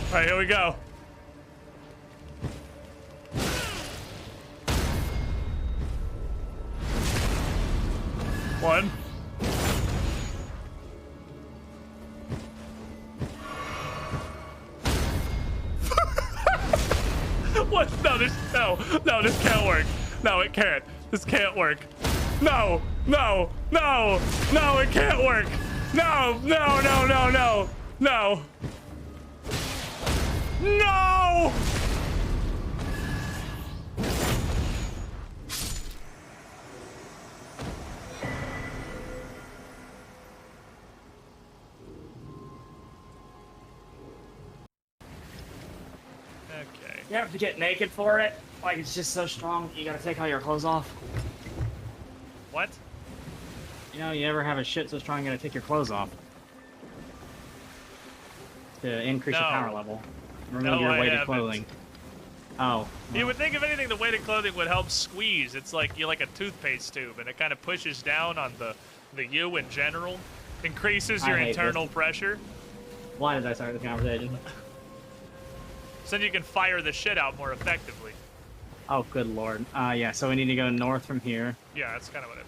All right, here we go. One. What? No, this can't work. No, it can't. This can't work. No, it can't work. No. Okay. You have to get naked for it. Like, it's just so strong, you gotta take all your clothes off. What? You know, you ever have a shit so strong you gotta take your clothes off. To increase your power level. Remove your weighted clothing. Oh. Well. You would think, if anything, the weighted clothing would help squeeze. It's like you're like a toothpaste tube, and it kind of pushes down on the you in general. Increases your internal pressure. Why did I start this conversation? So then you can fire the shit out more effectively. Oh, good lord. Yeah, so we need to go north from here. Yeah, that's kind of what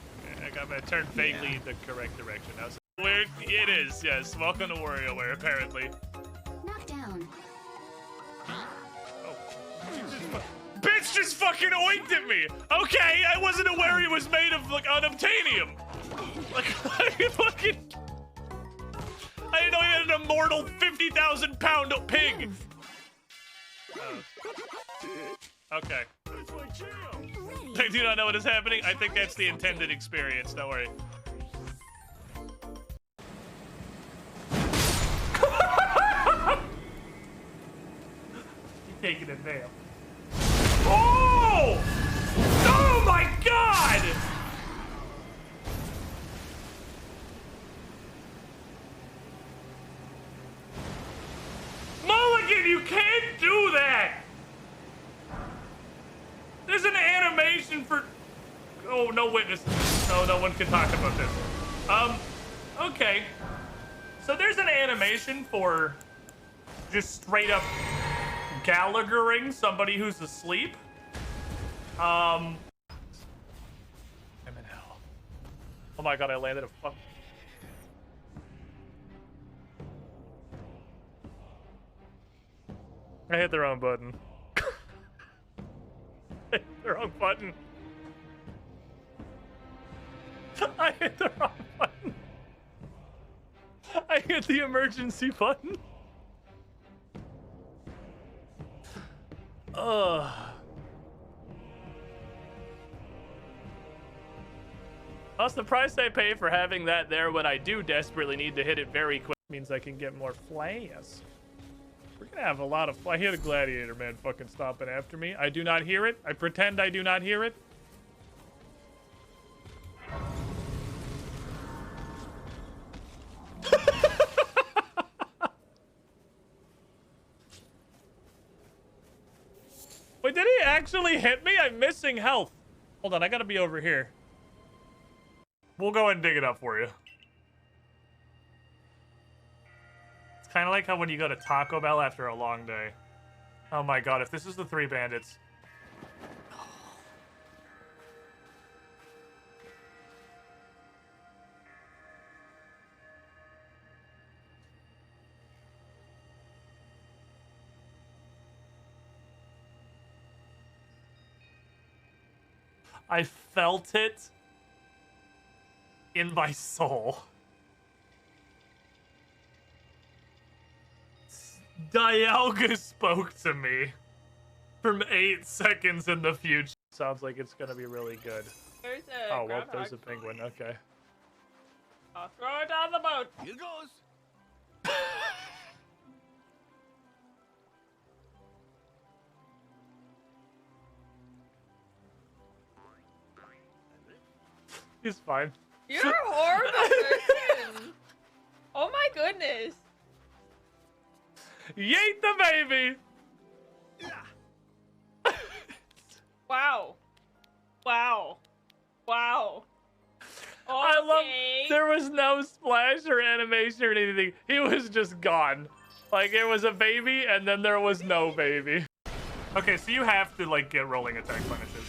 I'm gonna turn vaguely the correct direction. Now, where it is, yes. Welcome to WarioWare, apparently. Knockdown. Oh. Bitch just fucking oinked at me! Okay, I wasn't aware he was made of, like, unobtainium. Like, I didn't know he had an immortal 50,000 pound pig! Okay. I do not know what is happening. I think that's the intended experience. Don't worry. You're taking it now. Oh! Oh my God! Mulligan, you can't do that! There's an animation for... Oh, no witnesses. No one can talk about this. Okay. So there's an animation for just straight up Gallaghering somebody who's asleep. I'm in hell. Oh my God, I landed a fuck. I hit the wrong button. I hit the wrong button. I hit the wrong button. I hit the emergency button. Ugh. Plus, the price I pay for having that there when I do desperately need to hit it very quick means I can get more flares. We're gonna have a lot of... I hear the gladiator man fucking stomping after me. I do not hear it. I pretend I do not hear it. Wait, did he actually hit me? I'm missing health. Hold on, I gotta be over here. We'll go ahead and dig it up for you. It's kind of like how when you go to Taco Bell after a long day. Oh my God, if this is the three bandits. I felt it in my soul. Dialga spoke to me from 8 seconds in the future. Sounds like it's gonna be really good. There's a oh, well, there's a penguin. Okay. I'll throw it on the boat. Here goes. He's fine. You're a horrible person. Oh my goodness. Yeet the baby! Wow. Wow. Wow. Okay. I love... There was no splash or animation or anything. He was just gone. Like it was a baby and then there was no baby. Okay, so you have to like get rolling attack punishes.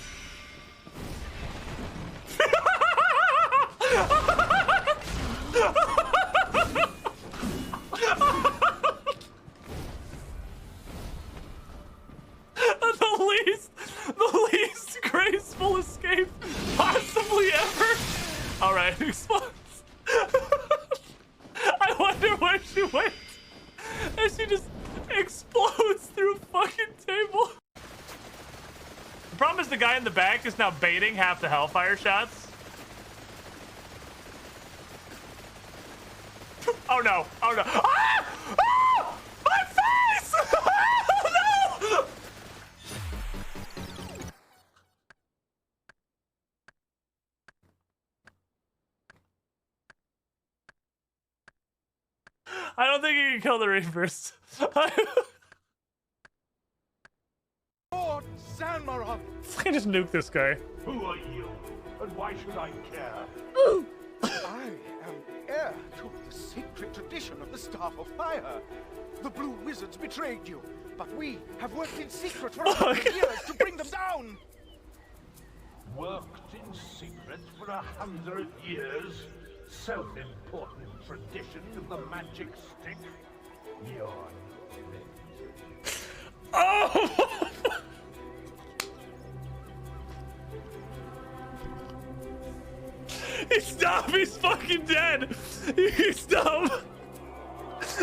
the least graceful escape possibly ever. All right, explodes. I wonder where she went. And she just explodes through a fucking table. The problem is the guy in the back is now baiting half the Hellfire shots. Oh no, oh no. Ah! Ah! My face! Oh no! I don't think you can kill the Reapers. Lord Sanmaron! I can just nuke this guy. Who are you? And why should I care? I am heir to the sacred tradition of the Staff of Fire. The Blue Wizards betrayed you, but we have worked in secret for 100 years to bring them down. Worked in secret for 100 years? Self-important tradition of the magic stick? You're Oh! He's dumb. He's fucking dead. He's dumb.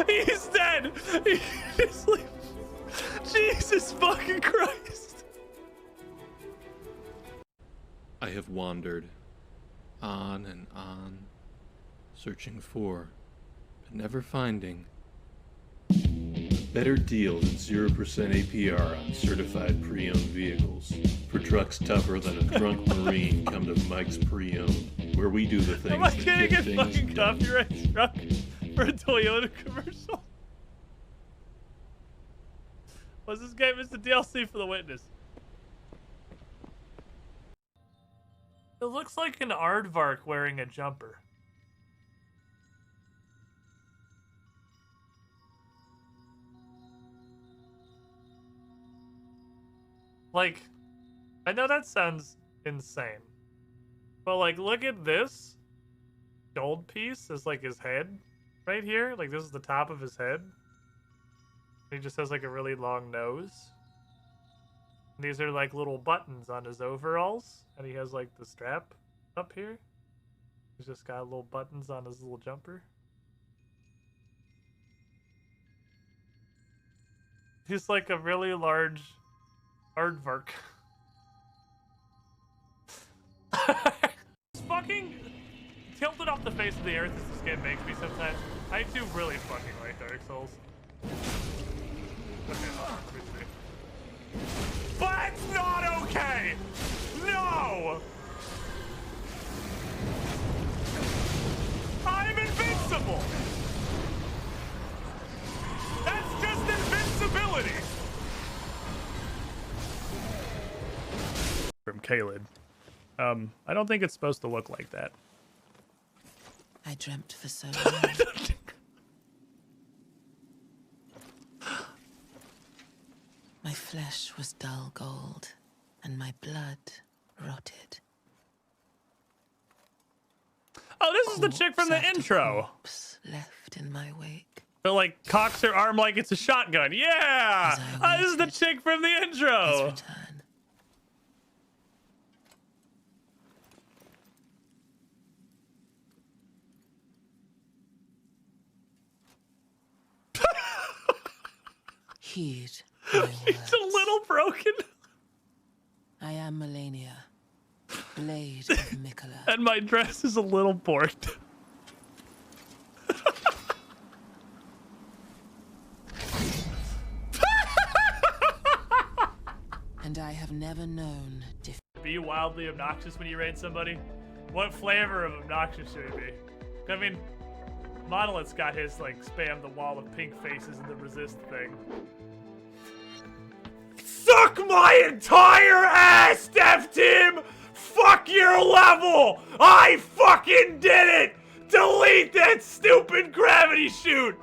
He's dead. He's like, Jesus fucking Christ. I have wandered on and on, searching for, but never finding a better deal than 0% APR on certified pre-owned vehicles. For trucks tougher than a drunk Marine, come to Mike's Pre-Owned, where we do the things Am I that gonna get get things fucking done. copyright struck for a Toyota commercial? Was this game is the DLC for the witness? It looks like an aardvark wearing a jumper. Like, I know that sounds insane, but like, look at this gold piece is like his head right here. Like, this is the top of his head. He just has like a really long nose. And these are like little buttons on his overalls, and he has like the strap up here. He's just got little buttons on his little jumper. He's like a really large aardvark. It's fucking tilted off the face of the earth as this game makes me sometimes. I do really fucking like Dark Souls. Okay, let me see. But it's not okay! No! I'm invincible! That's just invincibility! From Kaled. I don't think it's supposed to look like that. I dreamt for so long. My flesh was dull gold, and my blood rotted. Oh, this is the chick from the Corpse after intro. corpse left in my wake. But like cocks her arm like it's a shotgun. Yeah! As I This is the waited chick from the His intro. return. Heed my words. He's a little broken. I am Melania, Blade of Mikola. And my dress is a little borked. And I have never known defeat. Be wildly obnoxious when you raid somebody? What flavor of obnoxious should it be? I mean, Monolith's got his, like, spam the wall of pink faces and the resist thing. Suck my entire ass, Dev Team! Fuck your level! I fucking did it! Delete that stupid gravity shoot!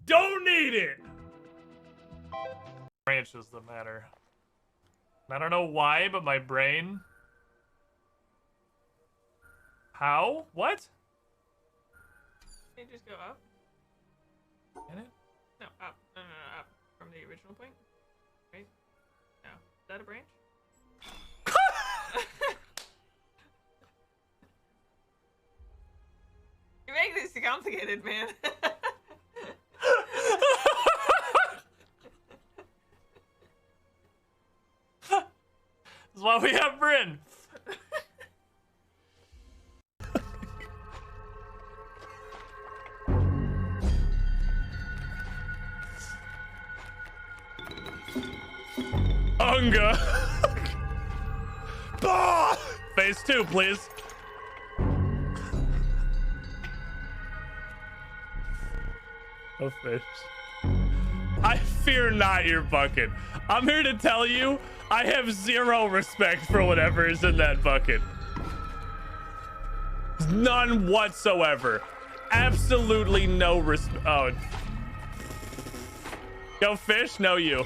Don't need it. Branches that matter. I don't know why, but my brain. How? What? Can you just go up? Can it? No, up. No, up. From the original point? Right? No. Is that a branch? You make this complicated, man. That's why we have Bryn. Unga. Bah! Phase 2, please. Oh, fish. I fear not your bucket. I'm here to tell you, I have zero respect for whatever is in that bucket. None whatsoever. Absolutely no respect. Oh. Go fish? No, you.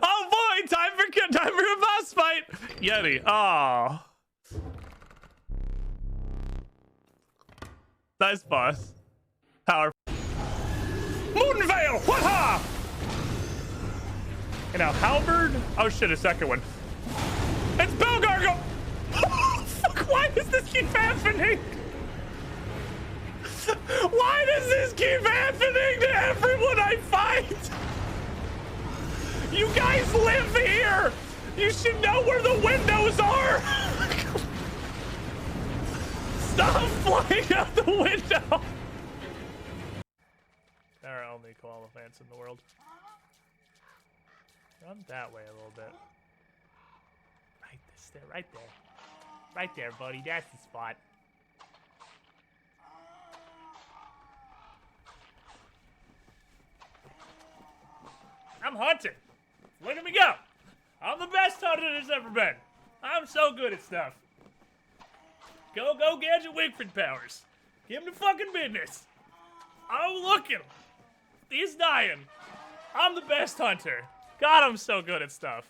Oh boy, time for a boss fight. Yeti. Oh. Nice boss. Power. Moonveil. What? And now halberd. Oh shit, a second one. It's Belgargo. Fuck, why does this keep happening? Why does this keep happening to everyone I fight? You guys live here! You should know where the windows are! Stop flying out the window! There are only koala plants in the world. Run that way a little bit. Right there. Right there, buddy. That's the spot. I'm hunting. Look at me go. I'm the best hunter there's ever been. I'm so good at stuff. Go, Gadget Wigford powers. Give him the fucking business. Oh, look at him. He's dying. I'm the best hunter. God, I'm so good at stuff.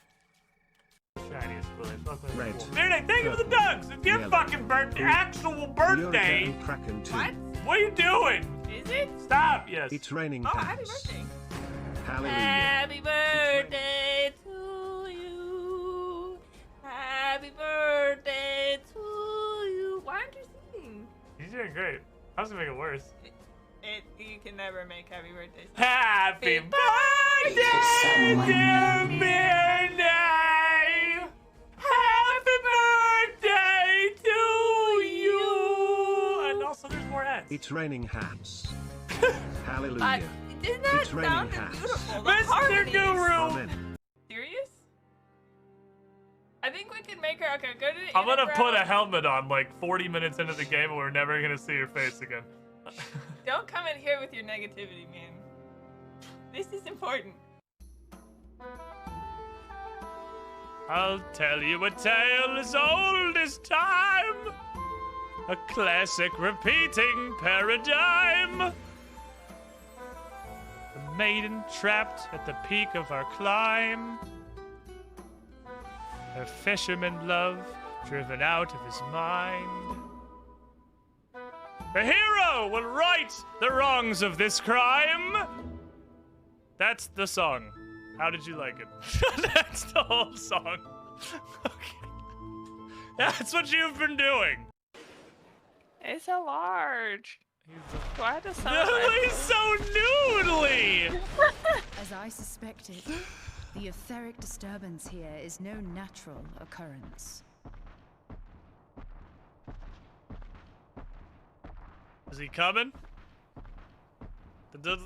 Shiniest Red. Dude, thank you for the ducks. It's your fucking birthday. Actual birthday. What? What are you doing? Is it? Stop. Yes. It's raining. Oh, happy birthday. Hallelujah. Happy birthday to you. Happy birthday to you. Why aren't you singing? You're doing great. I was gonna make it worse. You can never make happy birthdays. Happy birthday, dear Mirna. Happy birthday to you. And also, there's more ads. It's raining hats. Hallelujah. Isn't that It's raining sound hats. beautiful? The Mr. harmonies. Guru. Amen. Serious? I think we can make her. Okay, go to the. I'm gonna put a Instagram. helmet on like 40 minutes into the game and we're never gonna see your face again. Don't come in here with your negativity, man. This is important. I'll tell you a tale as old as time. A classic repeating paradigm. A maiden trapped at the peak of our climb. A fisherman love driven out of his mind. The hero will right the wrongs of this crime. That's the song. How did you like it? That's the whole song. Okay. That's what you've been doing. It's a large. Why does He's so noodly. As I suspected, the etheric disturbance here is no natural occurrence. Is he coming? Oh,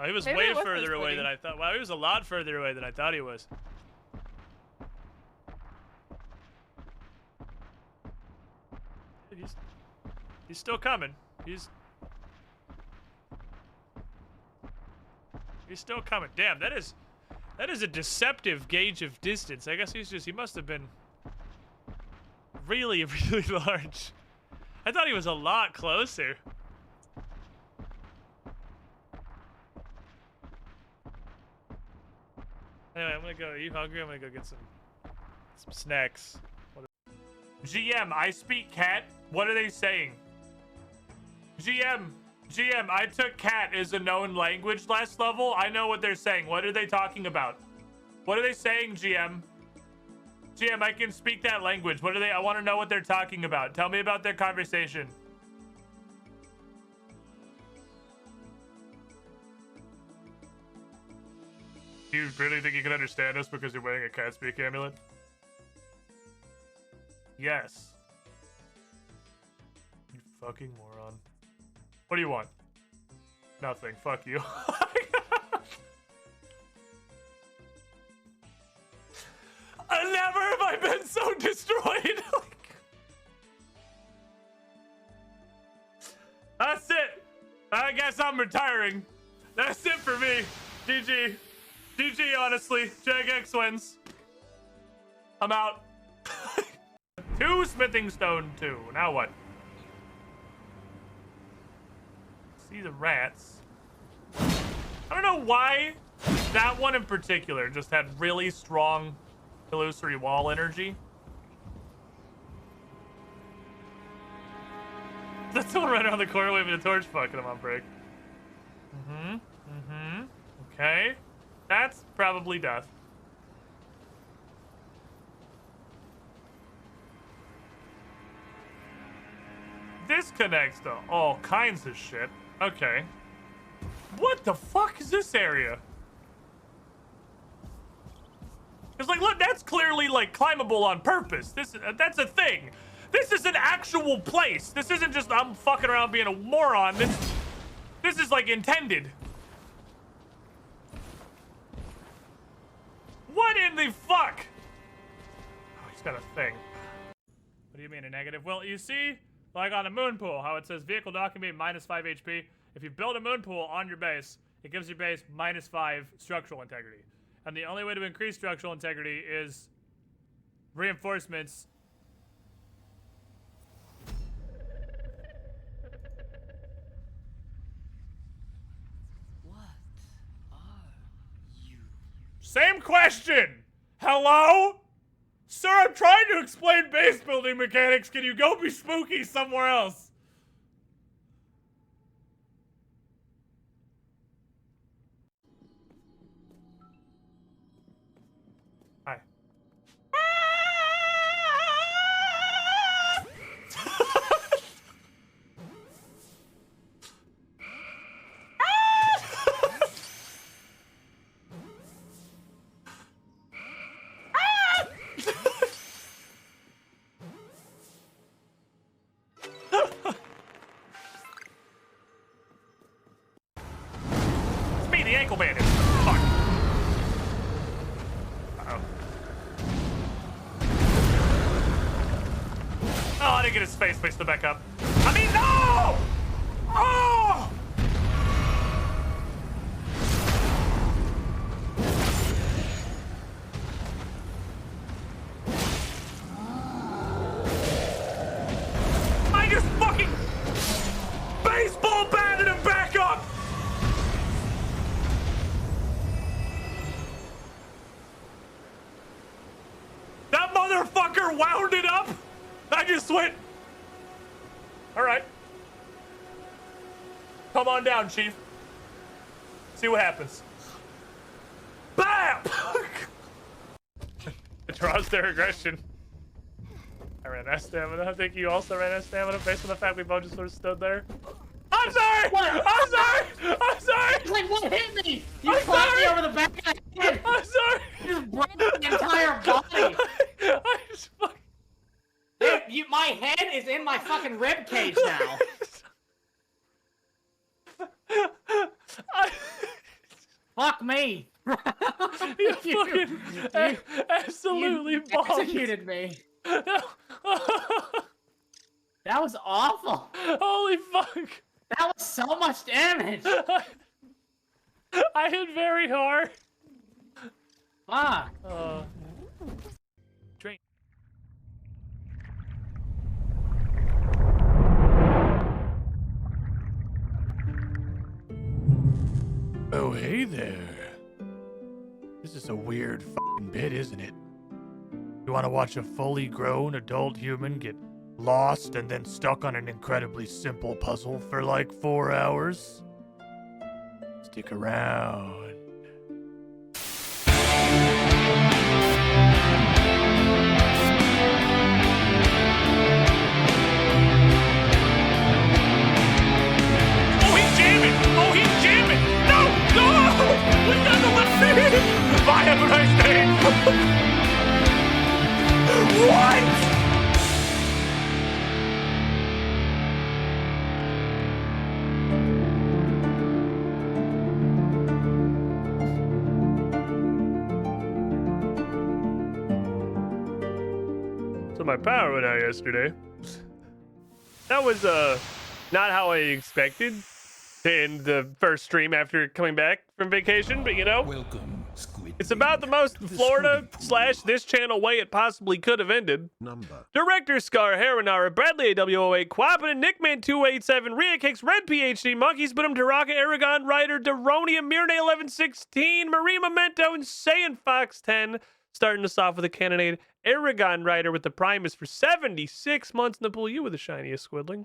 he was Maybe way it was further this away buddy. than I thought. Wow, he was a lot further away than I thought he was. Dude, he's still coming. He's He's still coming. Damn, that is a deceptive gauge of distance. I guess he must have been really, really large. I thought he was a lot closer. Anyway, I'm gonna go. Are you hungry? I'm gonna go get some snacks. GM, I speak cat. What are they saying? GM, I took cat as a known language last level. I know what they're saying. What are they talking about? What are they saying, GM? GM, I can speak that language. What are they? I want to know what they're talking about. Tell me about their conversation. Do you really think you can understand us because you're wearing a cat speak amulet? Yes. You fucking moron. What do you want? Nothing. Fuck you. Never have I been so destroyed. That's it. I guess I'm retiring. That's it for me. GG. GG, honestly. JagX wins. I'm out. 2 smithing stone 2. Now what? See the rats. I don't know why that one in particular just had really strong illusory wall energy. That's someone right around the corner waving a torch. Fucking him on break. Okay. That's probably death. This connects to all kinds of shit. Okay. What the fuck is this area? It's like, look, that's clearly like climbable on purpose. That's a thing. This is an actual place. This isn't just I'm fucking around being a moron. This is like intended. What in the fuck? Oh, he's got a thing. What do you mean a negative? Well, you see, like on a moon pool, how it says vehicle docking beam -5 HP. If you build a moon pool on your base, it gives your base -5 structural integrity. And the only way to increase structural integrity is reinforcements. What are you? Same question! Hello? Sir, I'm trying to explain base building mechanics. Can you go be spooky somewhere else? Hi. It's me, the ankle bandit. Fuck. Uh-oh. Oh, I didn't get his face placed back up. I mean, no! Oh! I just fucking baseball batted him back up! That motherfucker wound it up! I just went. Alright. Come on down, Chief. See what happens. BAM! It draws their aggression. I ran out of stamina. I think you also ran out of stamina based on the fact we both just sort of stood there. I'm sorry! What? I'm sorry! I'm sorry! Like, what hit me? You I'm clapped me sorry! over the back of the head. I'm sorry! You just broke the entire body. I just fucking... Dude, my head is in my fucking rib cage now. Fuck me. You fucking absolutely bombed. Executed me. That was awful. Holy fuck. That was so much damage. I hit very hard. Fuck. Train. Oh, hey there. This is a weird fucking bit, isn't it? You want to watch a fully grown adult human get lost and then stuck on an incredibly simple puzzle for like 4 hours? Stick around. Oh, he's jamming! Oh, he's jamming! No! No! Look down the left! Bye, have a nice day! What? So my power went out yesterday. That was not how I expected to end the first stream after coming back from vacation, but you know, Welcome, Squid. it's about the most Florida / this channel way it possibly could have ended. Number. Director Scar, Haranara, Bradley AW08, Quappin, Nickman 287, Rhea Kicks, Red PhD, Monkeys, Budum, Taraka, Aragon, Ryder, Deronia, Mirne 1116, Marie Memento, and Saiyan Fox 10. Starting us off with a Cannonade, Aragon Rider with the Primus for 76 months in the pool. You were the shiniest, Squidling.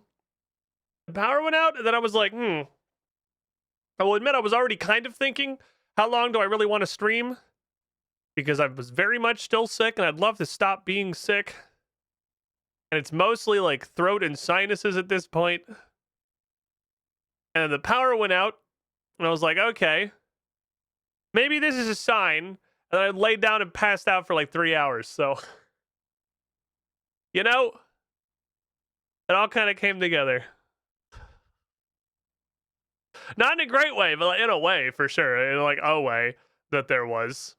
The power went out, and then I was like, I will admit I was already kind of thinking, how long do I really want to stream? Because I was very much still sick, and I'd love to stop being sick. And it's mostly like throat and sinuses at this point. And then the power went out, and I was like, okay, maybe this is a sign. And I laid down and passed out for like 3 hours. So, you know, it all kind of came together. Not in a great way, but in a way, for sure. In like a way that there was.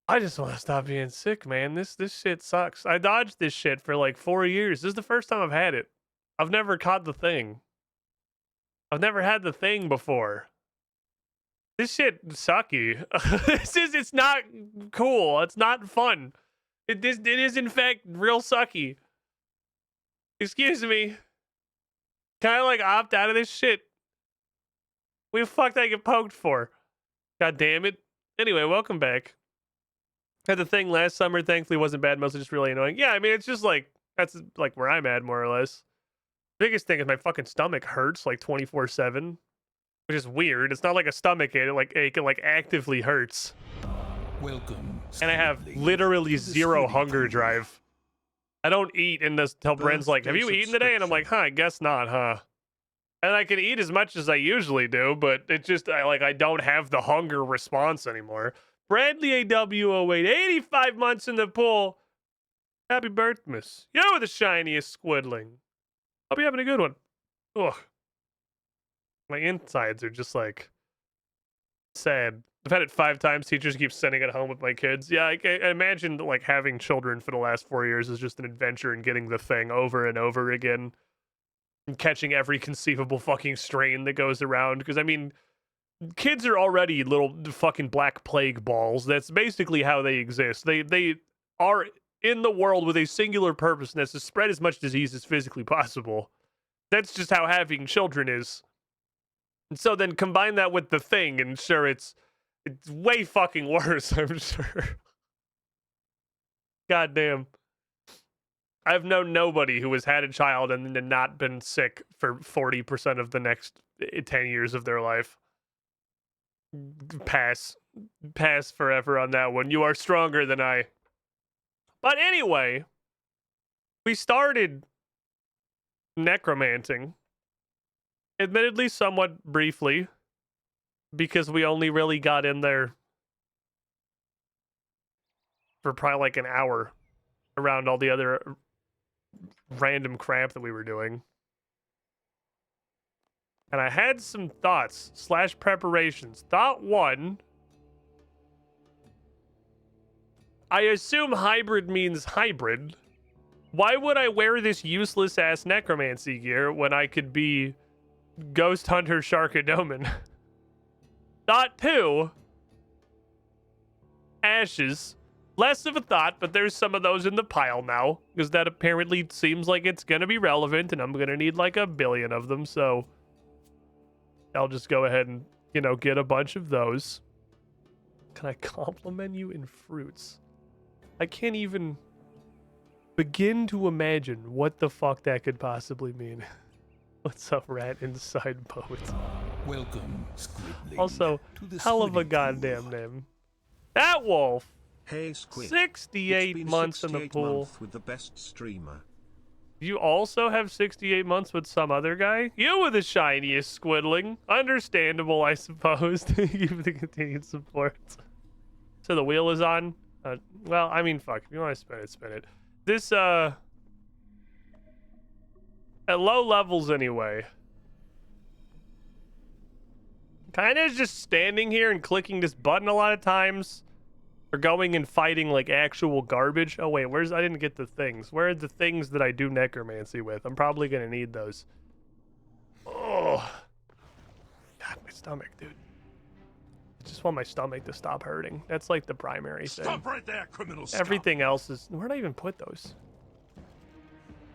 I just want to stop being sick, man. This shit sucks. I dodged this shit for like 4 years. This is the first time I've had it. I've never caught the thing. I've never had the thing before. This shit sucky. It's not cool. It's not fun. It is in fact real sucky. Excuse me. Can I like opt out of this shit? What the fuck did I get poked for? God damn it. Anyway, welcome back. Had the thing last summer, thankfully wasn't bad, mostly just really annoying. Yeah, I mean, it's just like, that's like where I'm at more or less. Biggest thing is my fucking stomach hurts like 24/7. Which is weird. It's not like a stomach ache, it like actively hurts. Welcome. And I have literally zero hunger drive. I don't eat until Bren's like, have you eaten today? And I'm like, I guess not, huh? And I can eat as much as I usually do, but it's just, I don't have the hunger response anymore. Bradley AW08, 85 months in the pool. Happy birthday. You're the shiniest, Squidling. Hope you're having a good one. Ugh. My insides are just like sad. I've had it 5 times. Teachers keep sending it home with my kids. Yeah, I imagine like having children for the last 4 years is just an adventure in getting the thing over and over again. And catching every conceivable fucking strain that goes around. Because I mean, kids are already little fucking black plague balls. That's basically how they exist. They are in the world with a singular purpose, and that's to spread as much disease as physically possible. That's just how having children is. And so then combine that with the thing, and sure, it's way fucking worse, I'm sure. Goddamn. I've known nobody who has had a child and then not been sick for 40% of the next 10 years of their life. Pass forever on that one. You are stronger than I. But anyway, we started necromanting. Admittedly, somewhat briefly, because we only really got in there for probably like an hour around all the other random crap that we were doing. And I had some thoughts / preparations. Thought 1, I assume hybrid means hybrid. Why would I wear this useless ass necromancy gear when I could be Ghost Hunter Sharkadoman? Thought 2. Ashes. Less of a thought, but there's some of those in the pile now. Because that apparently seems like it's going to be relevant, and I'm going to need like 1 billion of them, so... I'll just go ahead and, you know, get a bunch of those. Can I compliment you in fruits? I can't even begin to imagine what the fuck that could possibly mean. What's up, rat inside boat? Welcome, Squidling. Also, hell of a goddamn name. That wolf. Hey Squid. 68 months in the pool. Month with the best streamer. You also have 68 months with some other guy? You were the shiniest squidling. Understandable, I suppose. Give the continued support. So the wheel is on. Well, I mean, fuck. If you want to spin it, spin it. This, at low levels anyway. Kinda is just standing here and clicking this button a lot of times. Or going and fighting like actual garbage. Oh wait, I didn't get the things. Where are the things that I do necromancy with? I'm probably gonna need those. Oh. God, my stomach, dude. I just want my stomach to stop hurting. That's like the primary thing. Stop right there, criminal scum. Everything else is... Where'd I even put those?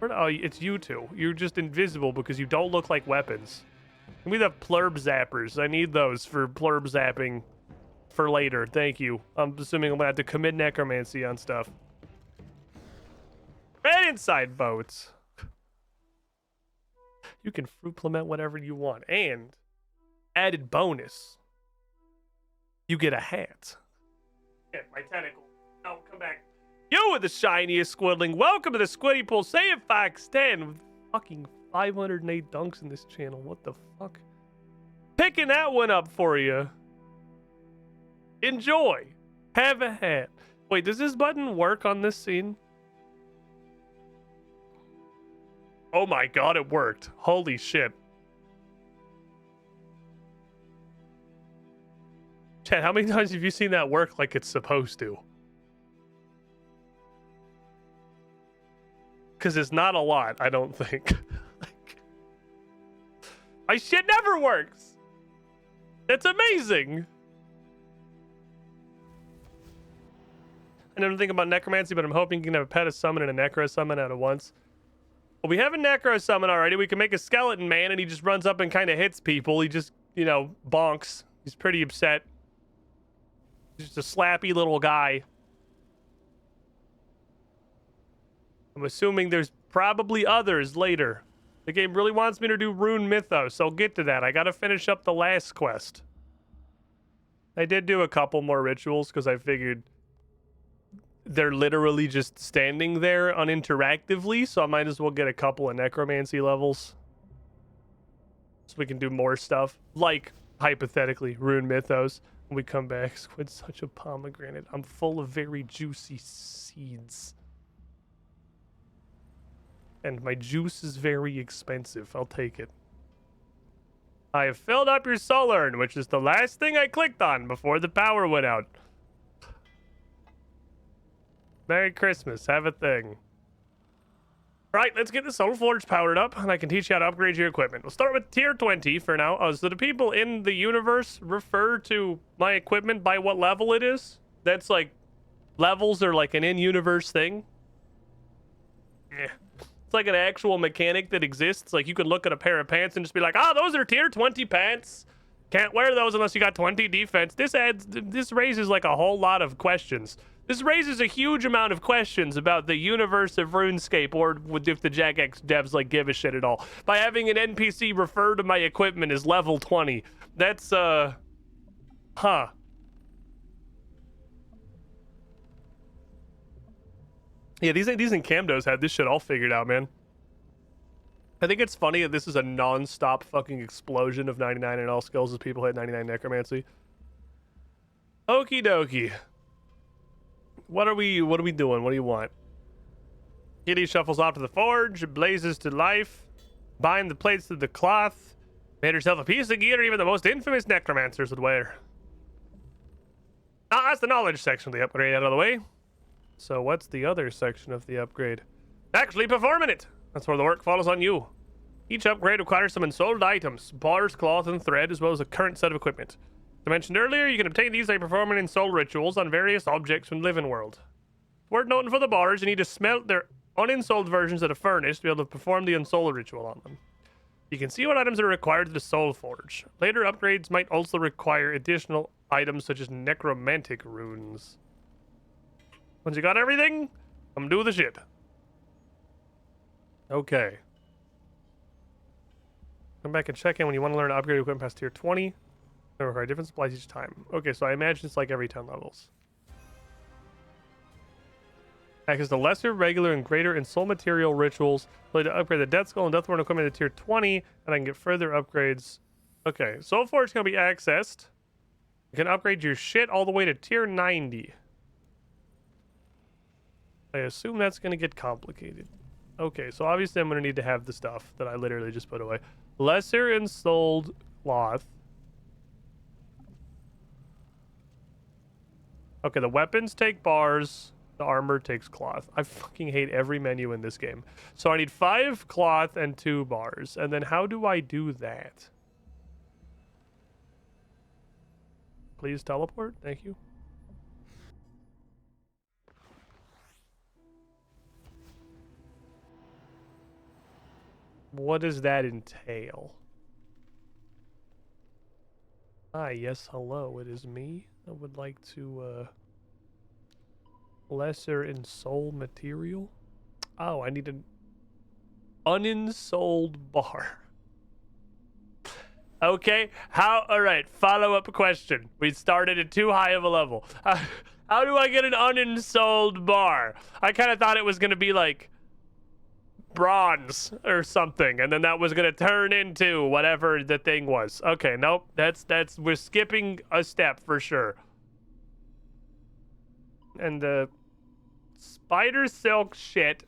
Oh, it's you two. You're just invisible because you don't look like weapons. Give me the plurb zappers. I need those for plurb zapping for later. Thank you. I'm assuming I'm gonna have to commit necromancy on stuff. Red inside boats. You can fruit implement whatever you want. And added bonus. You get a hat. Yeah, my tentacle. No, come back. You are the shiniest squidling. Welcome to the Squiddy Pool. Say it, Fox 10. With fucking 508 dunks in this channel. What the fuck? Picking that one up for you. Enjoy. Have a hat. Wait, does this button work on this scene? Oh my god, it worked. Holy shit. Chad, how many times have you seen that work like it's supposed to? Because it's not a lot, I don't think. My shit never works. It's amazing. I never think about necromancy, but I'm hoping you can have a pet, a summon, and a necro summon out at once. Well, we have a necro summon already. We can make a skeleton man, and he just runs up and kind of hits people. He just, you know, bonks. He's pretty upset. He's just a slappy little guy. I'm assuming there's probably others later. The game really wants me to do Rune Mythos, so I'll get to that. I gotta finish up the last quest. I did do a couple more rituals, because I figured they're literally just standing there uninteractively, so I might as well get a couple of necromancy levels. So we can do more stuff. Like, hypothetically, Rune Mythos. When we come back, Squid's such a pomegranate. I'm full of very juicy seeds. And my juice is very expensive. I'll take it. I have filled up your soul urn, which is the last thing I clicked on before the power went out. Merry Christmas. Have a thing. Right, let's get the Soul Forge powered up, and I can teach you how to upgrade your equipment. We'll start with tier 20 for now. Oh, so the people in the universe refer to my equipment by what level it is? That's like, levels are like an in-universe thing. Yeah. It's like an actual mechanic that exists. Like, you could look at a pair of pants and just be like, oh, those are tier 20 pants. Can't wear those unless you got 20 defense. This raises like a whole lot of questions. This raises a huge amount of questions about the universe of RuneScape, or if the Jagex devs like give a shit at all. By having an NPC refer to my equipment as level 20. That's, huh. Yeah, these Encamdos had this shit all figured out, man. I think it's funny that this is a non-stop fucking explosion of 99 in all skills as people hit 99 necromancy. Okie dokie. What are we doing? What do you want? Kitty shuffles off to the forge, blazes to life, bind the plates to the cloth, made herself a piece of gear even the most infamous necromancers would wear. Ah, that's the knowledge section of the upgrade out of the way. So what's the other section of the upgrade? Actually performing it! That's where the work falls on you. Each upgrade requires some ensouled items, bars, cloth, and thread, as well as a current set of equipment. As I mentioned earlier, you can obtain these by performing ensoul rituals on various objects from Living World. Worth noting for the bars, you need to smelt their unensouled versions at a furnace to be able to perform the ensoul ritual on them. You can see what items are required to the Soul Forge. Later upgrades might also require additional items such as necromantic runes. Once you got everything, come do the shit. Okay. Come back and check in when you want to learn to upgrade equipment past tier 20. They require different supplies each time. Okay, so I imagine it's like every 10 levels. Access to lesser, regular, and greater ensoul material rituals. Ability to upgrade the Death Skull and Deathborn equipment to tier 20, and I can get further upgrades. Okay, Soul Forge can be accessed. You can upgrade your shit all the way to tier 90. I assume that's going to get complicated. Okay, so obviously I'm going to need to have the stuff that I literally just put away. Lesser ensouled cloth. Okay, the weapons take bars. The armor takes cloth. I fucking hate every menu in this game. So I need 5 cloth and 2 bars. And then how do I do that? Please teleport. Thank you. What does that entail? Hi, yes, hello. It is me. I would like to, lesser ensoul material. Oh, I need an unensouled bar. Okay, all right, follow-up question. We started at too high of a level. How do I get an unensouled bar? I kind of thought it was going to be like bronze or something, and then that was going to turn into whatever the thing was. Okay, nope, we're skipping a step for sure. And the spider silk shit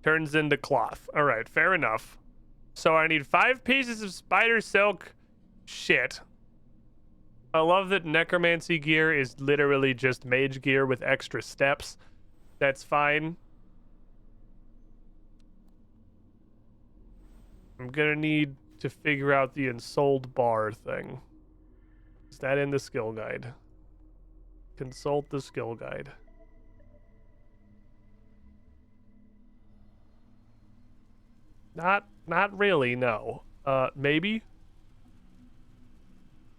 turns into cloth. All right, fair enough. So I need 5 pieces of spider silk shit. I love that necromancy gear is literally just mage gear with extra steps. That's fine. I'm gonna need to figure out the ensouled bar thing. Is that in the skill guide? Consult the skill guide. Not really, no. Maybe?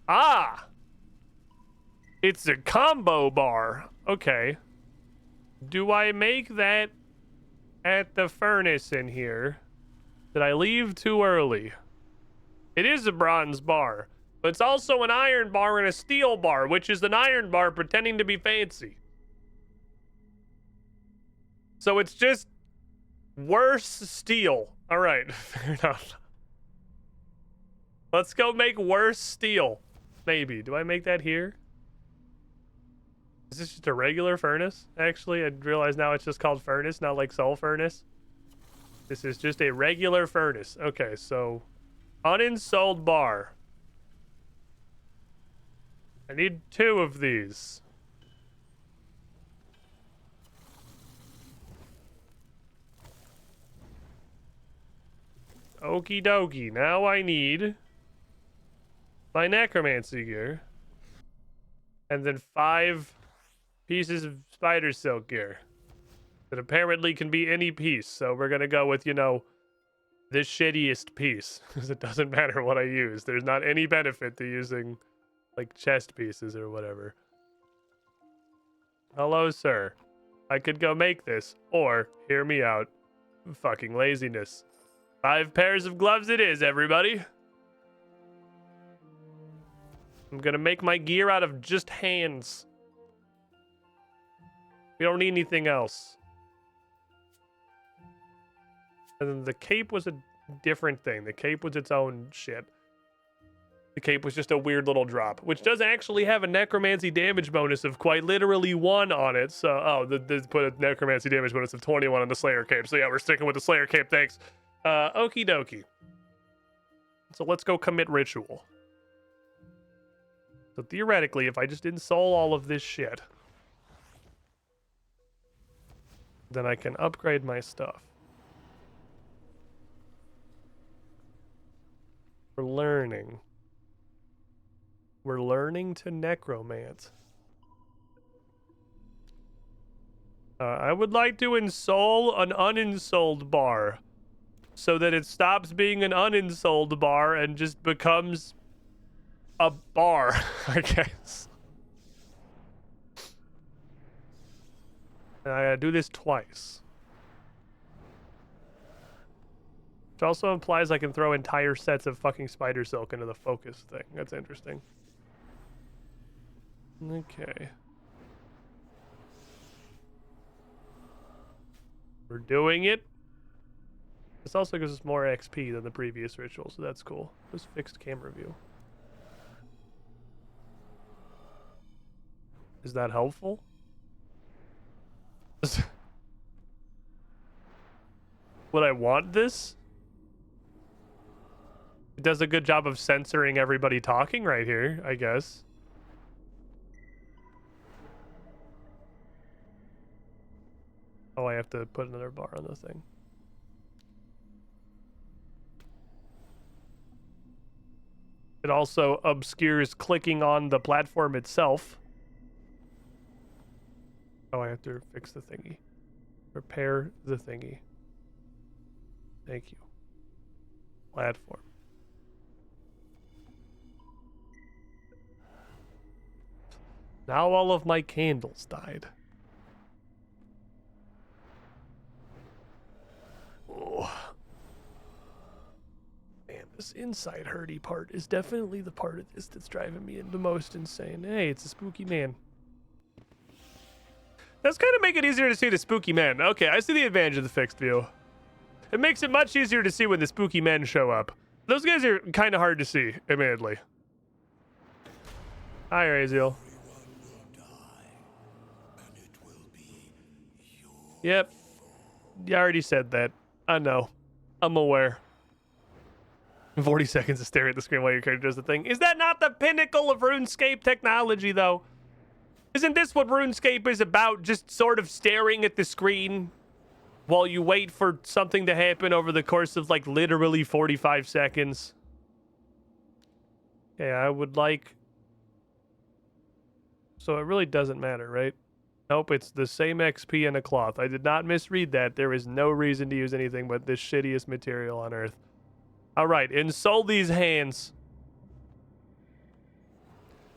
Ah! It's a combo bar. Okay. Do I make that at the furnace in here? Did I leave too early? It is a bronze bar, but it's also an iron bar and a steel bar, which is an iron bar pretending to be fancy. So it's just worse steel. All right, fair enough. Let's go make worse steel. Maybe. Do I make that here? Is this just a regular furnace? Actually, I realize now it's just called furnace, not like soul furnace. This is just a regular furnace. Okay, so unensouled bar. I need 2 of these. Okie dokie. Now I need my necromancy gear. And then 5 pieces of spider silk gear. That apparently can be any piece. So we're going to go with, you know, the shittiest piece. Because it doesn't matter what I use. There's not any benefit to using, like, chest pieces or whatever. Hello, sir. I could go make this. Or, hear me out. Fucking laziness. 5 pairs of gloves it is, everybody. I'm going to make my gear out of just hands. We don't need anything else. And then the cape was a different thing. The cape was its own shit. The cape was just a weird little drop, which does actually have a necromancy damage bonus of quite literally 1 on it. So, they put a necromancy damage bonus of 21 on the Slayer cape. So yeah, we're sticking with the Slayer cape, thanks. Okie dokie. So let's go commit ritual. So theoretically, if I just ensoul all of this shit, then I can upgrade my stuff. For learning. We're learning to necromant. I would like to install an uninstalled bar so that it stops being an uninstalled bar and just becomes a bar, I guess. And I gotta do this twice. Which also implies I can throw entire sets of fucking spider silk into the focus thing. That's interesting. Okay. We're doing it. This also gives us more XP than the previous ritual, so that's cool. Just fixed camera view. Is that helpful? Would I want this? It does a good job of censoring everybody talking right here, I guess. Oh, I have to put another bar on the thing. It also obscures clicking on the platform itself. Oh, I have to fix the thingy. Repair the thingy. Thank you. Platform. Now all of my candles died. Oh. Man, this inside hurdy part is definitely the part of this that's driving me the most insane. Hey, it's a spooky man. That's kind of make it easier to see the spooky men. Okay, I see the advantage of the fixed view. It makes it much easier to see when the spooky men show up. Those guys are kind of hard to see, admittedly. Hi, Raziel. Yep. You already said that. I know. I'm aware. 40 seconds to stare at the screen while your character does the thing. Is that not the pinnacle of RuneScape technology, though? Isn't this what RuneScape is about? Just sort of staring at the screen while you wait for something to happen over the course of, like, literally 45 seconds. Okay, I would like... So it really doesn't matter, right? Nope, it's the same XP and a cloth. I did not misread that. There is no reason to use anything but this shittiest material on Earth. All right, insole these hands.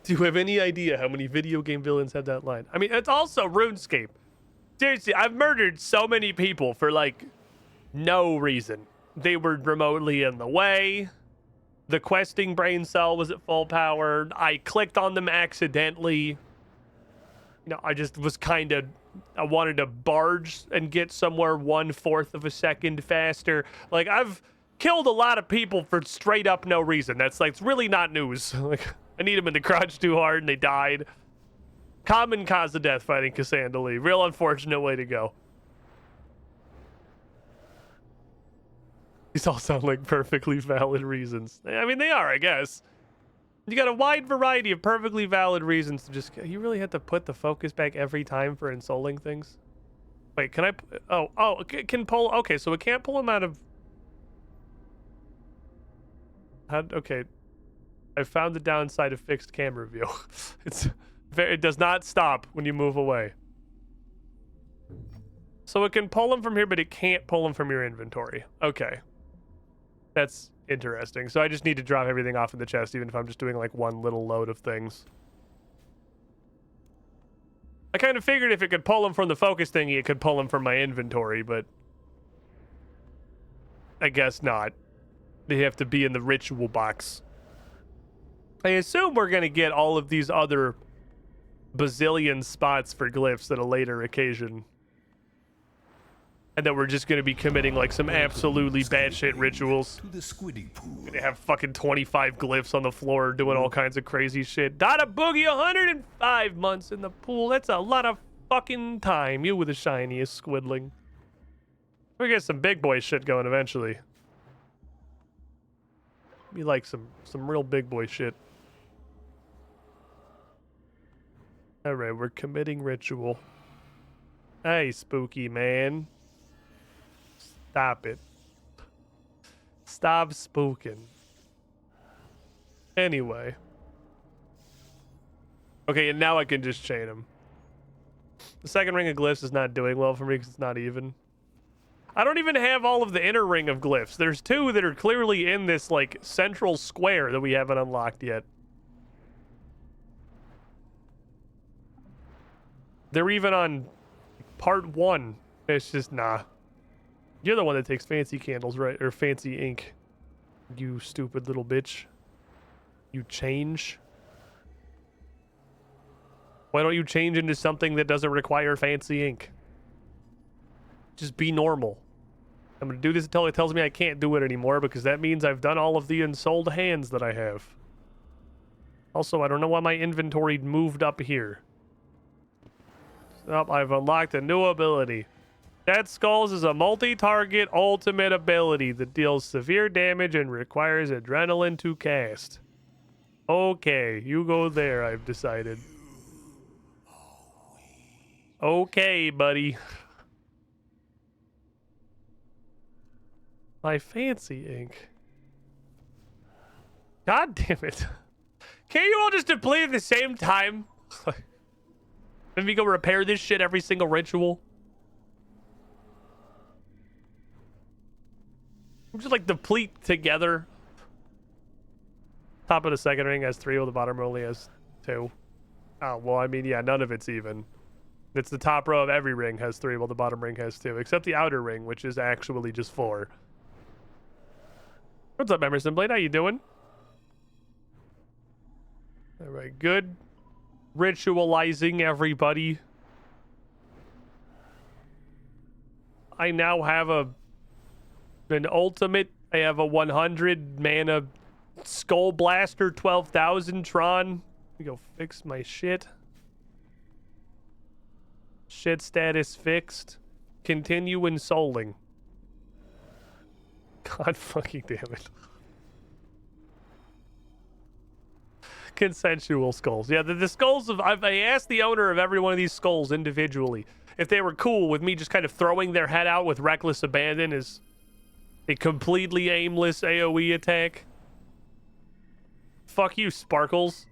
Do you have any idea how many video game villains have that line? I mean, it's also RuneScape. Seriously, I've murdered so many people for, like, no reason. They were remotely in the way. The questing brain cell was at full power. I clicked on them accidentally. You know, I just was kind of... I wanted to barge and get somewhere 1/4 of a second faster. Like, I've killed a lot of people for straight up no reason. That's, like, it's really not news. Like... I need them in the crotch too hard and they died. Common cause of death fighting Cassandra. Real unfortunate way to go. These all sound like perfectly valid reasons. I mean, they are, I guess. You got a wide variety of perfectly valid reasons to just... You really have to put the focus back every time for insoling things? Wait, can I... Oh, can pull... Okay, so it can't pull them out of... Okay. I found the downside of fixed camera view. It does not stop when you move away. So it can pull them from here, but it can't pull them from your inventory. Okay. That's interesting. So I just need to drop everything off in the chest, even if I'm just doing like one little load of things. I kind of figured if it could pull them from the focus thingy, it could pull them from my inventory, but I guess not. They have to be in the ritual box. I assume we're going to get all of these other bazillion spots for glyphs at a later occasion. And that we're just going to be committing like some absolutely batshit rituals. Gonna have fucking 25 glyphs on the floor doing all kinds of crazy shit. Dada Boogie, 105 months in the pool. That's a lot of fucking time. You with the shiniest squiddling. We get some big boy shit going eventually. Be like some real big boy shit. Alright, we're committing ritual. Hey, spooky man. Stop it. Stop spooking. Anyway. Okay, and now I can just chain them. The second ring of glyphs is not doing well for me because it's not even. I don't even have all of the inner ring of glyphs. There's 2 that are clearly in this, like, central square that we haven't unlocked yet. They're even on part 1. It's just, nah. You're the one that takes fancy candles, right? Or fancy ink. You stupid little bitch. You change. Why don't you change into something that doesn't require fancy ink? Just be normal. I'm gonna do this until it tells me I can't do it anymore, because that means I've done all of the unsold hands that I have. Also, I don't know why my inventory moved up here. Oh, I've unlocked a new ability. Dead Skulls is a multi-target ultimate ability that deals severe damage and requires adrenaline to cast. Okay, you go there, I've decided. Okay, buddy. My fancy ink. God damn it. Can't you all just deplete at the same time? Let me go repair this shit every single ritual. We just like deplete together. Top of the second ring has 3, while the bottom only has 2. Oh, well, I mean, yeah, none of it's even. It's the top row of every ring has 3, while the bottom ring has 2, except the outer ring, which is actually just 4. What's up, Emerson Blade? How you doing? All right, good. Ritualizing, everybody. I now have an ultimate. I have a 100 mana Skull Blaster 12,000 Tron. Let me go fix my shit. Shit status fixed. Continue ensouling. God fucking damn it. Consensual skulls. Yeah, the skulls of... I asked the owner of every one of these skulls individually if they were cool with me just kind of throwing their head out with reckless abandon as a completely aimless AoE attack. Fuck you, Sparkles.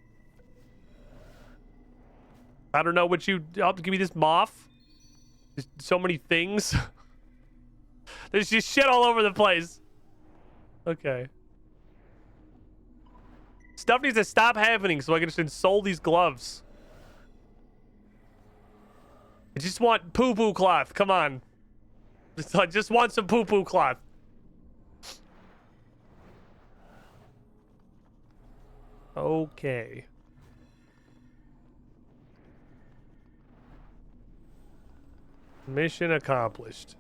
I don't know what you... Oh, give me this moth. There's so many things. There's just shit all over the place. Okay. Stuff needs to stop happening so I can just insole these gloves. I just want poo-poo cloth. Come on. I just want some poo-poo cloth. Okay. Mission accomplished.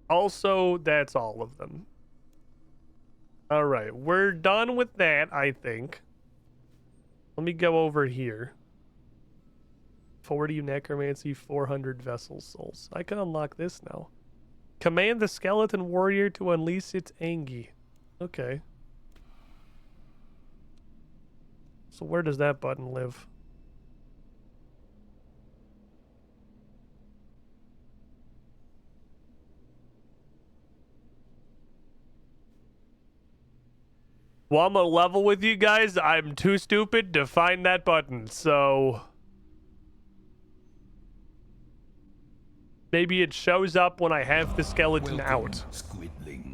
Also, that's all of them. All right, we're done with that, I think. Let me go over here. 40 necromancy, 400 vessel souls. I can unlock this now. Command the skeleton warrior to unleash its Angie. Okay. So where does that button live? Well, I'm gonna level with you guys. I'm too stupid to find that button, so... Maybe it shows up when I have the skeleton out.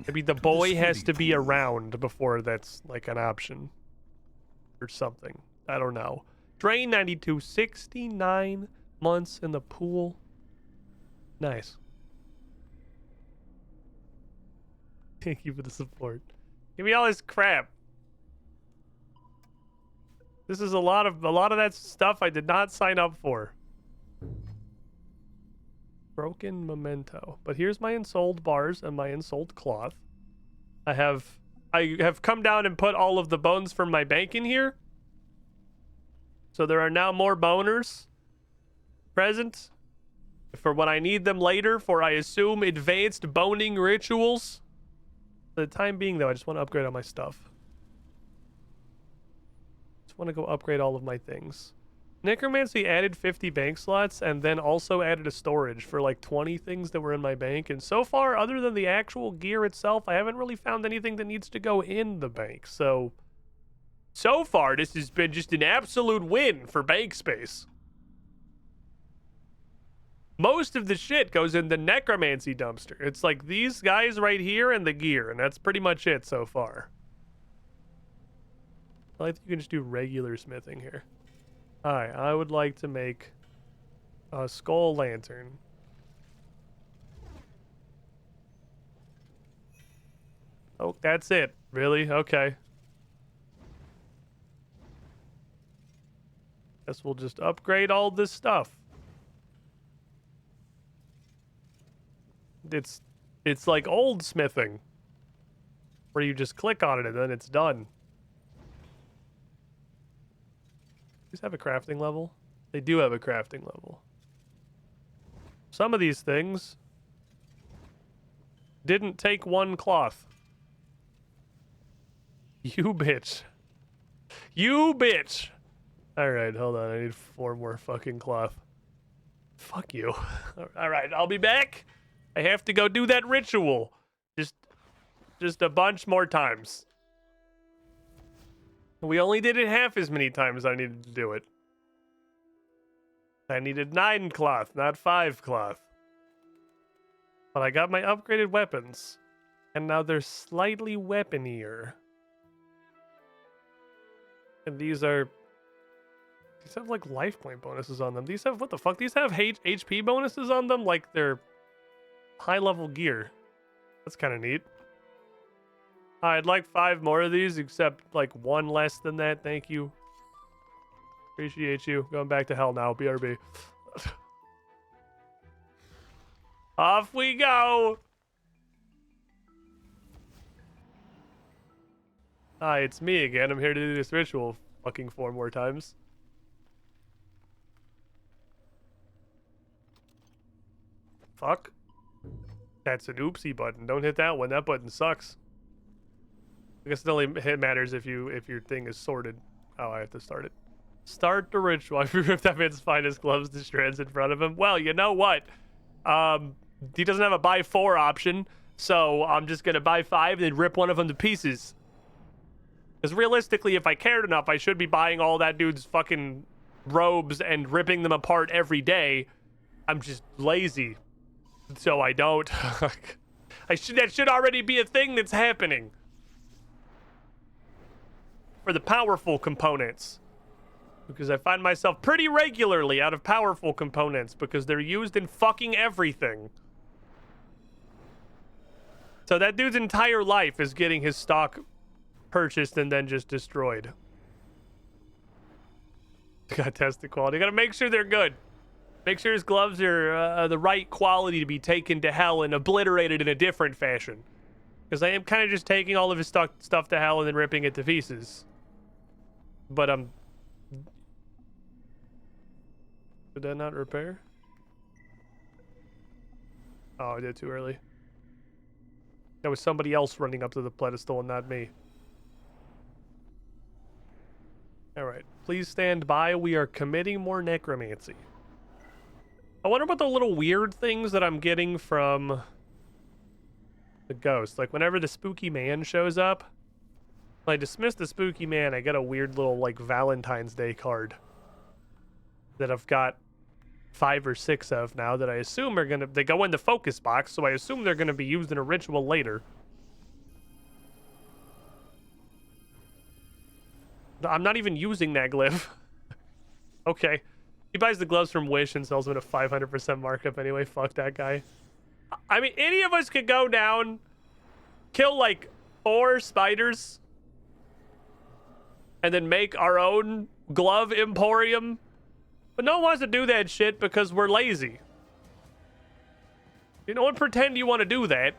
Maybe the boy has to be around before that's like an option. Or something. I don't know. Drain 92, 69 months in the pool. Nice. Thank you for the support. Give me all this crap. This is a lot of that stuff I did not sign up for. Broken memento. But here's my ensouled bars and my ensouled cloth. I have come down and put all of the bones from my bank in here. So there are now more boners present for when I need them later for, I assume, advanced boning rituals. For the time being, though, I just want to upgrade all my stuff. Just want to go upgrade all of my things. Necromancy added 50 bank slots and then also added a storage for like 20 things that were in my bank. And so far, other than the actual gear itself, I haven't really found anything that needs to go in the bank. So So far, this has been just an absolute win for bank space. Most of the shit goes in the necromancy dumpster. It's like these guys right here and the gear, and that's pretty much it so far. I think you can just do regular smithing here. Alright, I would like to make a skull lantern. Oh, that's it. Really? Okay. Guess we'll just upgrade all this stuff. It's like old smithing, where you just click on it and then it's done. These have a crafting level? They do have a crafting level. Some of these things didn't take one cloth. You bitch. You bitch. Alright, hold on. I need 4 more fucking cloth. Fuck you. Alright, I'll be back. I have to go do that ritual. Just a bunch more times. We only did it half as many times I needed to do it. I needed 9 cloth, not 5 cloth. But I got my upgraded weapons. And now they're slightly weaponier. And these have like life point bonuses on them. These have, what the fuck? These have HP bonuses on them like they're high level gear. That's kind of neat. I'd like 5 more of these, except like 1 less than that. Thank you. Appreciate you. Going back to hell now. BRB. Off we go. Hi, it's me again. I'm here to do this ritual fucking 4 more times. Fuck. That's an oopsie button. Don't hit that one. That button sucks. I guess it only matters if your thing is sorted. Oh, I have to start it. Start the ritual. I ripped that man's finest gloves to shreds in front of him. Well, you know what? He doesn't have a buy 4 option, so I'm just gonna buy 5 and then rip one of them to pieces. Because realistically, if I cared enough, I should be buying all that dude's fucking robes and ripping them apart every day. I'm just lazy. So I don't. That should already be a thing that's happening. For the powerful components. Because I find myself pretty regularly out of powerful components because they're used in fucking everything. So that dude's entire life is getting his stock purchased and then just destroyed. Gotta test the quality. Gotta make sure they're good. Make sure his gloves are the right quality to be taken to hell and obliterated in a different fashion. Because I am kind of just taking all of his stuff to hell and then ripping it to pieces. But did that not repair? Oh, I did too early. That was somebody else running up to the pedestal and not me. Alright, please stand by. We are committing more necromancy. I wonder about the little weird things that I'm getting from the ghost. Like whenever the spooky man shows up, when I dismiss the spooky man, I get a weird little like Valentine's Day card that I've got 5 or 6 of now that I assume they go in the focus box, so I assume they're gonna be used in a ritual later. I'm not even using that glyph. Okay. He buys the gloves from Wish and sells them at a 500% markup anyway. Fuck that guy. I mean, any of us could go down, kill like 4 spiders, and then make our own glove emporium. But no one wants to do that shit because we're lazy. You don't pretend you want to do that.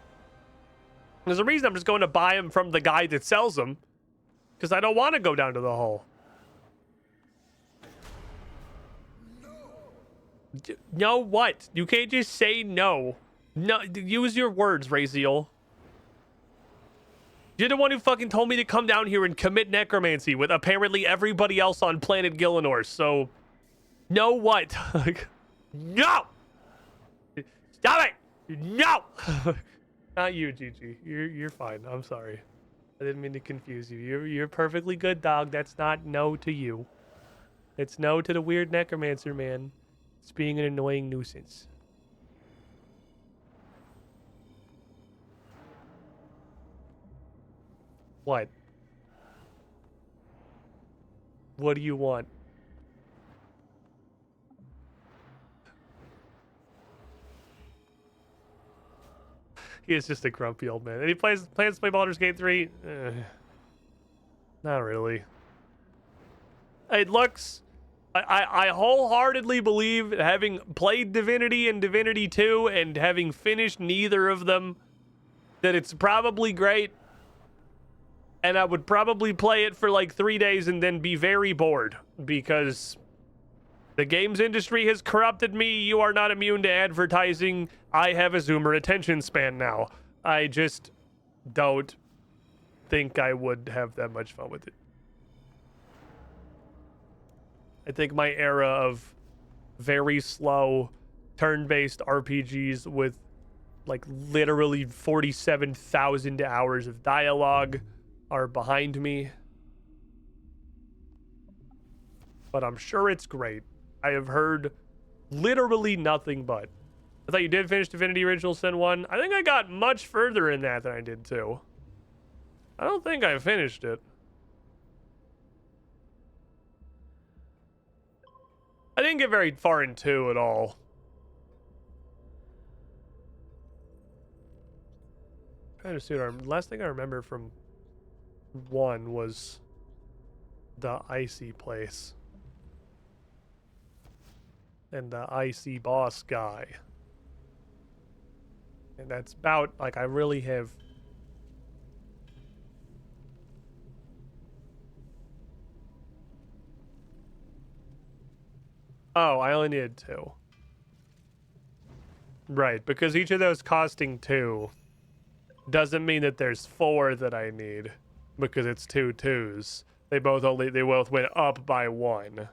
There's a reason I'm just going to buy them from the guy that sells them. Because I don't want to go down to the hole. No, what? You can't just say no. No, use your words, Raziel. You're the one who fucking told me to come down here and commit necromancy with apparently everybody else on planet Gillinor, so... No what? No! Stop it! No! Not you, Gigi. You're fine. I'm sorry. I didn't mean to confuse you. You're perfectly good, dog. That's not no to you. It's no to the weird necromancer man. It's being an annoying nuisance. What? What do you want? He is just a grumpy old man. And he plans to play Baldur's Gate 3? Not really. It looks... I wholeheartedly believe, having played Divinity and Divinity 2 and having finished neither of them, that it's probably great. And I would probably play it for like 3 days and then be very bored because the games industry has corrupted me. You are not immune to advertising. I have a Zoomer attention span now. I just don't think I would have that much fun with it. I think my era of very slow turn-based RPGs with like literally 47,000 hours of dialogue are behind me. But I'm sure it's great. I have heard literally nothing but. I thought you did finish Divinity Original Sin 1. I think I got much further in that than I did 2. I don't think I finished it. I didn't get very far in 2 at all. Trying to see what last thing I remember from 1 was the icy place and the icy boss guy, and that's about like I really have. Oh, I only needed 2. Right, because each of those costing 2 doesn't mean that there's 4 that I need, because it's 2 2s. They both went up by 1.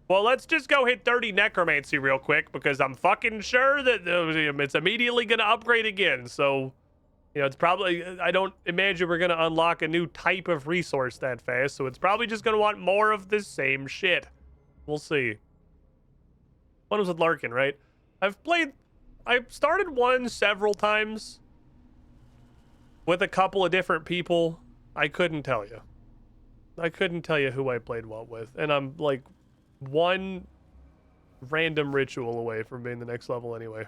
Well, let's just go hit 30 necromancy real quick, because I'm fucking sure that it's immediately gonna upgrade again. So, you know, it's probably, I don't imagine we're gonna unlock a new type of resource that fast, so it's probably just gonna want more of the same shit. We'll see. One was with Larkin, right? I've started 1 several times with a couple of different people. I couldn't tell you. I couldn't tell you who I played what with. And I'm like 1 random ritual away from being the next level anyway.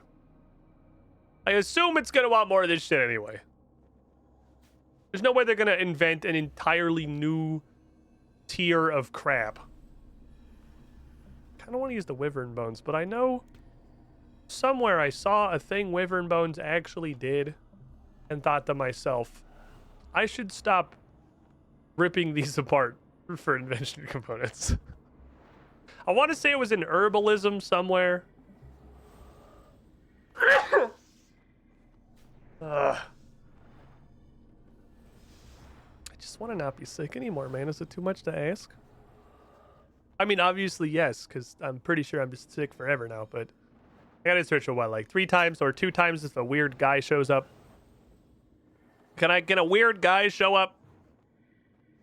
I assume it's going to want more of this shit anyway. There's no way they're going to invent an entirely new tier of crap. I don't want to use the Wyvern Bones, but I know somewhere I saw a thing Wyvern Bones actually did and thought to myself, I should stop ripping these apart for invention components. I want to say it was in herbalism somewhere. I just want to not be sick anymore, man. Is it too much to ask? I mean, obviously, yes, because I'm pretty sure I'm just sick forever now, but I gotta search for what, like 3 times or 2 times if a weird guy shows up? Can a weird guy show up?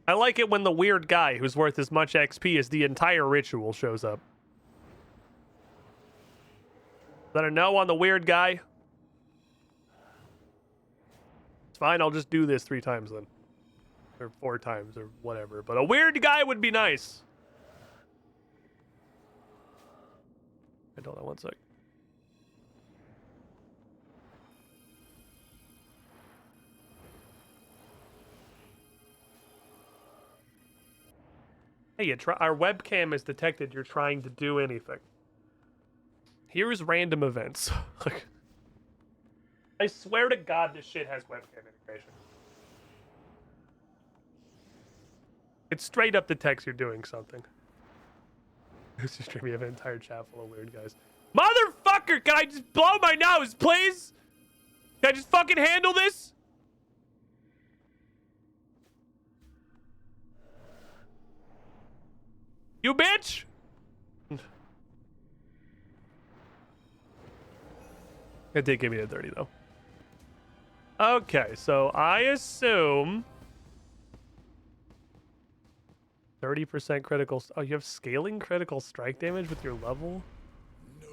I like it when the weird guy who's worth as much XP as the entire ritual shows up. Is that a no on the weird guy? It's fine, I'll just do this 3 times then. Or 4 times or whatever. But a weird guy would be nice. Hold on 1 sec. Hey, our webcam has detected you're trying to do anything. Here's random events. I swear to God this shit has webcam integration. It straight up detects you're doing something. This is stream. You have an entire chat full of weird guys. Motherfucker, can I just blow my nose, please? Can I just fucking handle this? You bitch! It did give me a 30 though. Okay, so I assume 30% critical. Oh, you have scaling critical strike damage with your level? No.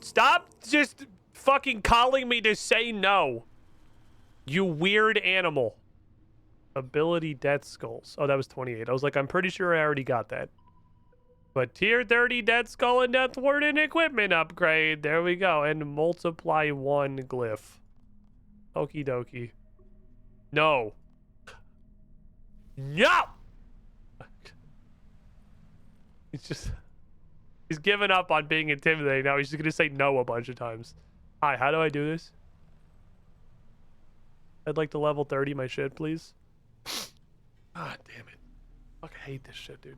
Stop just fucking calling me to say no. You weird animal. Ability Death Skulls. Oh, that was 28. I was like, I'm pretty sure I already got that. But tier 30 Death Skull and Death Warden equipment upgrade. There we go. And multiply 1 glyph. Okie dokie. No. No! He's given up on being intimidating. Now he's just going to say no a bunch of times. Hi, how do I do this? I'd like to level 30 my shit, please. God damn it. I fucking hate this shit, dude.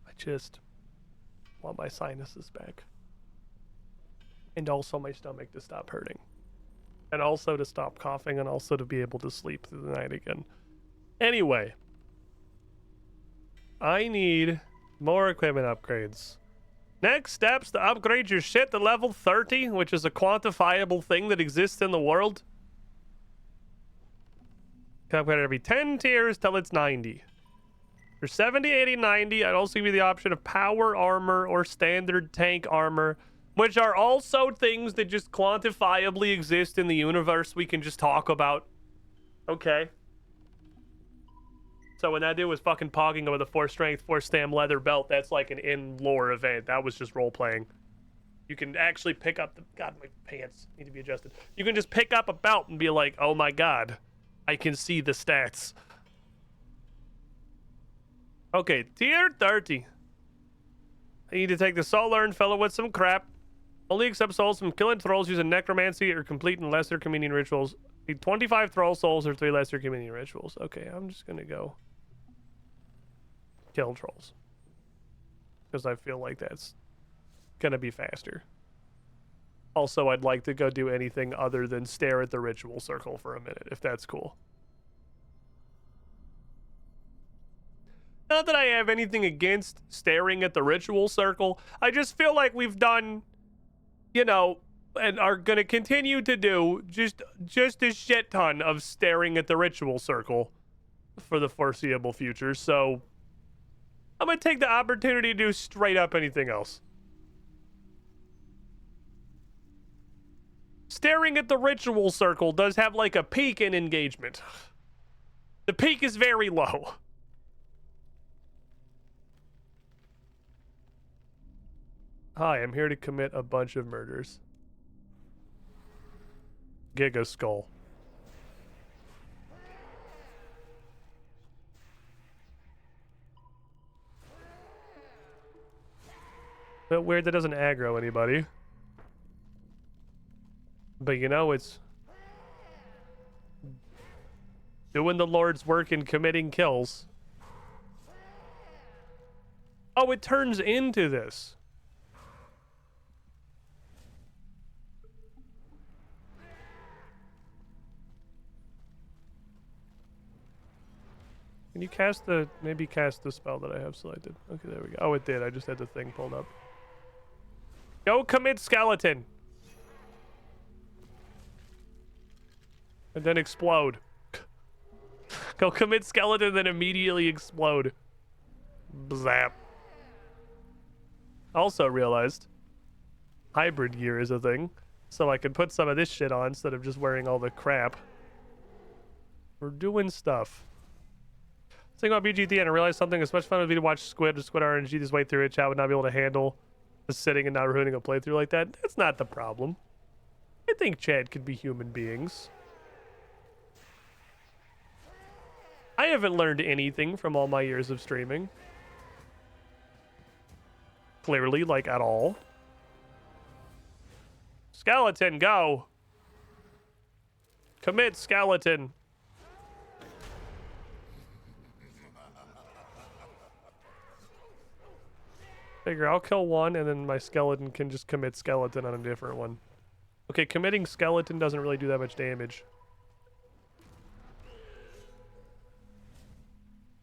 I just want my sinuses back. And also my stomach to stop hurting. And also to stop coughing, and also to be able to sleep through the night again. Anyway. I need more equipment upgrades. Next steps to upgrade your shit to level 30, which is a quantifiable thing that exists in the world. Can upgrade it every 10 tiers till it's 90. For 70, 80, 90, I'd also give you the option of power armor or standard tank armor, which are also things that just quantifiably exist in the universe we can just talk about. Okay. So when that dude was fucking pogging with a 4 strength, 4 stam leather belt, that's like an in-lore event. That was just role-playing. You can actually pick up the... God, my pants need to be adjusted. You can just pick up a belt and be like, oh my god, I can see the stats. Okay, tier 30. I need to take the soul learned fellow with some crap. Only accept souls from killing trolls using necromancy or completing lesser communion rituals. Need 25 troll souls or 3 lesser communion rituals. Okay, I'm just gonna go kill trolls. Because I feel like that's gonna be faster. Also, I'd like to go do anything other than stare at the ritual circle for a minute, if that's cool. Not that I have anything against staring at the ritual circle. I just feel like we've done, you know, and are going to continue to do just a shit ton of staring at the ritual circle for the foreseeable future. So I'm going to take the opportunity to do straight up anything else. Staring at the ritual circle does have like a peak in engagement. The peak is very low. Hi, I'm here to commit a bunch of murders. Giga Skull. Bit weird that doesn't aggro anybody. But you know, it's doing the Lord's work and committing kills. Oh, it turns into this. Can you cast the, maybe cast the spell that I have selected? Okay, there we go. Oh, it did. I just had the thing pulled up. Go commit skeleton. And then explode. Go commit skeleton, then immediately explode. Zap. Also realized hybrid gear is a thing. So I can put some of this shit on instead of just wearing all the crap. We're doing stuff. Thinking about BGT, and I realized something as much fun it would be to watch Squid or Squid RNG this way through it. Chat would not be able to handle just sitting and not ruining a playthrough like that. That's not the problem. I think Chad could be human beings. I haven't learned anything from all my years of streaming. Clearly, like at all. Skeleton, go! Commit skeleton. Figure I'll kill one and then my skeleton can just commit skeleton on a different one. Okay, committing skeleton doesn't really do that much damage.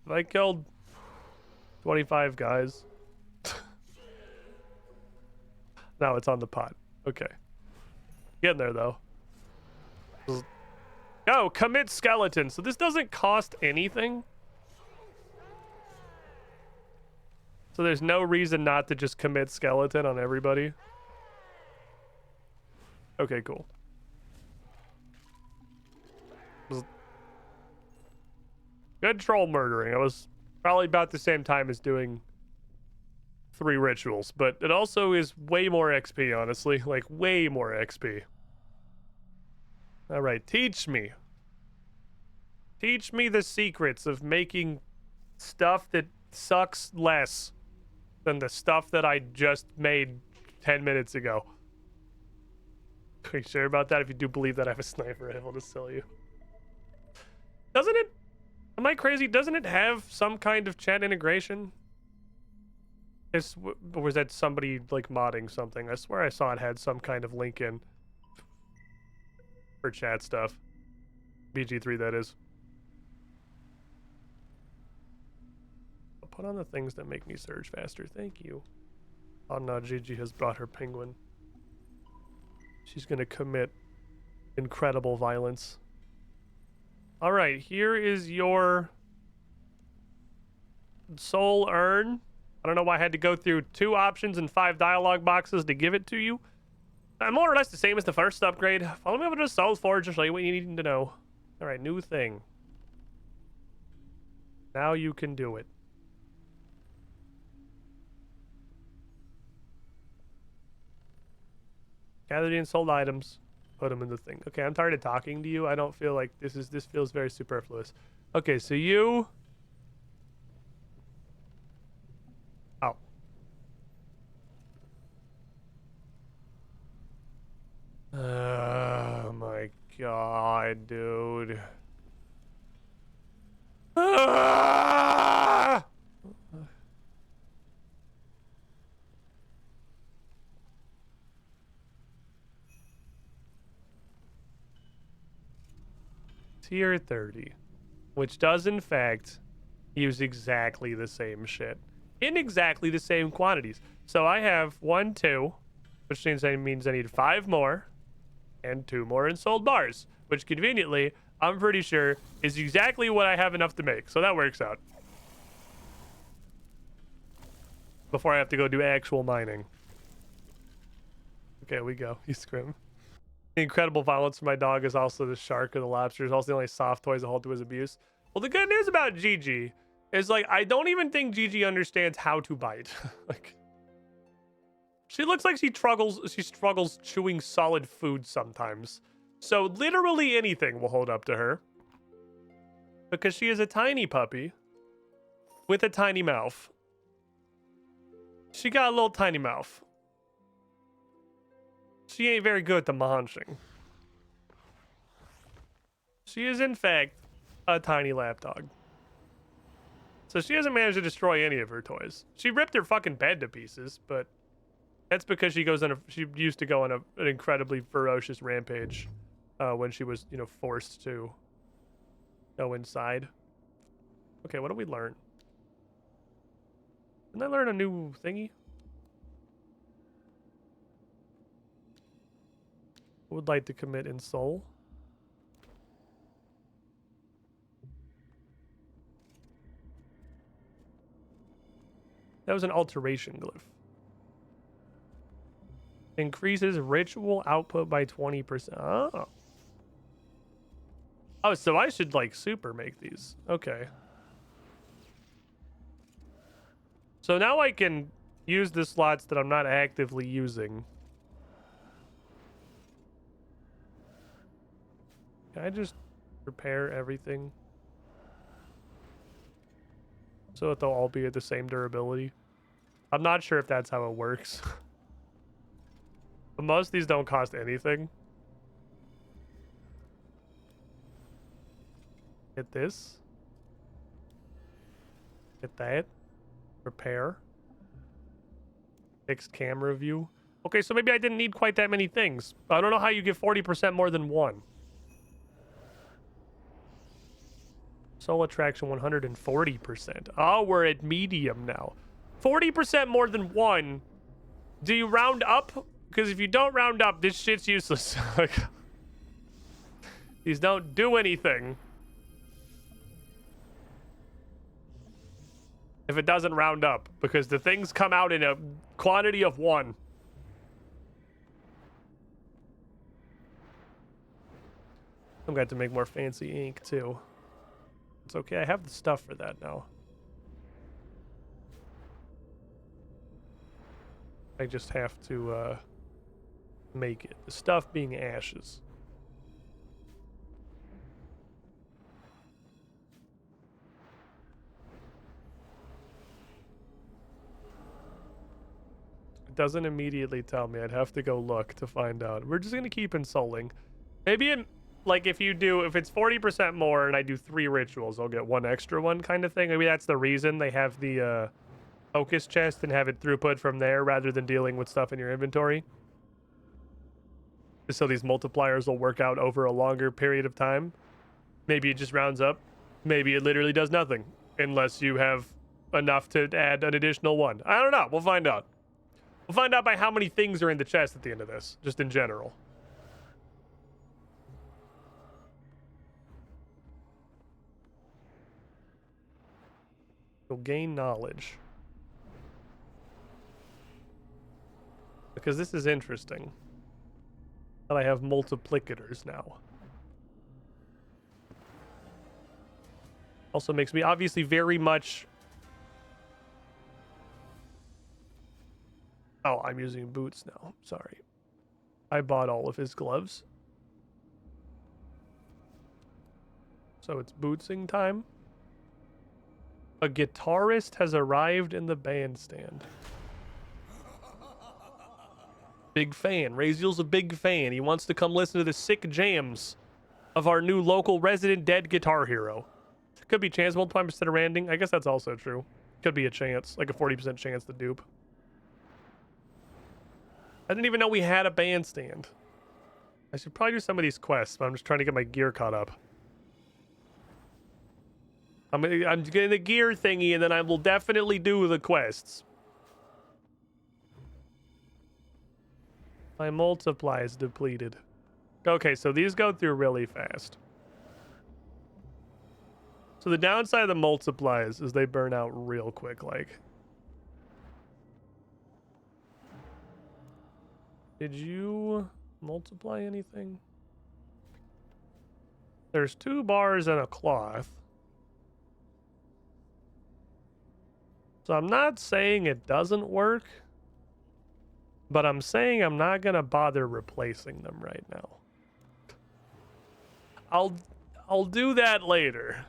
If I killed 25 guys. Now it's on the pot. Okay. Getting there, though. Oh, commit skeleton. So this doesn't cost anything. So there's no reason not to just commit skeleton on everybody. Okay, cool. Good troll murdering. I was probably about the same time as doing 3 rituals, but it also is way more XP, honestly. Like, way more XP. All right, teach me. Teach me the secrets of making stuff that sucks less than the stuff that I just made 10 minutes ago. Are you sure about that? If you do believe that I have a sniper rifle to sell you. Doesn't it? Am I crazy? Doesn't it have some kind of chat integration? Or was that somebody like modding something? I swear I saw it had some kind of link in for chat stuff. BG3, that is. I'll put on the things that make me surge faster. Thank you. Oh no, Gigi has brought her penguin. She's gonna commit incredible violence. All right, here is your soul urn. I don't know why I had to go through 2 options and 5 dialogue boxes to give it to you. More or less the same as the first upgrade. Follow me over to Soul Forge to show you what you need to know. All right, new thing. Now you can do it. Gather the unsold items. Put them in the thing. Okay, I'm tired of talking to you. I don't feel like this feels very superfluous. Okay, so you... Oh. Oh my god, dude. Ah! Tier 30, which does in fact use exactly the same shit in exactly the same quantities. So I have 1, 2, which means I need 5 more and 2 more unsold bars, which conveniently I'm pretty sure is exactly what I have enough to make. So that works out. Before I have to go do actual mining. Okay, we go. You scrim. The incredible violence for my dog is also the shark or the lobster. Is also the only soft toys that hold to his abuse. Well, the good news about Gigi is, like, I don't even think Gigi understands how to bite. Like, she looks like she struggles chewing solid food sometimes. So literally anything will hold up to her. Because she is a tiny puppy with a tiny mouth. She got a little tiny mouth. She ain't very good at the munching. She is, in fact, a tiny lapdog. So she hasn't managed to destroy any of her toys. She ripped her fucking bed to pieces, but that's because she used to go on an incredibly ferocious rampage when she was, forced to go inside. Okay, what did we learn? Didn't I learn a new thingy? Would like to commit in soul. That was an alteration glyph. Increases ritual output by 20%. Oh. Oh, so I should, like, super make these. Okay. So now I can use the slots that I'm not actively using. Can I just repair everything? So that they'll all be at the same durability? I'm not sure if that's how it works. But most of these don't cost anything. Get this. Get that. Repair. Fixed camera view. Okay, so maybe I didn't need quite that many things. I don't know how you get 40% more than 1. Soul attraction 140%. Oh, we're at medium now. 40% more than 1. Do you round up? Because if you don't round up, this shit's useless. These don't do anything if it doesn't round up, because the things come out in a quantity of 1. I'm going to have to make more fancy ink, too. It's okay, I have the stuff for that now. I just have to, make it. The stuff being ashes. It doesn't immediately tell me. I'd have to go look to find out. We're just gonna keep insoling. Maybe in, like, if it's 40% more and I do 3 rituals, I'll get 1 extra one kind of thing. Maybe that's the reason they have the focus chest and have it throughput from there rather than dealing with stuff in your inventory. So these multipliers will work out over a longer period of time. Maybe it just rounds up. Maybe it literally does nothing unless you have enough to add an additional 1. I don't know. We'll find out. We'll find out by how many things are in the chest at the end of this, just in general. You'll gain knowledge. Because this is interesting. That I have multiplicators now. Also makes me obviously very much... Oh, I'm using boots now. Sorry. I bought all of his gloves. So it's bootsing time. A guitarist has arrived in the bandstand. Big fan. Raziel's a big fan. He wants to come listen to the sick jams of our new local resident dead guitar hero. Could be chance multiplier instead of randing. I guess that's also true. Could be a chance, like a 40% chance to dupe. I didn't even know we had a bandstand. I should probably do some of these quests, but I'm just trying to get my gear caught up. I'm getting the gear thingy, and then I will definitely do the quests. My multiply is depleted. Okay, so these go through really fast. So the downside of the multiplies is they burn out real quick, like. Did you multiply anything? There's 2 bars and a cloth. So I'm not saying it doesn't work. But I'm saying I'm not gonna bother replacing them right now. I'll do that later.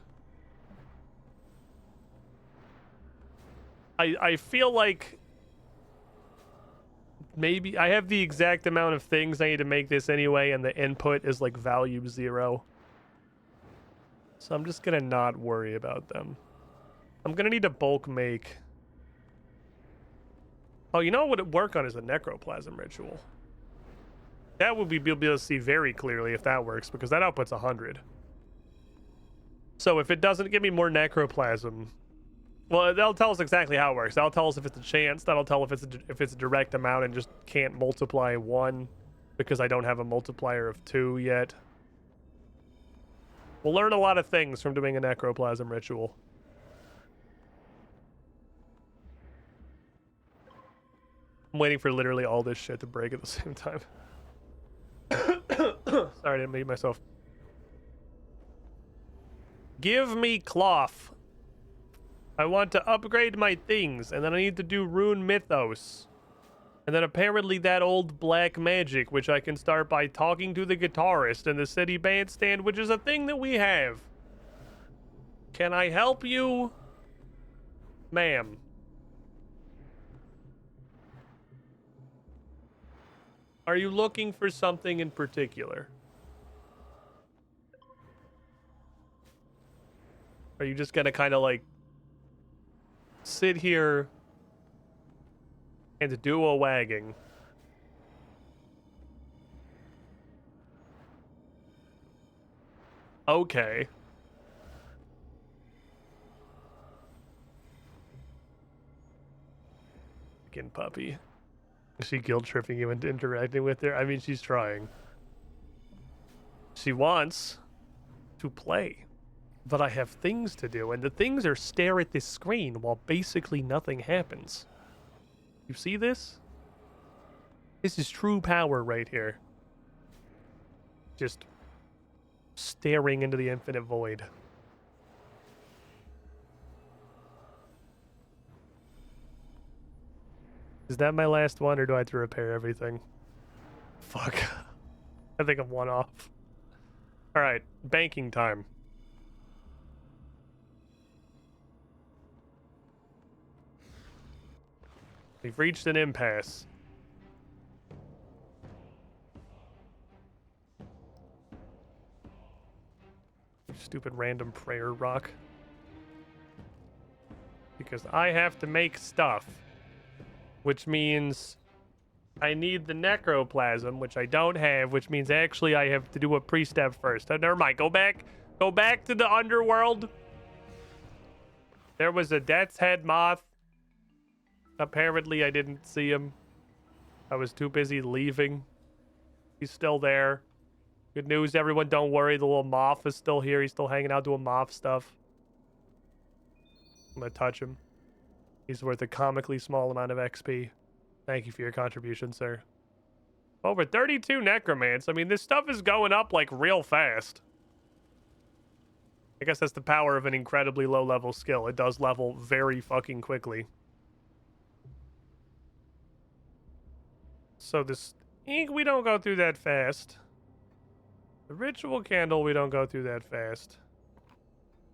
I feel like maybe I have the exact amount of things I need to make this anyway, and the input is like value 0. So I'm just gonna not worry about them. I'm gonna need to bulk make. Oh, you know what would work on is a necroplasm ritual. That would be able to see very clearly if that works, because that outputs 100. So if it doesn't give me more necroplasm, well, that'll tell us exactly how it works. That'll tell us if it's a chance. That'll tell if it's a direct amount and just can't multiply 1 because I don't have a multiplier of 2 yet. We'll learn a lot of things from doing a necroplasm ritual. I'm waiting for literally all this shit to break at the same time. Sorry, I didn't mute myself. Give me cloth. I want to upgrade my things, and then I need to do Rune Mythos. And then apparently that old black magic, which I can start by talking to the guitarist in the city bandstand, which is a thing that we have. Can I help you, ma'am? Are you looking for something in particular? Are you just gonna kind of like sit here and do a wagging? Okay. fucking puppy. Is she guilt tripping you into interacting with her? I mean, she's trying. She wants to play. But I have things to do, and the things are stare at this screen while basically nothing happens. You see this? This is true power right here. Just staring into the infinite void. Is that my last one, or do I have to repair everything? Fuck. I think I'm one off. Alright, banking time. We've reached an impasse. Stupid random prayer rock. Because I have to make stuff. Which means I need the necroplasm, which I don't have, which means actually I have to do a pre-step first. Oh, never mind. Go back to the underworld. There was a death's head moth. Apparently I didn't see him. I was too busy leaving. He's still there. Good news, everyone. Don't worry. The little moth is still here. He's still hanging out doing moth stuff. I'm gonna touch him. He's worth a comically small amount of XP. Thank you for your contribution, sir. Over 32 necromants. I mean, this stuff is going up like real fast. I guess that's the power of an incredibly low-level skill. It does level very fucking quickly. So this ink, we don't go through that fast. The ritual candle, we don't go through that fast.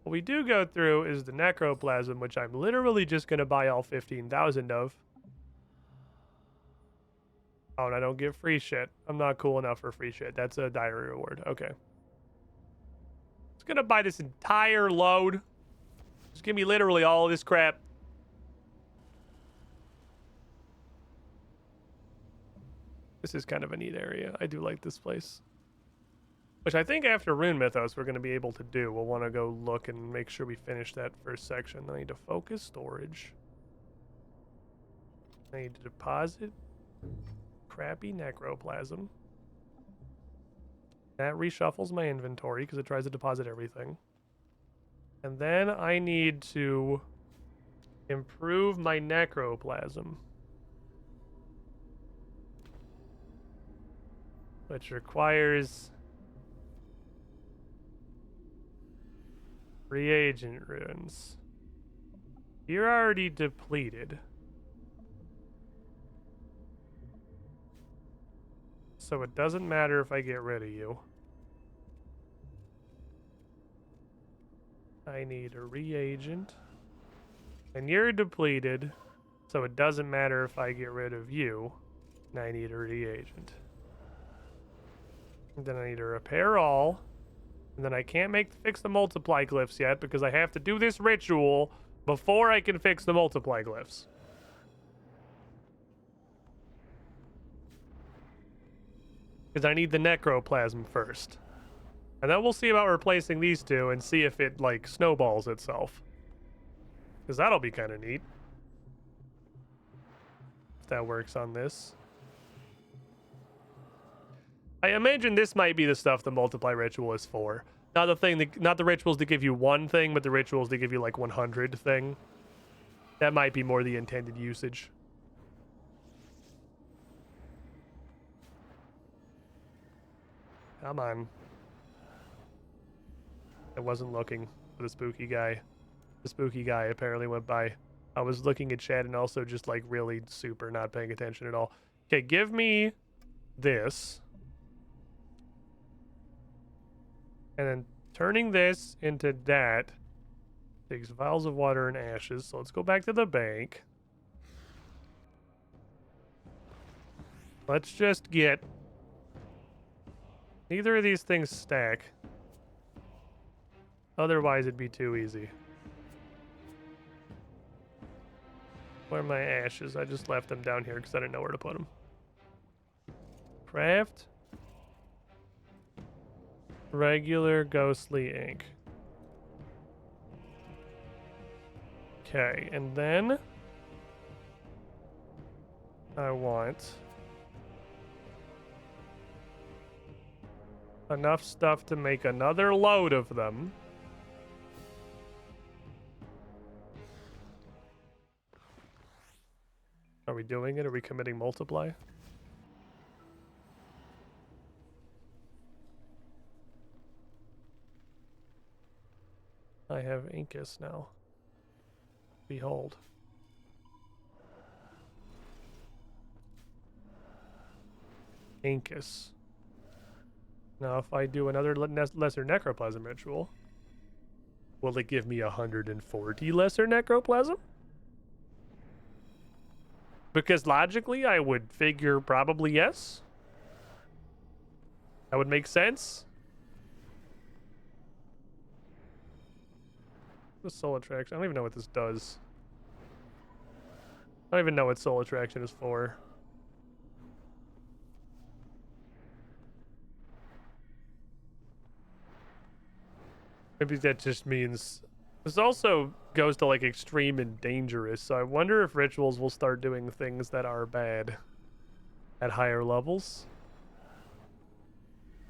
What we do go through is the necroplasm, which I'm literally just going to buy all 15,000 of. Oh, and I don't get free shit. I'm not cool enough for free shit. That's a diary reward. Okay. Just going to buy this entire load. Just give me literally all of this crap. This is kind of a neat area. I do like this place. Which I think after Rune Mythos we're going to be able to do. We'll want to go look and make sure we finish that first section. I need to focus storage. I need to deposit crappy necroplasm. That reshuffles my inventory because it tries to deposit everything. And then I need to improve my necroplasm. Which requires reagent runes. You're already depleted. So it doesn't matter if I get rid of you. I need a reagent. And you're depleted. So it doesn't matter if I get rid of you. And I need a reagent. And then I need to repair all. And then I can't fix the multiply glyphs yet because I have to do this ritual before I can fix the multiply glyphs. Because I need the necroplasm first. And then we'll see about replacing these two and see if it, like, snowballs itself. Because that'll be kind of neat. If that works on this. I imagine this might be the stuff the multiply ritual is for. Not the rituals to give you one thing, but the rituals to give you like 100 thing. That might be more the intended usage. Come on. I wasn't looking for the spooky guy. The spooky guy apparently went by. I was looking at chat and also just like really super not paying attention at all. Okay, give me this. And then turning this into that takes vials of water and ashes. So let's go back to the bank. Let's just get... Neither of these things stack. Otherwise it'd be too easy. Where are my ashes? I just left them down here because I didn't know where to put them. Craft. Regular ghostly ink. Okay, and then I want enough stuff to make another load of them. Are we doing it? Are we committing multiply? I have Incus now. Behold. Incus. Now, if I do another lesser necroplasm ritual, will it give me 140 lesser necroplasm? Because logically, I would figure probably yes. That would make sense. The soul attraction. I don't even know what this does. I don't even know what soul attraction is for. Maybe that just means... This also goes to like extreme and dangerous, so I wonder if rituals will start doing things that are bad at higher levels.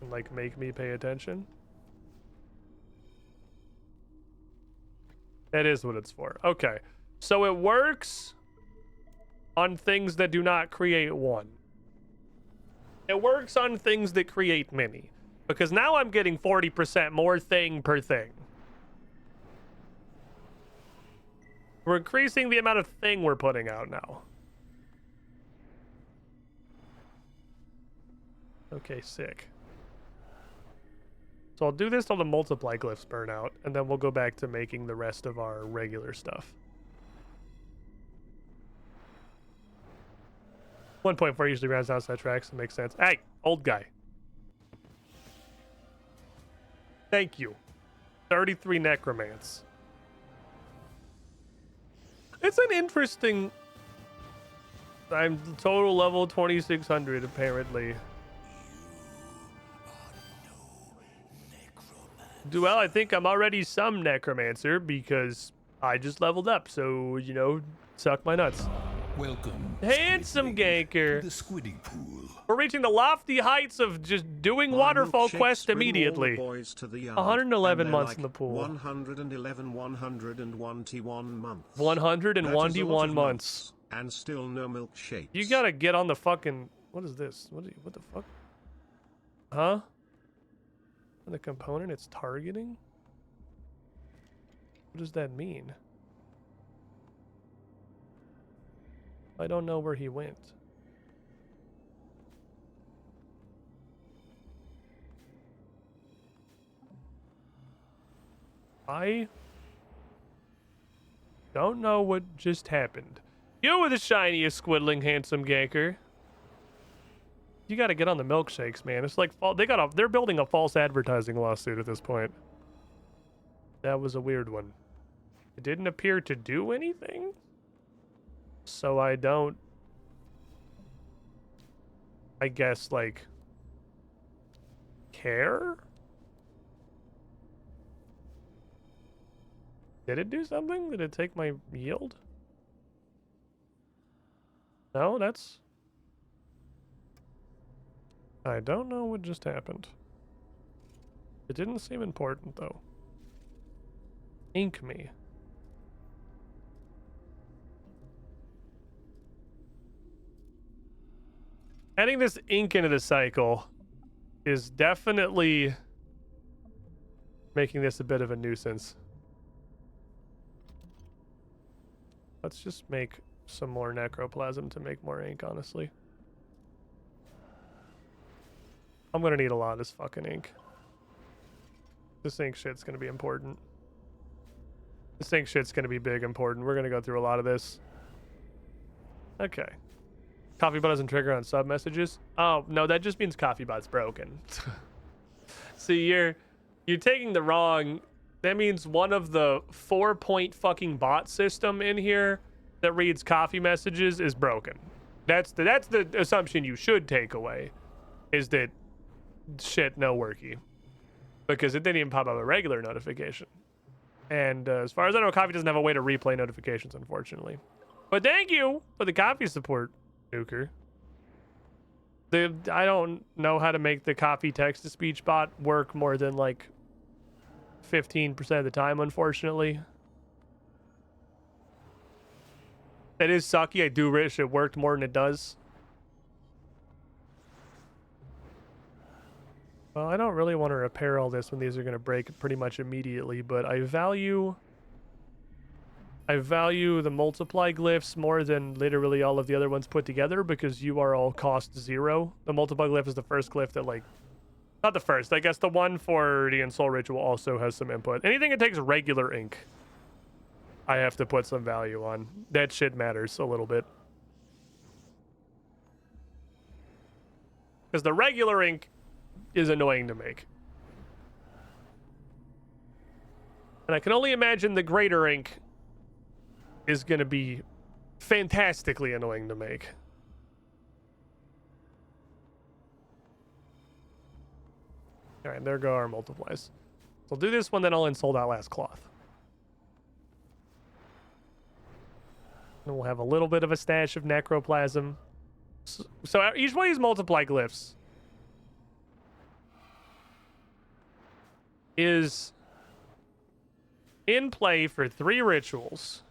And like make me pay attention. That is what it's for. Okay. So it works on things that do not create one. It works on things that create many. Because now I'm getting 40% more thing per thing. We're increasing the amount of thing we're putting out now. Okay, sick. So I'll do this till the multiply glyphs burn out, and then we'll go back to making the rest of our regular stuff. 1.4 usually rounds outside tracks, it makes sense. Hey, old guy. Thank you. 33 necromance. It's an interesting... I'm total level 2600 apparently. Well, I think I'm already some necromancer because I just leveled up, so, you know, suck my nuts. Welcome, handsome ganker. to the Squiddy Pool. We're reaching the lofty heights of just doing waterfall quest immediately. 111 months like in the pool. 111, 121 months. 121 months. And still no milkshakes. You gotta get on the fucking... What is this? What the fuck? Huh? The component it's targeting? What does that mean? I don't know where he went. I don't know what just happened. You were the shiniest squiddling handsome ganker. You gotta get on the milkshakes, man. It's like they're building a false advertising lawsuit at this point. That was a weird one. It didn't appear to do anything. So I don't, I guess, like, care? Did it do something? Did it take my yield? No, that's... I don't know what just happened. It didn't seem important, though. Ink me. Adding this ink into the cycle is definitely making this a bit of a nuisance. Let's just make some more necroplasm to make more ink, honestly. I'm gonna need a lot of this fucking ink. This ink shit's gonna be important. This ink shit's gonna be big important. We're gonna go through a lot of this. Okay. CoffeeBot doesn't trigger on sub messages. Oh, no, that just means CoffeeBot's broken. See, you're taking the wrong... That means one of the 4-point fucking bot system in here that reads coffee messages is broken. That's the assumption you should take away, is that shit no worky. Because it didn't even pop up a regular notification. And as far as I know, Coffee doesn't have a way to replay notifications, unfortunately. But thank you for the coffee support. Nuker. I don't know how to make the copy text-to-speech bot work more than like 15% of the time, unfortunately. It is sucky. I do wish it worked more than it does. Well, I don't really want to repair all this when these are going to break pretty much immediately, but I value the multiply glyphs more than literally all of the other ones put together because you are all cost 0. The multiply glyph is the first glyph that, like, not the first. I guess the one for the Ensoul Ritual also has some input. Anything that takes regular ink, I have to put some value on. That shit matters a little bit. Because the regular ink is annoying to make. And I can only imagine the greater ink is going to be fantastically annoying to make. All right, there go our multiplies. So I'll do this one, then I'll insult that last cloth. And we'll have a little bit of a stash of necroplasm. So each one of these multiply glyphs is in play for 3 rituals.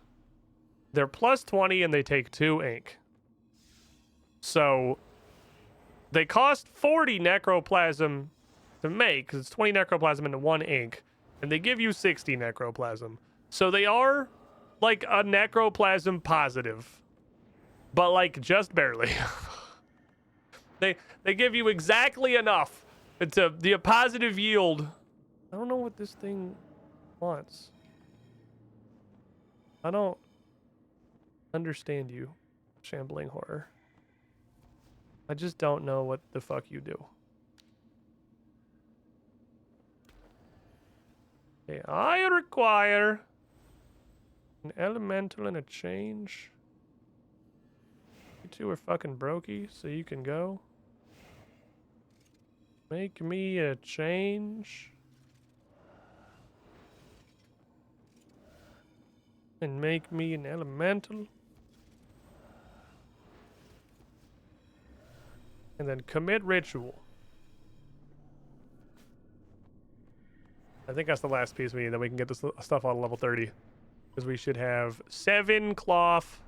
They're plus 20 and they take 2 ink. So they cost 40 necroplasm to make because it's 20 necroplasm into 1 ink, and they give you 60 necroplasm. So they are like a necroplasm positive, but like just barely. They give you exactly enough to the positive yield. I don't know what this thing wants. I don't understand you, shambling horror. I just don't know what the fuck you do. Okay, I require an elemental and a change. You two are fucking brokey, so you can go. Make me a change. And make me an elemental. And then commit ritual. I think that's the last piece we need. Then we can get this stuff on level 30. Because we should have 7 cloth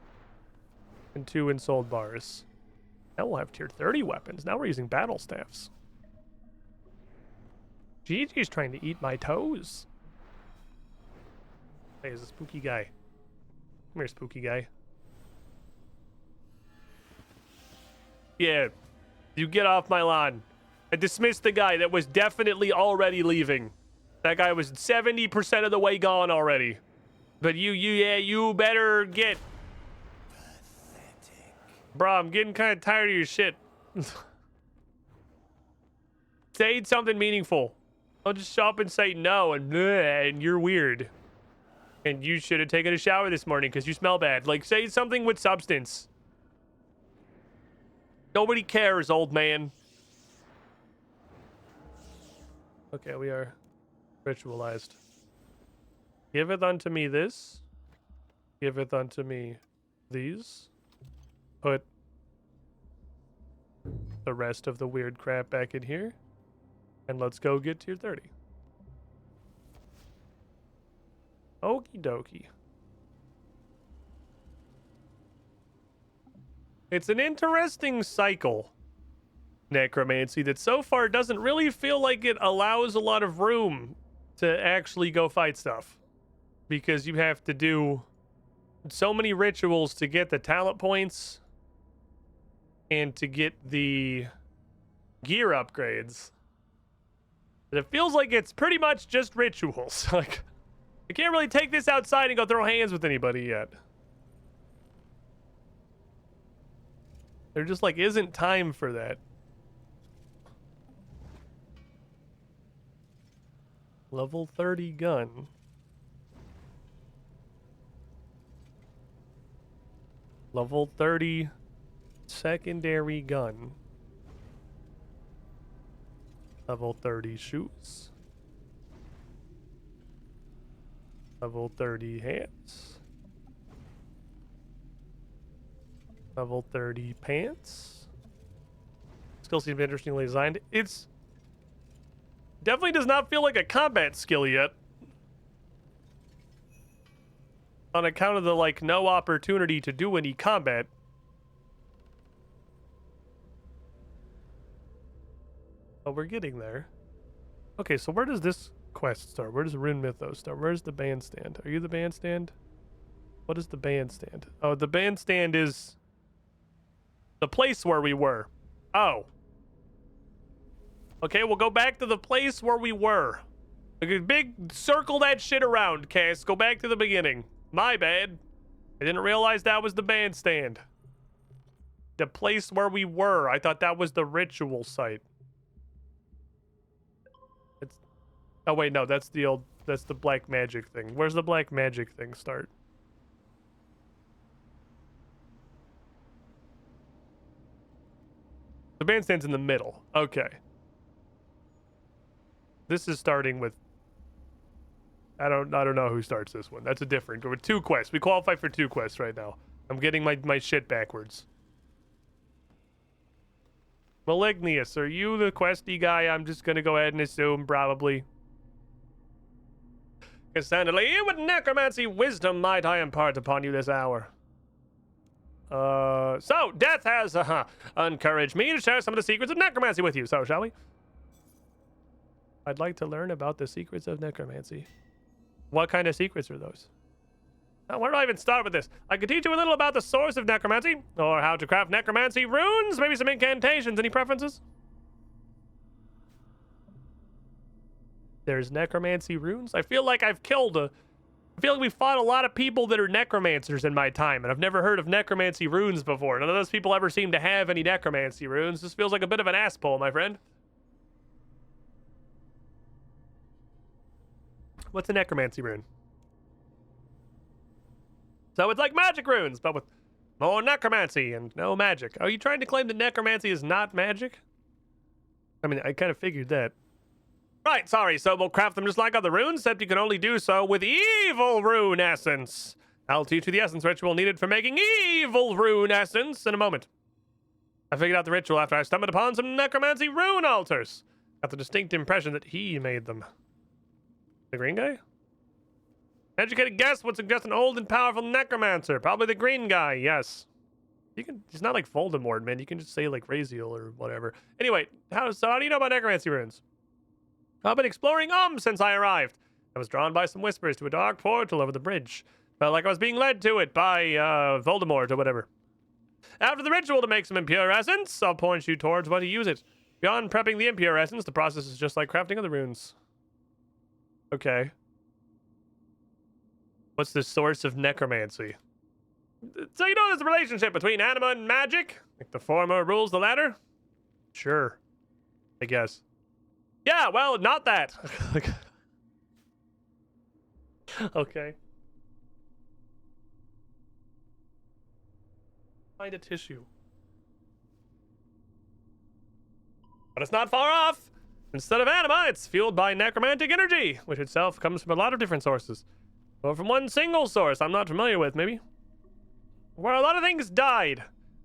and 2 ensouled bars. Now we'll have tier 30 weapons. Now we're using battle staffs. Gigi's trying to eat my toes. Hey, is a spooky guy. Come here, spooky guy. Yeah, you get off my lawn. I dismissed the guy that was definitely already leaving. That guy was 70% of the way gone already. But you better get... Pathetic. Bro, I'm getting kind of tired of your shit. Say something meaningful. Don't just show up and say no and you're weird. And you should have taken a shower this morning because you smell bad. Like, say something with substance. Nobody cares, old man. Okay, we are ritualized. Giveth unto me this. Giveth unto me these. Put the rest of the weird crap back in here. And let's go get tier 30. Okie dokie. It's an interesting cycle, necromancy, that so far doesn't really feel like it allows a lot of room to actually go fight stuff. Because you have to do so many rituals to get the talent points and to get the gear upgrades. But it feels like it's pretty much just rituals. Like, I can't really take this outside and go throw hands with anybody yet. There just, like, isn't time for that. Level 30 gun. Level 30 secondary gun. Level 30 shoes. Level 30 hands. Level 30 pants. Skill seems interestingly designed. It's definitely does not feel like a combat skill yet. On account of the, like, no opportunity to do any combat. Oh, we're getting there. Okay, so where does this quest start? Where does Rune Mythos start? Where's the bandstand? Are you the bandstand? What is the bandstand? Oh, the bandstand is the place where we were. Oh. Okay, we'll go back to the place where we were. Okay, big circle that shit around, Cass. Go back to the beginning. My bad. I didn't realize that was the bandstand. The place where we were. I thought that was the ritual site. It's... Oh, wait, no. That's the old... That's the black magic thing. Where's the black magic thing start? The bandstand's in the middle. Okay. This is starting with... I don't know who starts this one. That's a different... With 2 quests. We qualify for 2 quests right now. I'm getting my shit backwards. Malignius, are you the questy guy? I'm just gonna go ahead and assume, probably. Cassandra, what necromancy wisdom might I impart upon you this hour? So, Death has, encouraged me to share some of the secrets of necromancy with you, so shall we? I'd like to learn about the secrets of necromancy. What kind of secrets are those? Where do I even start with this? I could teach you a little about the source of necromancy, or how to craft necromancy runes, maybe some incantations. Any preferences? There's necromancy runes? I feel like I feel like we fought a lot of people that are necromancers in my time, and I've never heard of necromancy runes before. None of those people ever seem to have any necromancy runes. This feels like a bit of an ass pull, my friend. What's a necromancy rune? So it's like magic runes, but with more necromancy and no magic. Are you trying to claim that necromancy is not magic? I mean, I kind of figured that. Right, sorry, so we'll craft them just like other runes, except you can only do so with evil rune essence. I'll teach you the essence ritual needed for making evil rune essence in a moment. I figured out the ritual after I stumbled upon some necromancy rune altars. Got the distinct impression that he made them. The green guy? Educated guess would suggest an old and powerful necromancer. Probably the green guy, yes. He's not like Voldemort, man. You can just say like Raziel or whatever. Anyway, how do you know about necromancy runes? I've been exploring since I arrived. I was drawn by some whispers to a dark portal over the bridge. Felt like I was being led to it by Voldemort or whatever. After the ritual to make some impure essence, I'll point you towards what to use it. Beyond prepping the impure essence, the process is just like crafting other runes. Okay. What's the source of necromancy? So you know there's a relationship between anima and magic? Like the former rules the latter? Sure. I guess. Yeah, well, not that. Okay. Find a tissue. But it's not far off. Instead of anima, it's fueled by necromantic energy, which itself comes from a lot of different sources. Or from one single source I'm not familiar with, maybe. Where a lot of things died.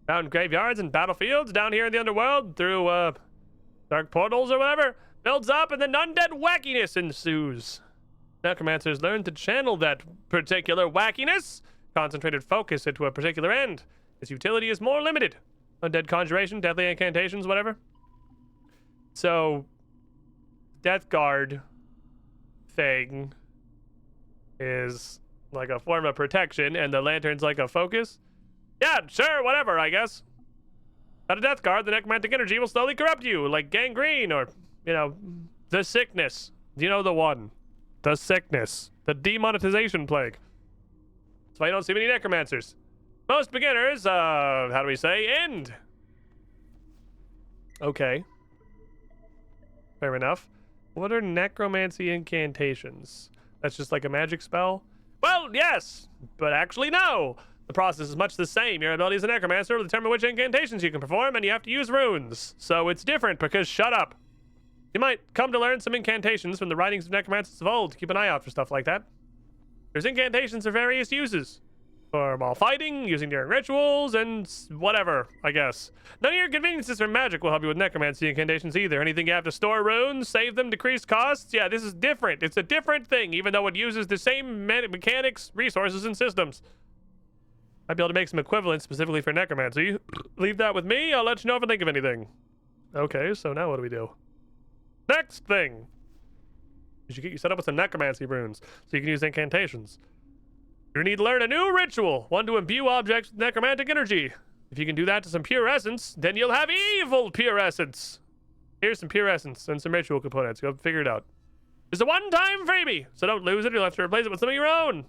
Found graveyards and battlefields down here in the underworld through, dark portals or whatever. Builds up and then undead wackiness ensues. Necromancers learn to channel that particular wackiness, concentrated focus it to a particular end. Its utility is more limited. Undead conjuration, deadly incantations, whatever. So, Death Guard thing is like a form of protection, and the lantern's like a focus. Yeah, sure, whatever, I guess. At a Death Guard, the necromantic energy will slowly corrupt you, like gangrene or, you know, the sickness. You know the one. The sickness. The demonetization plague. That's why you don't see many necromancers. Most beginners, how do we say, end. Okay. Fair enough. What are necromancy incantations? That's just like a magic spell? Well, yes, but actually no. The process is much the same. Your ability as a necromancer will determine which incantations you can perform, and you have to use runes. So it's different because shut up. You might come to learn some incantations from the writings of necromancers of old. Keep an eye out for stuff like that. There's incantations for various uses. while fighting, using during rituals, and whatever, I guess. None of your conveniences from magic will help you with necromancy incantations either. Anything you have to store runes, save them, decrease costs? Yeah, this is different. It's a different thing, even though it uses the same mechanics, resources, and systems. Might be able to make some equivalents specifically for necromancy. Leave that with me. I'll let you know if I think of anything. Okay, so now what do we do? Next thing. You should get you set up with some necromancy runes so you can use incantations. You need to learn a new ritual, one to imbue objects with necromantic energy. If you can do that to some pure essence, then you'll have evil pure essence. Here's some pure essence and some ritual components. Go figure it out. It's a one-time freebie, so don't lose it. You'll have to replace it with some of your own.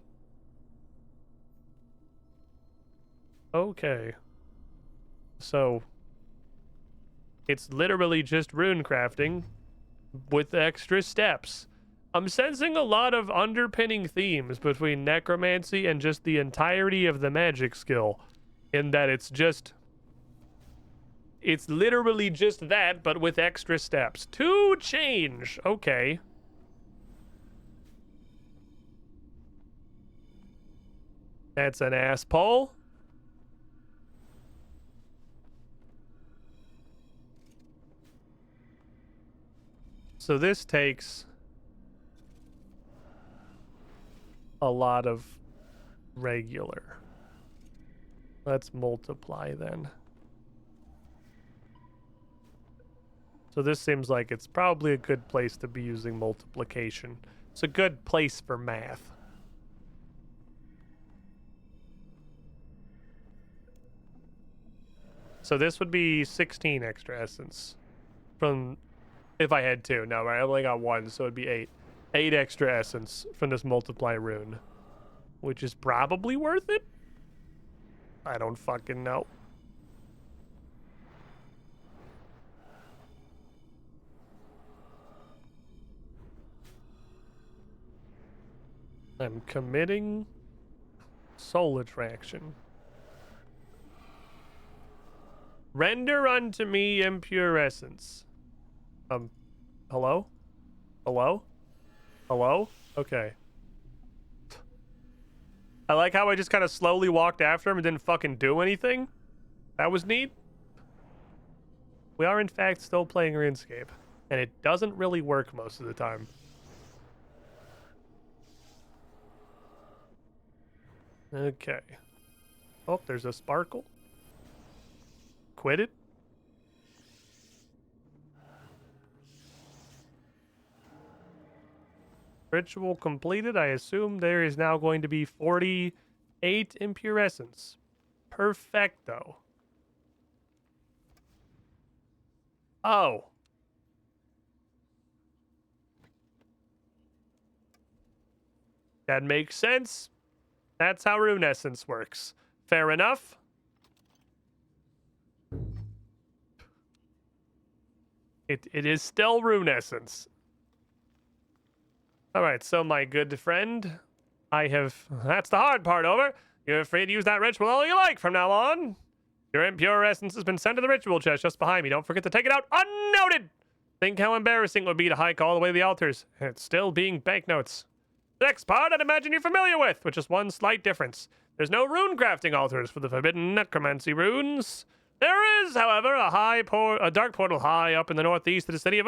Okay. So, it's literally just rune crafting with extra steps. I'm sensing a lot of underpinning themes between necromancy and just the entirety of the magic skill, in that it's literally just that, but with extra steps. To change. Okay. That's an ass pull. So this takes a lot of regular. Let's multiply then. So this seems like it's probably a good place to be using multiplication. It's a good place for math. So this would be 16 extra essence from, if I had two. No, I only got one, so it'd be 8. 8 extra essence from this multiply rune, which is probably worth it. I don't fucking know. I'm committing soul attraction. Render unto me impure essence. Hello? Hello? Hello? Okay. I like how I just kind of slowly walked after him and didn't fucking do anything. That was neat. We are, in fact, still playing Runescape, and it doesn't really work most of the time. Okay. Oh, there's a sparkle. Quit it. Ritual completed. I assume there is now going to be 48 impure essence. Perfecto. Oh. That makes sense. That's how rune essence works. Fair enough. It is still rune essence. Alright, so my good friend, that's the hard part over. You're free to use that ritual all you like from now on. Your impure essence has been sent to the ritual chest just behind me. Don't forget to take it out unnoted. Think how embarrassing it would be to hike all the way to the altars, and it's still being banknotes. The next part I'd imagine you're familiar with, with just one slight difference. There's no rune crafting altars for the forbidden necromancy runes. There is, however, a dark portal high up in the northeast of the city of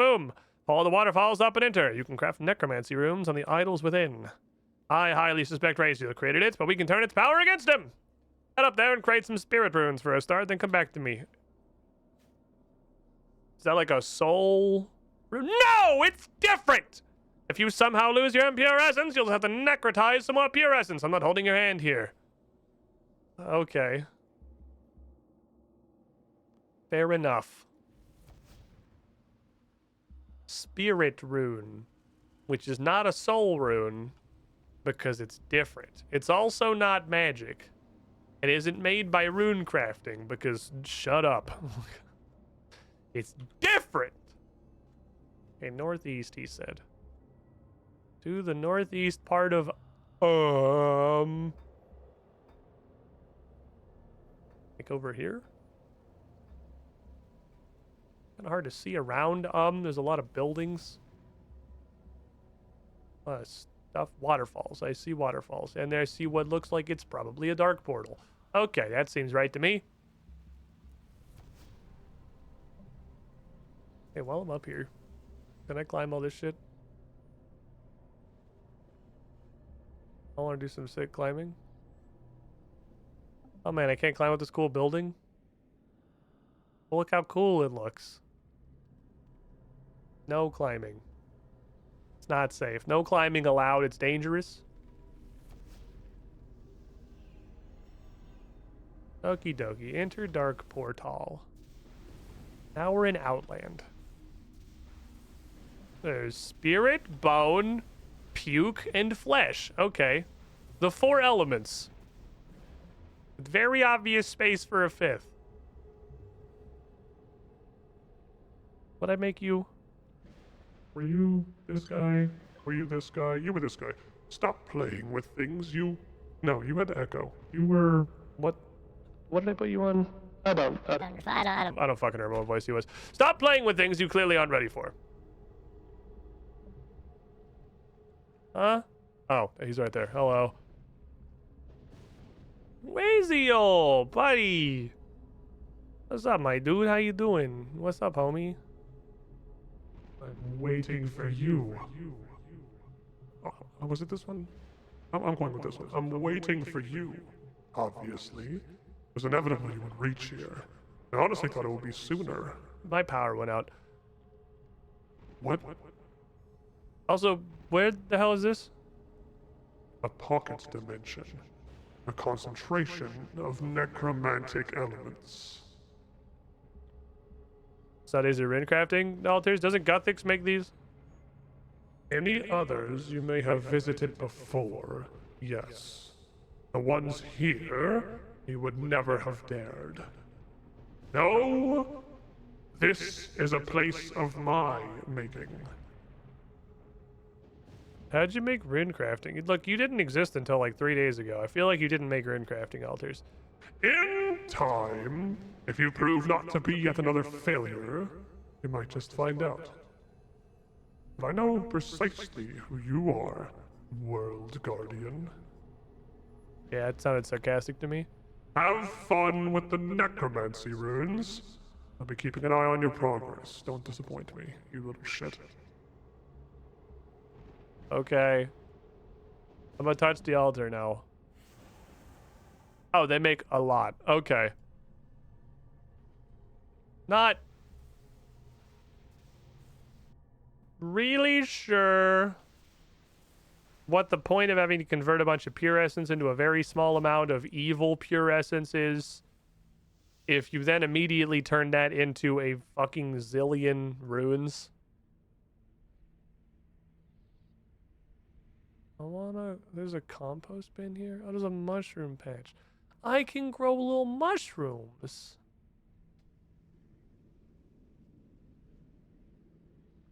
Follow the waterfalls up and enter. You can craft necromancy runes on the idols within. I highly suspect Razor created it, but we can turn its power against him. Head up there and create some spirit runes for a start, then come back to me. Is that like a soul rune? No, it's different! If you somehow lose your impure essence, you'll have to necrotize some more pure essence. I'm not holding your hand here. Okay. Fair enough. Spirit rune, which is not a soul rune because it's different. It's also not magic. It isn't made by rune crafting because shut up. It's different. Okay, northeast, he said. To the northeast part of like over here. Kind of hard to see around. There's a lot of buildings. A lot of stuff. Waterfalls. I see waterfalls. And there I see what looks like it's probably a dark portal. Okay, that seems right to me. Hey, while I'm up here, can I climb all this shit? I want to do some sick climbing. Oh man, I can't climb up this cool building. Well, look how cool it looks. No climbing. It's not safe. No climbing allowed. It's dangerous. Okie dokie. Enter dark portal. Now we're in Outland. There's spirit, bone, puke, and flesh. Okay. The 4 elements. With very obvious space for a 5th. What'd I make you? Were you this guy? Were you this guy? You were this guy. Stop playing with things. No, you had to echo. You were... What did I put you on? I don't fucking remember what voice he was. Stop playing with things you clearly aren't ready for. Huh? Oh, he's right there. Hello. Waziel, buddy. What's up, my dude? How you doing? What's up, homie? I'm waiting for you. Oh, was it this one? I'm going with this one. I'm waiting for you. Obviously. It was inevitable you would reach here. I honestly thought it would be sooner. My power went out. What? Also, where the hell is this? A pocket dimension. A concentration of necromantic elements. So these are runecrafting altars? Doesn't Guthix make these? Any others you may have visited before, yes. The ones here, you would never have dared. No, this is a place of my making. How'd you make runecrafting? Look, you didn't exist until like 3 days ago. I feel like you didn't make runecrafting altars. In time, if you prove not to be yet another failure, you might just find out. But I know precisely who you are, World Guardian. Yeah, it sounded sarcastic to me. Have fun with the necromancy runes. I'll be keeping an eye on your progress. Don't disappoint me, you little shit. Okay. I'm gonna touch the altar now. Oh, they make a lot. Okay. Not really sure what the point of having to convert a bunch of pure essence into a very small amount of evil pure essence is if you then immediately turn that into a fucking zillion runes. There's a compost bin here. Oh, there's a mushroom patch. I can grow little mushrooms.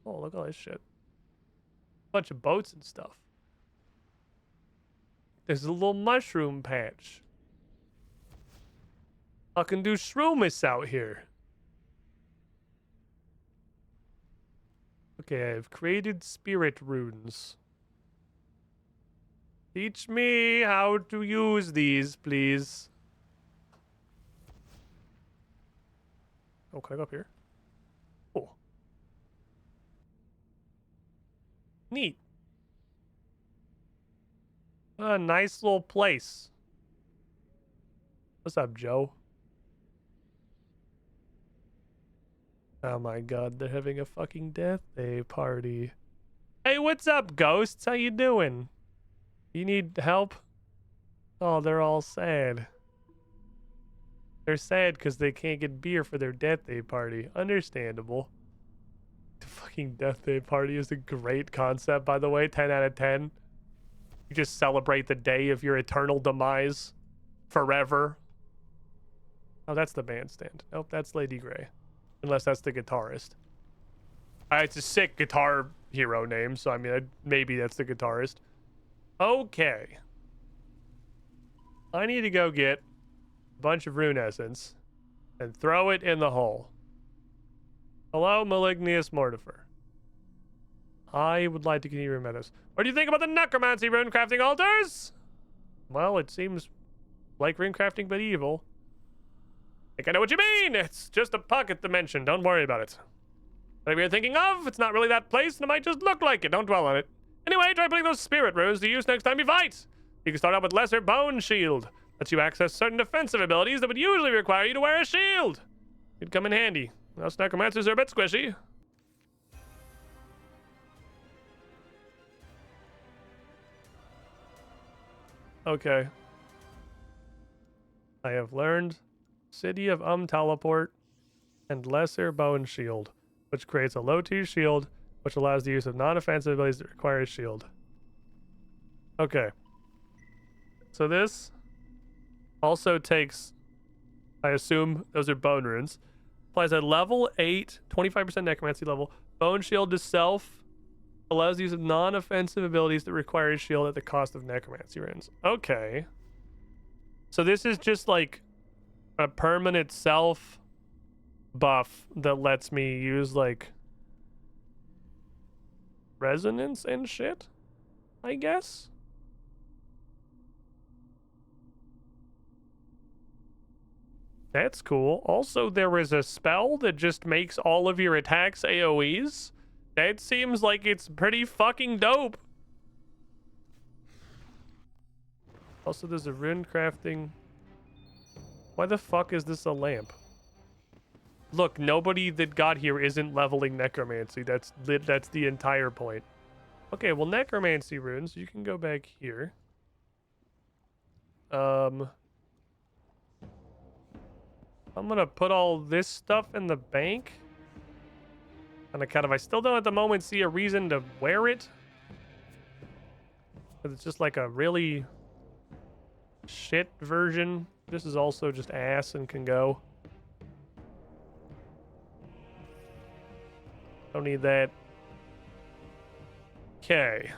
Oh, look at all this shit. Bunch of boats and stuff. There's a little mushroom patch. I can do shroomis out here. Okay, I've created spirit runes. Teach me how to use these, please. Oh, can I go up here? Oh. Neat. A nice little place. What's up, Joe? Oh my god, they're having a fucking death day party. Hey, what's up, ghosts? How you doing? You need help? Oh, they're all sad. They're sad because they can't get beer for their death day party. Understandable. The fucking death day party is a great concept, by the way. 10 out of 10. You just celebrate the day of your eternal demise. Forever. Oh, that's the bandstand. Nope, that's Lady Grey. Unless that's the guitarist. It's a sick guitar hero name, so I mean, maybe that's the guitarist. Okay. I need to go get a bunch of rune essence and throw it in the hole. Hello, Malignius Mortifer. I would like to continue with this. What do you think about the necromancy rune crafting altars? Well, it seems like rune crafting, but evil. I think I know what you mean. It's just a pocket dimension. Don't worry about it. Whatever you're thinking of, it's not really that place, and it might just look like it. Don't dwell on it. Anyway, try putting those spirit runes to use next time you fight. You can start out with Lesser Bone Shield. Lets you access certain defensive abilities that would usually require you to wear a shield. It'd come in handy. Us necromancers are a bit squishy. Okay. I have learned City of Teleport and Lesser Bone Shield, which creates a low tier shield, which allows the use of non-offensive abilities that require a shield. Okay. So this also takes, I assume those are bone runes. Applies at level 8, 25% necromancy level. Bone Shield to self allows the use of non-offensive abilities that require a shield at the cost of necromancy runes. Okay. So this is just like a permanent self buff that lets me use like resonance and shit, I guess. That's cool. Also, there is a spell that just makes all of your attacks AoEs. That seems like it's pretty fucking dope. Also, there's a rune crafting. Why the fuck is this a lamp? Look, nobody that got here isn't leveling necromancy. That's the entire point. Okay, well, necromancy runes. You can go back here. I'm gonna put all this stuff in the bank. And I still don't at the moment see a reason to wear it. But it's just like a really shit version. This is also just ass and can go. Don't need that. Okay.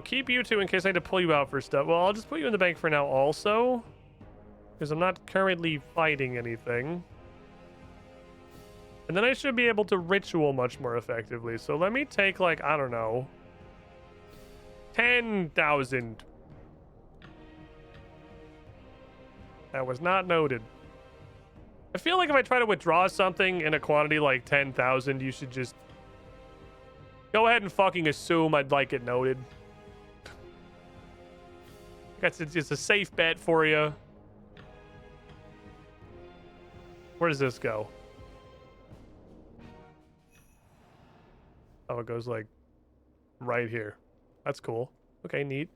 Keep you two in case I need to pull you out for stuff. Well, I'll just put you in the bank for now also. Because I'm not currently fighting anything. And then I should be able to ritual much more effectively. So let me take, like, I don't know, 10,000. That was not noted. I feel like if I try to withdraw something in a quantity like 10,000, you should just go ahead and fucking assume I'd like it noted. It's a safe bet for you. Where does this go? Oh, it goes like right here. That's cool. Okay, neat.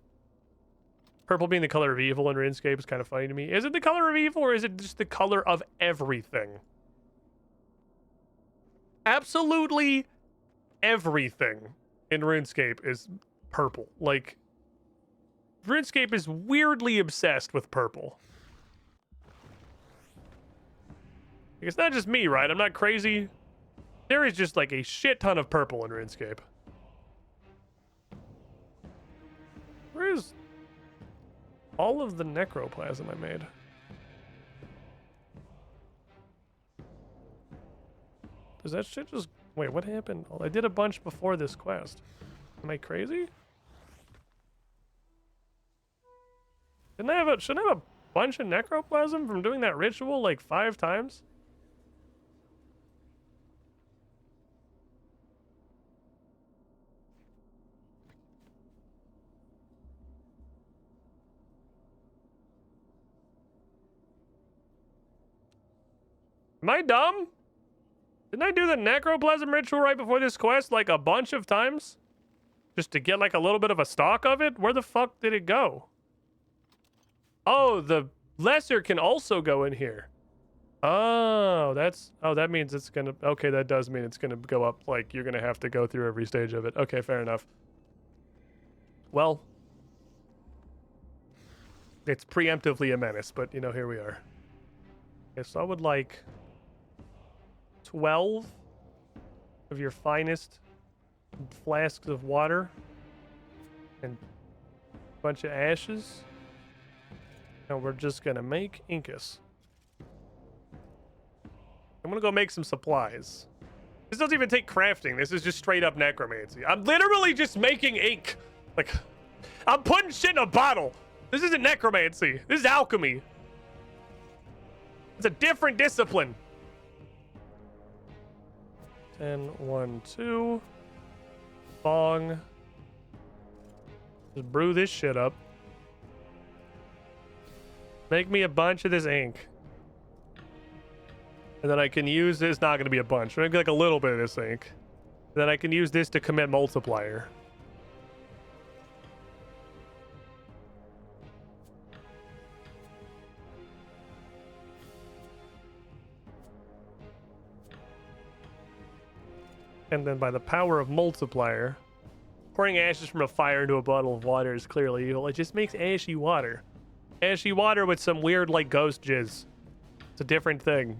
Purple being the color of evil in Runescape is kind of funny to me. Is it the color of evil or is it just the color of everything? Absolutely everything in Runescape is purple. Like, Runescape is weirdly obsessed with purple. It's not just me, right? I'm not crazy. There is just like a shit ton of purple in Runescape. Where is all of the necroplasm I made? Does that shit just... Wait, what happened? Well, I did a bunch before this quest. Am I crazy? Shouldn't I have a bunch of necroplasm from doing that ritual like 5 times? Am I dumb? Didn't I do the necroplasm ritual right before this quest like a bunch of times? Just to get like a little bit of a stock of it? Where the fuck did it go? Oh, the lesser can also go in here. Oh, that means it's gonna... Okay, that does mean it's gonna go up, like, you're gonna have to go through every stage of it. Okay, fair enough. Well, it's preemptively a menace, but, you know, here we are. Okay, so I would like 12 of your finest flasks of water and a bunch of ashes. And we're just gonna make Incus. I'm gonna go make some supplies. This doesn't even take crafting. This is just straight up necromancy. I'm literally just making ink. Like, I'm putting shit in a bottle. This isn't necromancy. This is alchemy. It's a different discipline. 10, 1, 2. Bong. Just brew this shit up. Make me a bunch of this ink. And then I can use this. Not going to be a bunch. Maybe like a little bit of this ink. Then I can use this to commit multiplier. And then by the power of multiplier, pouring ashes from a fire into a bottle of water is clearly evil. It just makes ashy water. Ashy water with some weird, like, ghost jizz. It's a different thing.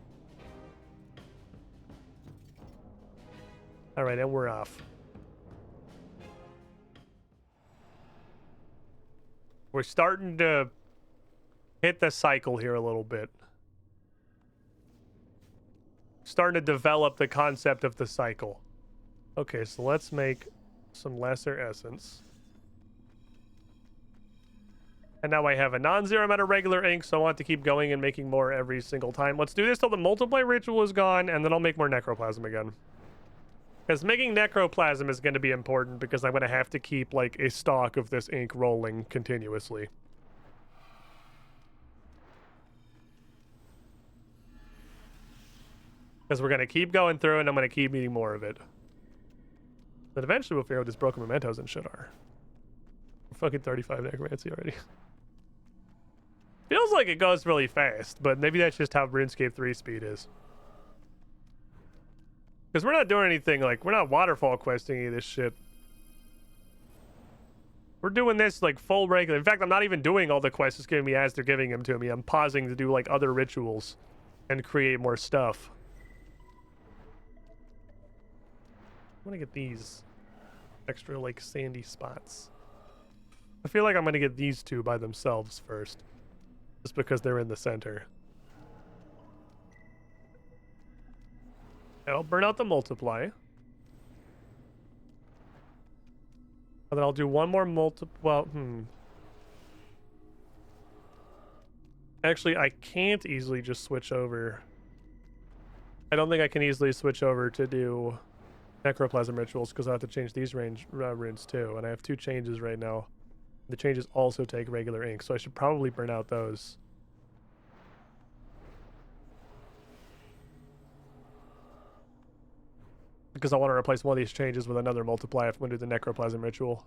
Alright, and we're off. We're starting to hit the cycle here a little bit. Starting to develop the concept of the cycle. Okay, so let's make some lesser essence. And now I have a non-zero amount of regular ink, so I want to keep going and making more every single time. Let's do this till the multiply ritual is gone, and then I'll make more necroplasm again. Because making necroplasm is going to be important, because I'm going to have to keep, like, a stock of this ink rolling continuously. Because we're going to keep going through, and I'm going to keep needing more of it. But eventually we'll figure out what these broken mementos and shit are. We're fucking 35 necromancy already. Feels like it goes really fast, but maybe that's just how RuneScape 3 speed is. Because we're not doing anything, like, we're not waterfall questing any of this shit. We're doing this, like, full regular. In fact, I'm not even doing all the quests it's giving me as they're giving them to me. I'm pausing to do, like, other rituals and create more stuff. I want to get these extra, like, sandy spots. I feel like I'm going to get these two by themselves first. Just because they're in the center. And I'll burn out the multiply. And then I'll do one more Actually, I can't easily just switch over. I don't think I can easily switch over to do necroplasm rituals because I have to change these runes too. And I have 2 changes right now. The changes also take regular ink, so I should probably burn out those. Because I want to replace one of these changes with another multiply if I'm going to do the necroplasm ritual.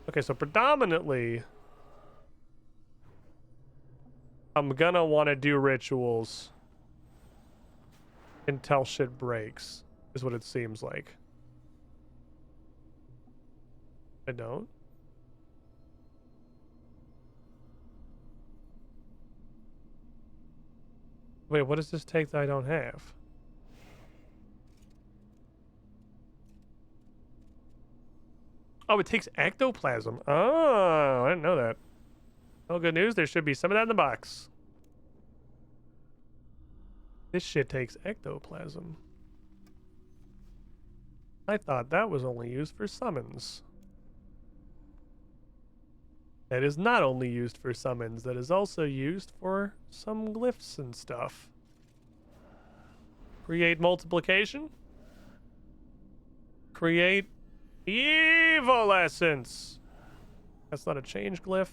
Okay, so predominantly, I'm gonna want to do rituals until shit breaks, is what it seems like. I don't. Wait, what does this take that I don't have? Oh, it takes ectoplasm. Oh, I didn't know that. Oh, good news. There should be some of that in the box. This shit takes ectoplasm. I thought that was only used for summons. That is not only used for summons. That is also used for some glyphs and stuff. Create multiplication. Create evil essence. That's not a change glyph.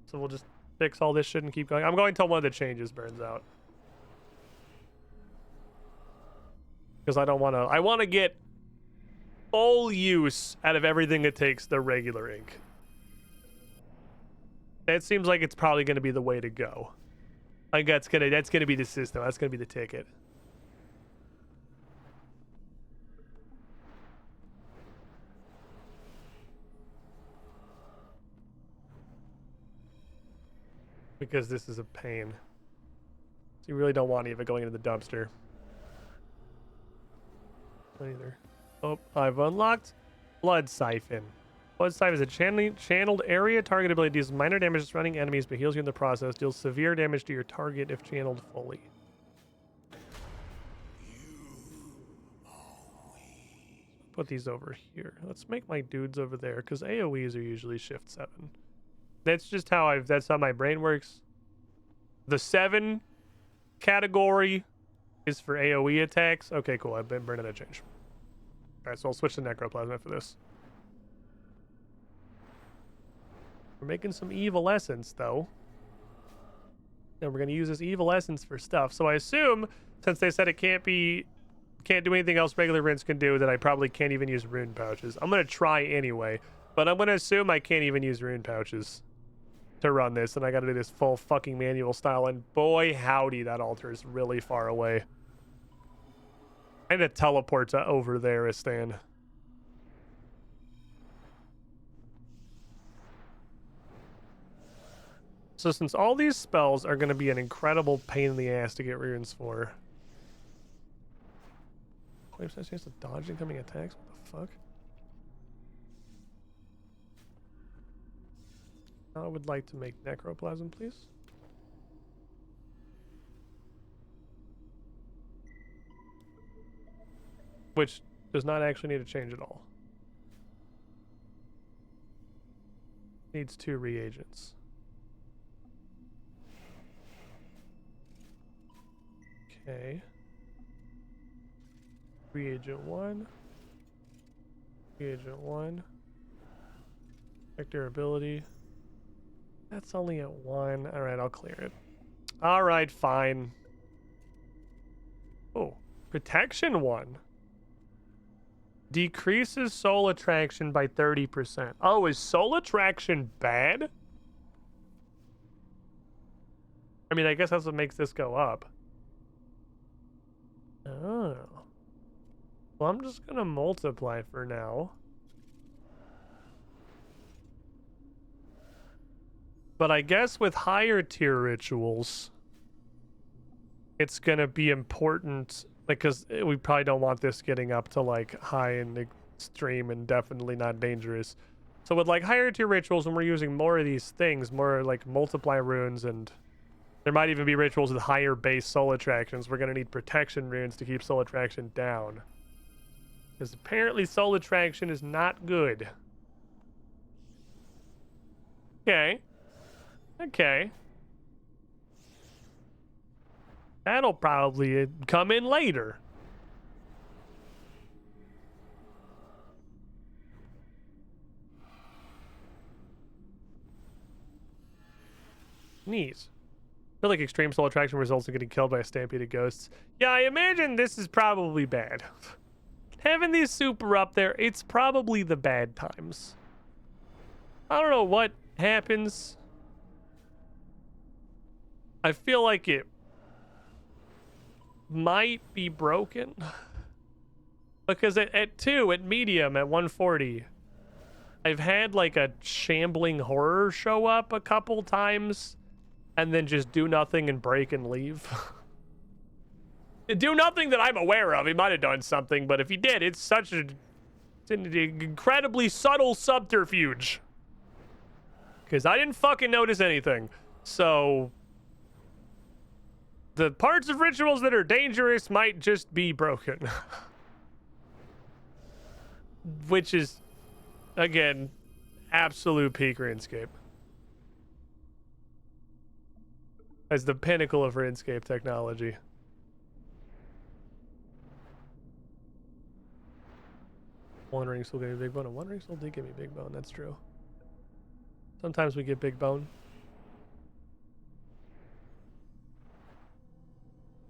So we'll just fix all this shit and keep going. I'm going till one of the changes burns out. Because I don't want to... I want to get full use out of everything that takes the regular ink. It seems like it's probably going to be the way to go. I think that's gonna be the system. That's gonna be the ticket. Because this is a pain. So you really don't want any of it going into the dumpster. Not either. Oh, I've unlocked Blood Siphon. Blood Siphon is a channeled area. Target ability deals minor damage to surrounding enemies, but heals you in the process. Deals severe damage to your target if channeled fully. put these over here. Let's make my dudes over there because AoEs are usually shift 7. That's just how that's how my brain works. The 7 category is for AoE attacks. Okay, cool. I've been burning a change. All right, so I'll switch to necroplasma for this. We're making some evil essence though. And we're gonna use this evil essence for stuff. So I assume since they said it can't do anything else regular rinse can do, that I probably can't even use rune pouches. I'm gonna try anyway, but I'm gonna assume I can't even use rune pouches to run this, and I gotta do this full fucking manual style, and boy howdy, that altar is really far away. I need to teleport to over there, Istan. So since all these spells are gonna be an incredible pain in the ass to get runes for, Claims has chance to dodge incoming attacks? What the fuck? I would like to make necroplasm, please. Which does not actually need to change at all. Needs 2 reagents. Okay. Reagent 1. Reagent 1. Check durability. That's only at 1. Alright, I'll clear it. Alright, fine. Oh, protection 1. Decreases soul attraction by 30%. Oh, is soul attraction bad? I mean, I guess that's what makes this go up. Oh. Well, I'm just gonna multiply for now. But I guess with higher tier rituals, it's gonna be important, because we probably don't want this getting up to like high and extreme and definitely not dangerous. So with like higher tier rituals, when we're using more of these things, more like multiply runes, and there might even be rituals with higher base soul attractions, we're gonna need protection runes to keep soul attraction down. Because apparently soul attraction is not good. Okay. Okay. That'll probably come in later. Neat. I feel like extreme soul attraction results in getting killed by a stampede of ghosts. Yeah, I imagine this is probably bad. Having these super up there, it's probably the bad times. I don't know what happens. I feel like it might be broken. Because at 2, at medium, at 140, I've had like a shambling horror show up a couple times and then just do nothing and break and leave. Do nothing that I'm aware of. He might have done something, but if he did, it's an incredibly subtle subterfuge. Because I didn't fucking notice anything. So the parts of rituals that are dangerous might just be broken. Which is, again, absolute peak Runescape. As the pinnacle of Runescape technology. One ring still gave me big bone, and one ring still did give me big bone. That's true. Sometimes we get big bone.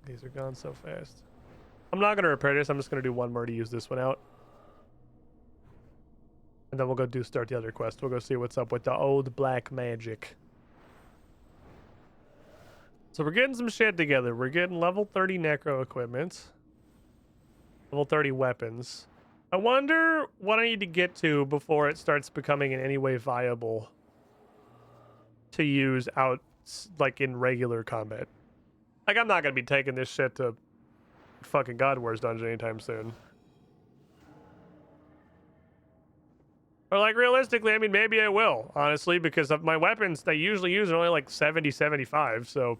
These are gone so fast. I'm not going to repair this. I'm just going to do one more to use this one out. And then we'll go start the other quest. We'll go see what's up with the old black magic. So we're getting some shit together. We're getting level 30 necro equipment. Level 30 weapons. I wonder what I need to get to before it starts becoming in any way viable to use out, like, in regular combat. Like, I'm not going to be taking this shit to fucking God Wars dungeon anytime soon. Or, like, realistically, I mean, maybe I will, honestly, because of my weapons they usually use are only, like, 70, 75, so...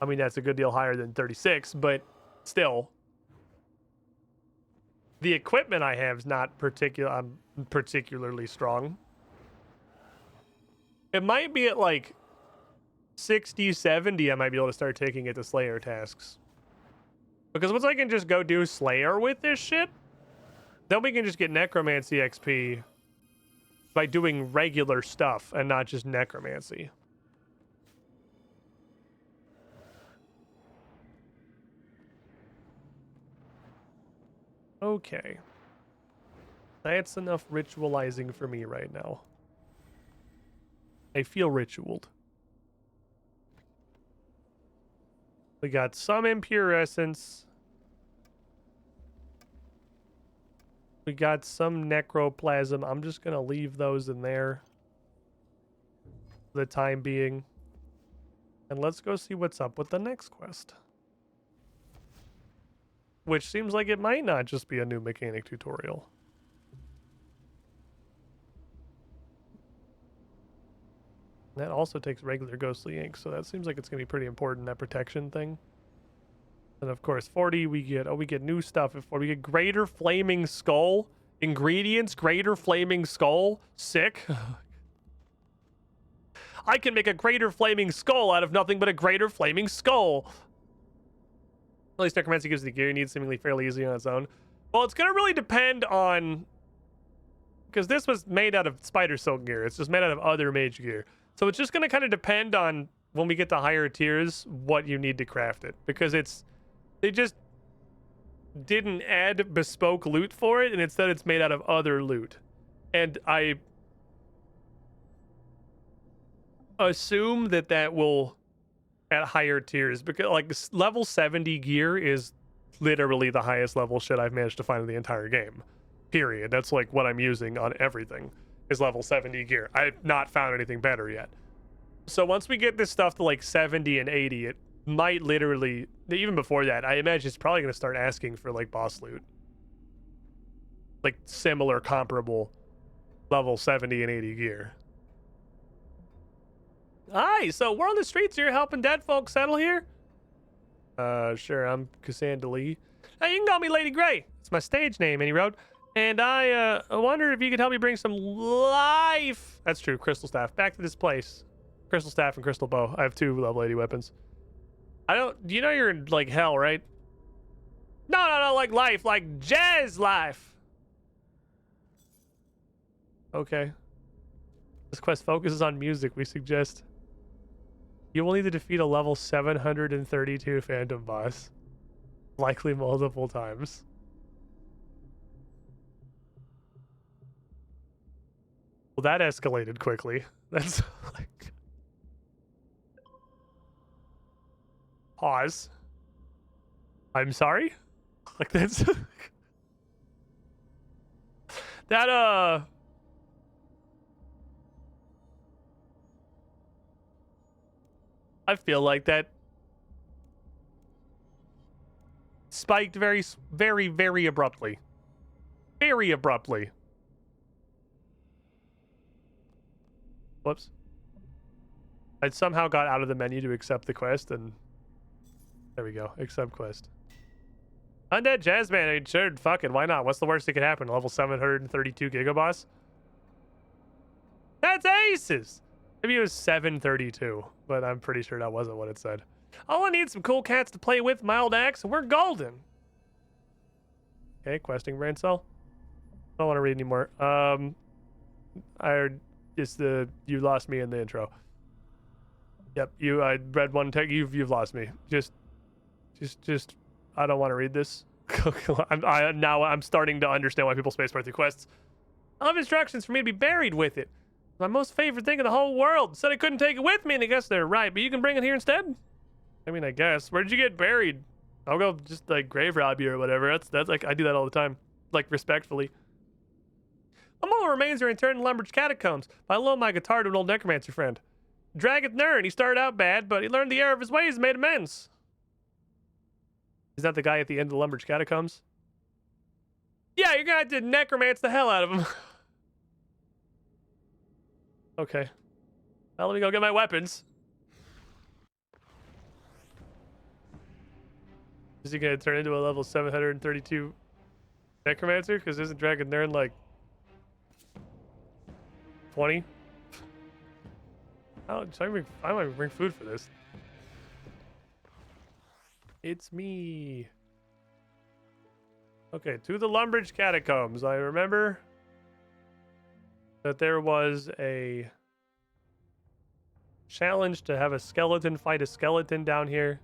I mean, that's a good deal higher than 36, but still... The equipment I have is not particularly strong. It might be at like 60, 70, I might be able to start taking it to Slayer tasks. Because once I can just go do Slayer with this shit, then we can just get Necromancy XP by doing regular stuff and not just Necromancy. Okay. That's enough ritualizing for me right now. I feel ritualed. We got some impure essence. We got some necroplasm. I'm just gonna leave those in there for the time being. And let's go see what's up with the next quest. Which seems like it might not just be a new mechanic tutorial. That also takes regular ghostly ink, so that seems like it's gonna be pretty important, that protection thing. And of course, 40 we get new stuff. We get greater flaming skull ingredients. Greater flaming skull, sick. I can make a greater flaming skull out of nothing but a greater flaming skull. At least Necromancy gives the gear you need seemingly fairly easy on its own. Well, it's gonna really depend on, because this was made out of spider silk gear. It's just made out of other mage gear. So it's just going to kind of depend on when we get to higher tiers what you need to craft it, because they just didn't add bespoke loot for it, and instead it's made out of other loot. And I assume that will at higher tiers, because like level 70 gear is literally the highest level shit I've managed to find in the entire game. Period. That's like what I'm using on everything. Is level 70 gear. I've not found anything better yet. So once we get this stuff to like 70 and 80, it might literally, even before that, I imagine it's probably going to start asking for like boss loot. Like similar, comparable level 70 and 80 gear. Hi, so we're on the streets here helping dead folks settle here? Sure, I'm Cassandra Lee. Hey, you can call me Lady Grey. It's my stage name, and he wrote. And I wonder if you could help me bring some life. That's true, Crystal Staff. Back to this place. Crystal Staff and Crystal Bow. I have 2 level 80 weapons. You know you're in, like, hell, right? No, like life. Like jazz life. Okay. This quest focuses on music. We suggest you will need to defeat a level 732 Phantom boss. Likely multiple times. Well, that escalated quickly. That's like... Pause. I'm sorry? Like that's... that, I feel like that spiked very, very, very abruptly. Very abruptly. Whoops. I somehow got out of the menu to accept the quest, and there we go. Accept quest. Undead Jazzman, sure, fuck it, why not? What's the worst that could happen? Level 732 Gigaboss? That's aces! Maybe it was 732, but I'm pretty sure that wasn't what it said. All I need is some cool cats to play with, my old axe, and we're golden. Okay, questing brain cell. I don't want to read anymore. You lost me in the intro. Yep, I read one tech. You've lost me. Just, I don't want to read this. I'm starting to understand why people spacebar through quests. I have instructions for me to be buried with it. My most favorite thing in the whole world. Said I couldn't take it with me, and I guess they're right. But you can bring it here instead. I mean, I guess. Where did you get buried? I'll go just like grave rob you or whatever. That's like I do that all the time, like respectfully. My mortal remains are interred in Lumbridge catacombs. I loaned my guitar to an old necromancer friend. Drageth Nern. He started out bad, but he learned the error of his ways and made amends. Is that the guy at the end of the Lumbridge catacombs? Yeah, you're gonna have to necromance the hell out of him. Okay. Well, let me go get my weapons. Is he gonna turn into a level 732 Necromancer? Because isn't Dragon Nern like 20? Oh, I might bring food for this. It's me. Okay, to the Lumbridge Catacombs. I remember that there was a challenge to have a skeleton fight a skeleton down here.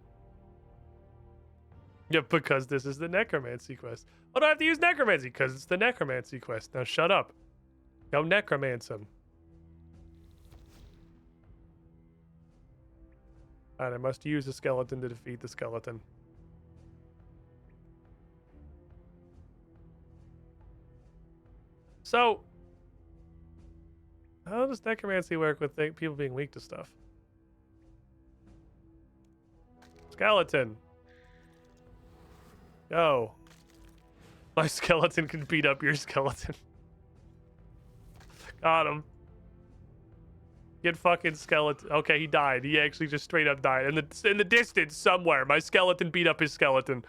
Yep, because this is the Necromancy quest. Oh, do I have to use Necromancy? Because it's the Necromancy quest. Now shut up. Go necromance him. Alright, I must use a skeleton to defeat the skeleton. So, how does necromancy work with people being weak to stuff? Skeleton. Go. My skeleton can beat up your skeleton. Got him. Get fucking skeleton. Okay, he died. He actually just straight up died. In the distance somewhere, my skeleton beat up his skeleton.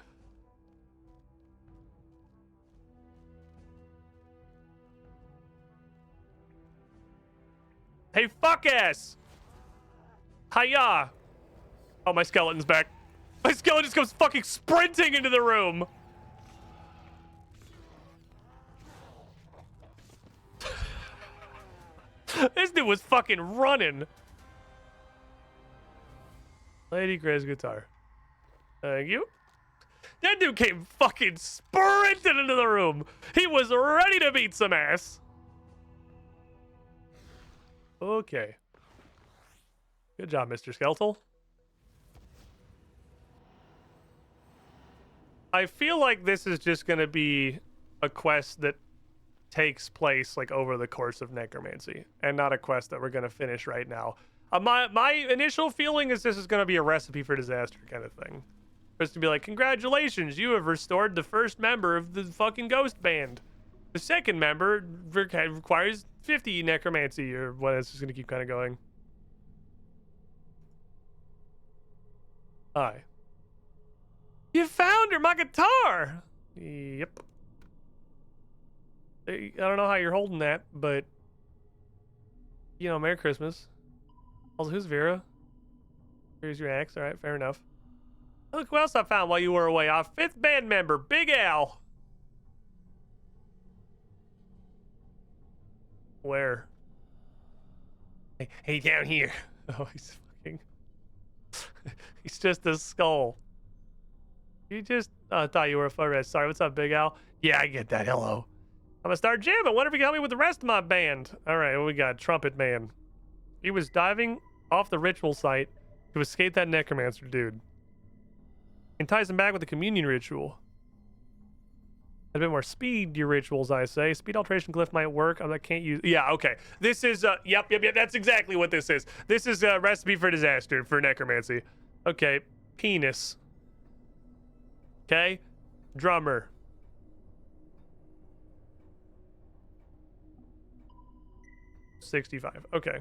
Hey, fuck ass! Hiya! Oh, my skeleton's back. My skeleton just goes fucking sprinting into the room. This dude was fucking running. Lady Gray's guitar. Thank you. That dude came fucking sprinting into the room. He was ready to beat some ass. Okay. Good job, Mr. Skeletal. I feel like this is just going to be a quest that takes place like over the course of necromancy and not a quest that we're going to finish right now. My initial feeling is this is going to be a recipe for disaster kind of thing. Just to be like, congratulations, you have restored the first member of the fucking ghost band. The second member requires 50 necromancy, or what. It's just going to keep kind of going. Hi. You found her, my guitar! Yep. I don't know how you're holding that, but you know, Merry Christmas. Also, who's Vera? Here's your axe. All right, fair enough. Look who else I found while you were away. Our 5th band member, Big Al. Where? Hey, down here. Oh, he's fucking... he's just a skull. You just... Oh, I thought you were a footrest. Sorry, what's up, Big Al? Yeah, I get that. Hello. I'm gonna start jamming. Wonder if you can help me with the rest of my band. All right, what we got? Trumpet Man. He was diving off the ritual site to escape that necromancer dude. And ties him back with the communion ritual. A bit more speed to your rituals, I say. Speed alteration glyph might work. I can't use... Yeah, okay. This is, yep. That's exactly what this is. This is a recipe for disaster for necromancy. Okay. Penis. Okay. Drummer. $65. Okay.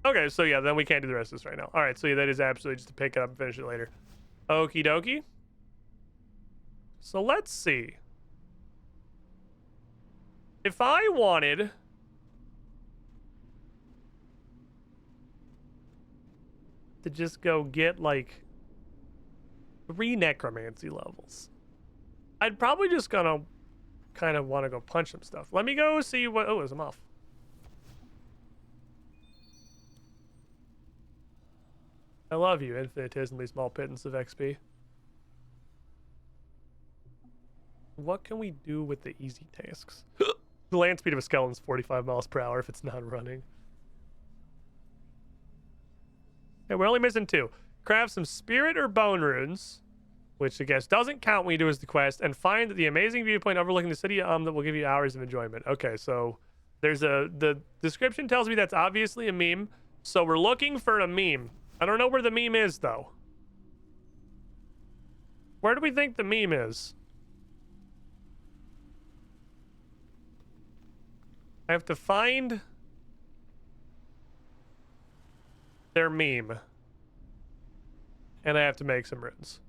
Okay, so yeah, then we can't do the rest of this right now. All right, so yeah, that is absolutely just to pick it up and finish it later. Okie dokie. So let's see. If I wanted to just go get like 3 necromancy levels, I'd probably just gonna kind of want to go punch some stuff. Let me go see what... Oh, I'm off. I love you, infinitesimally small pittance of XP. What can we do with the easy tasks? The land speed of a skeleton is 45 miles per hour if it's not running. Okay, we're only missing 2. Craft some spirit or bone runes, which I guess doesn't count when you do as the quest, and find the amazing viewpoint overlooking the city that will give you hours of enjoyment. Okay, so there's the description tells me that's obviously a meme, so we're looking for a meme. I don't know where the meme is, though. Where do we think the meme is? I have to find their meme. And I have to make some runes.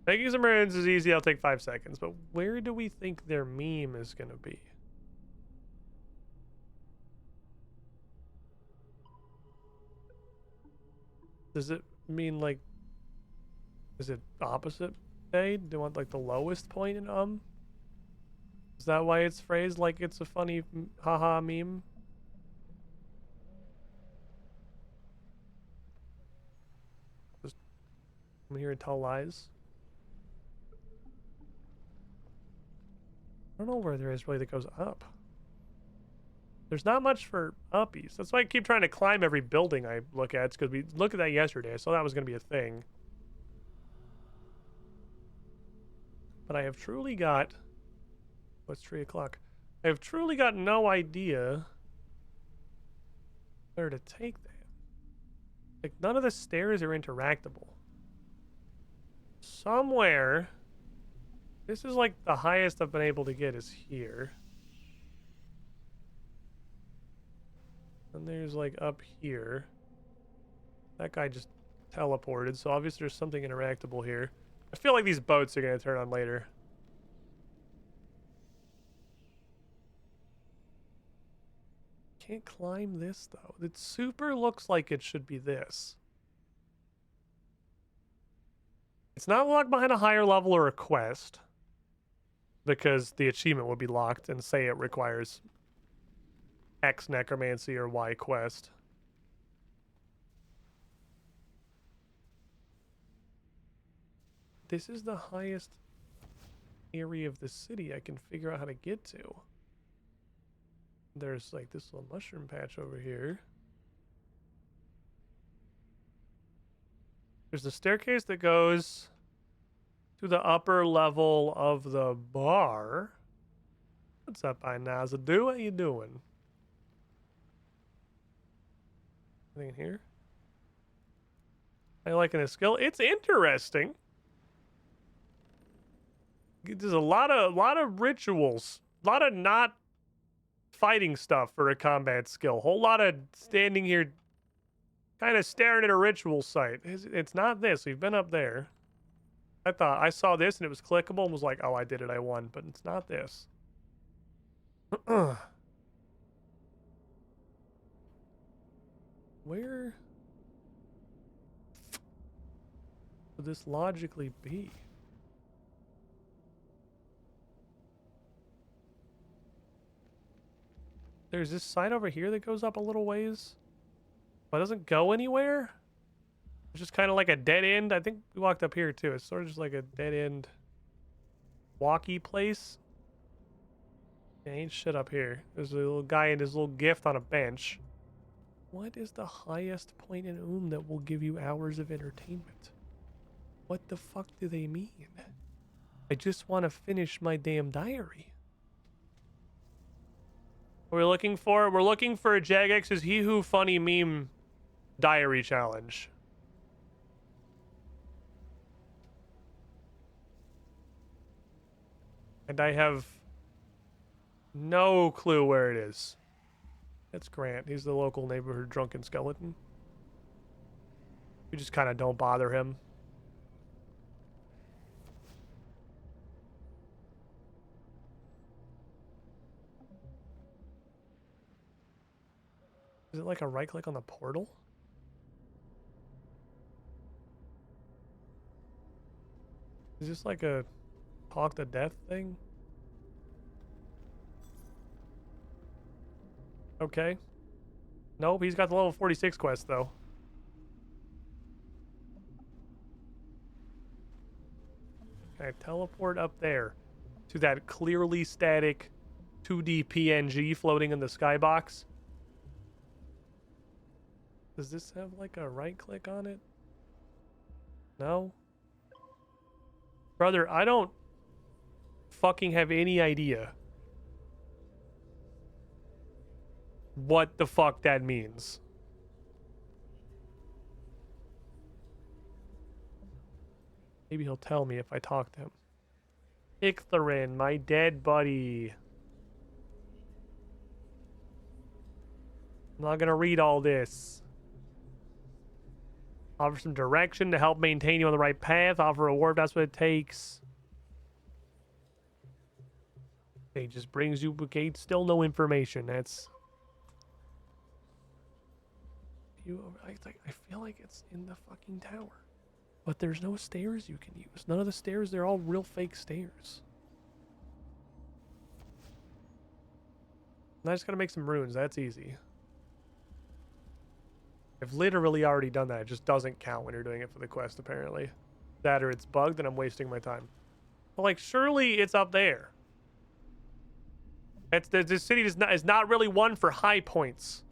Making some runes is easy. I'll take 5 seconds. But where do we think their meme is going to be? Does it mean like... Is it opposite day? Do you want like the lowest point in Is that why it's phrased like it's a funny haha meme? Just come here and tell lies. I don't know where there is really that goes up. There's not much for uppies. That's why I keep trying to climb every building I look at. It's because we looked at that yesterday. I saw that was going to be a thing. But I have truly got... What's 3 o'clock? I have truly got no idea where to take that. Like, none of the stairs are interactable. Somewhere... This is like the highest I've been able to get is here. And there's like up here. That guy just teleported, so obviously there's something interactable here. I feel like these boats are going to turn on later. Can't climb this though. It super looks like it should be this. It's not locked behind a higher level or a quest, because the achievement would be locked and say it requires X necromancy or Y quest. This is the highest area of the city I can figure out how to get to. There's like this little mushroom patch over here. There's the staircase that goes to the upper level of the bar. What's up, Inazadu? What you doing? Anything in here? I liking a skill. It's interesting. There's a lot of rituals, a lot of not fighting stuff for a combat skill. Whole lot of standing here, kind of staring at a ritual site. It's not this. We've been up there. I thought I saw this and it was clickable and was like, oh, I did it, I won. But it's not this. Where would this logically be? There's this side over here that goes up a little ways, but it doesn't go anywhere. It's just kind of like a dead end. I think we walked up here too. It's sort of just like a dead end walkie place. There ain't shit up here. There's a little guy and his little gift on a bench. What is the highest point in that will give you hours of entertainment? What the fuck do they mean? I just want to finish my damn diary. We're looking for a Jagex's He Who Funny Meme diary challenge. And I have no clue where it is. That's Grant. He's the local neighborhood drunken skeleton. We just kind of don't bother him. Is it like a right click on the portal? Is this like a talk to death thing? Okay. Nope, he's got the level 46 quest though. Can I teleport up there to that clearly static 2D PNG floating in the skybox? Does this have like a right click on it? No? Brother, I don't fucking have any idea what the fuck that means. Maybe he'll tell me if I talk to him. Ichtharin, my dead buddy. I'm not gonna read all this. Offer some direction to help maintain you on the right path. Offer a reward, that's what it takes. It just brings you, okay, still no information. That's... I feel like it's in the fucking tower. But there's no stairs you can use. None of the stairs, they're all real fake stairs. And I just gotta make some runes. That's easy. I've literally already done that. It just doesn't count when you're doing it for the quest, apparently. That or it's bugged and I'm wasting my time. But, like, surely it's up there. It's, this city is not really one for high points.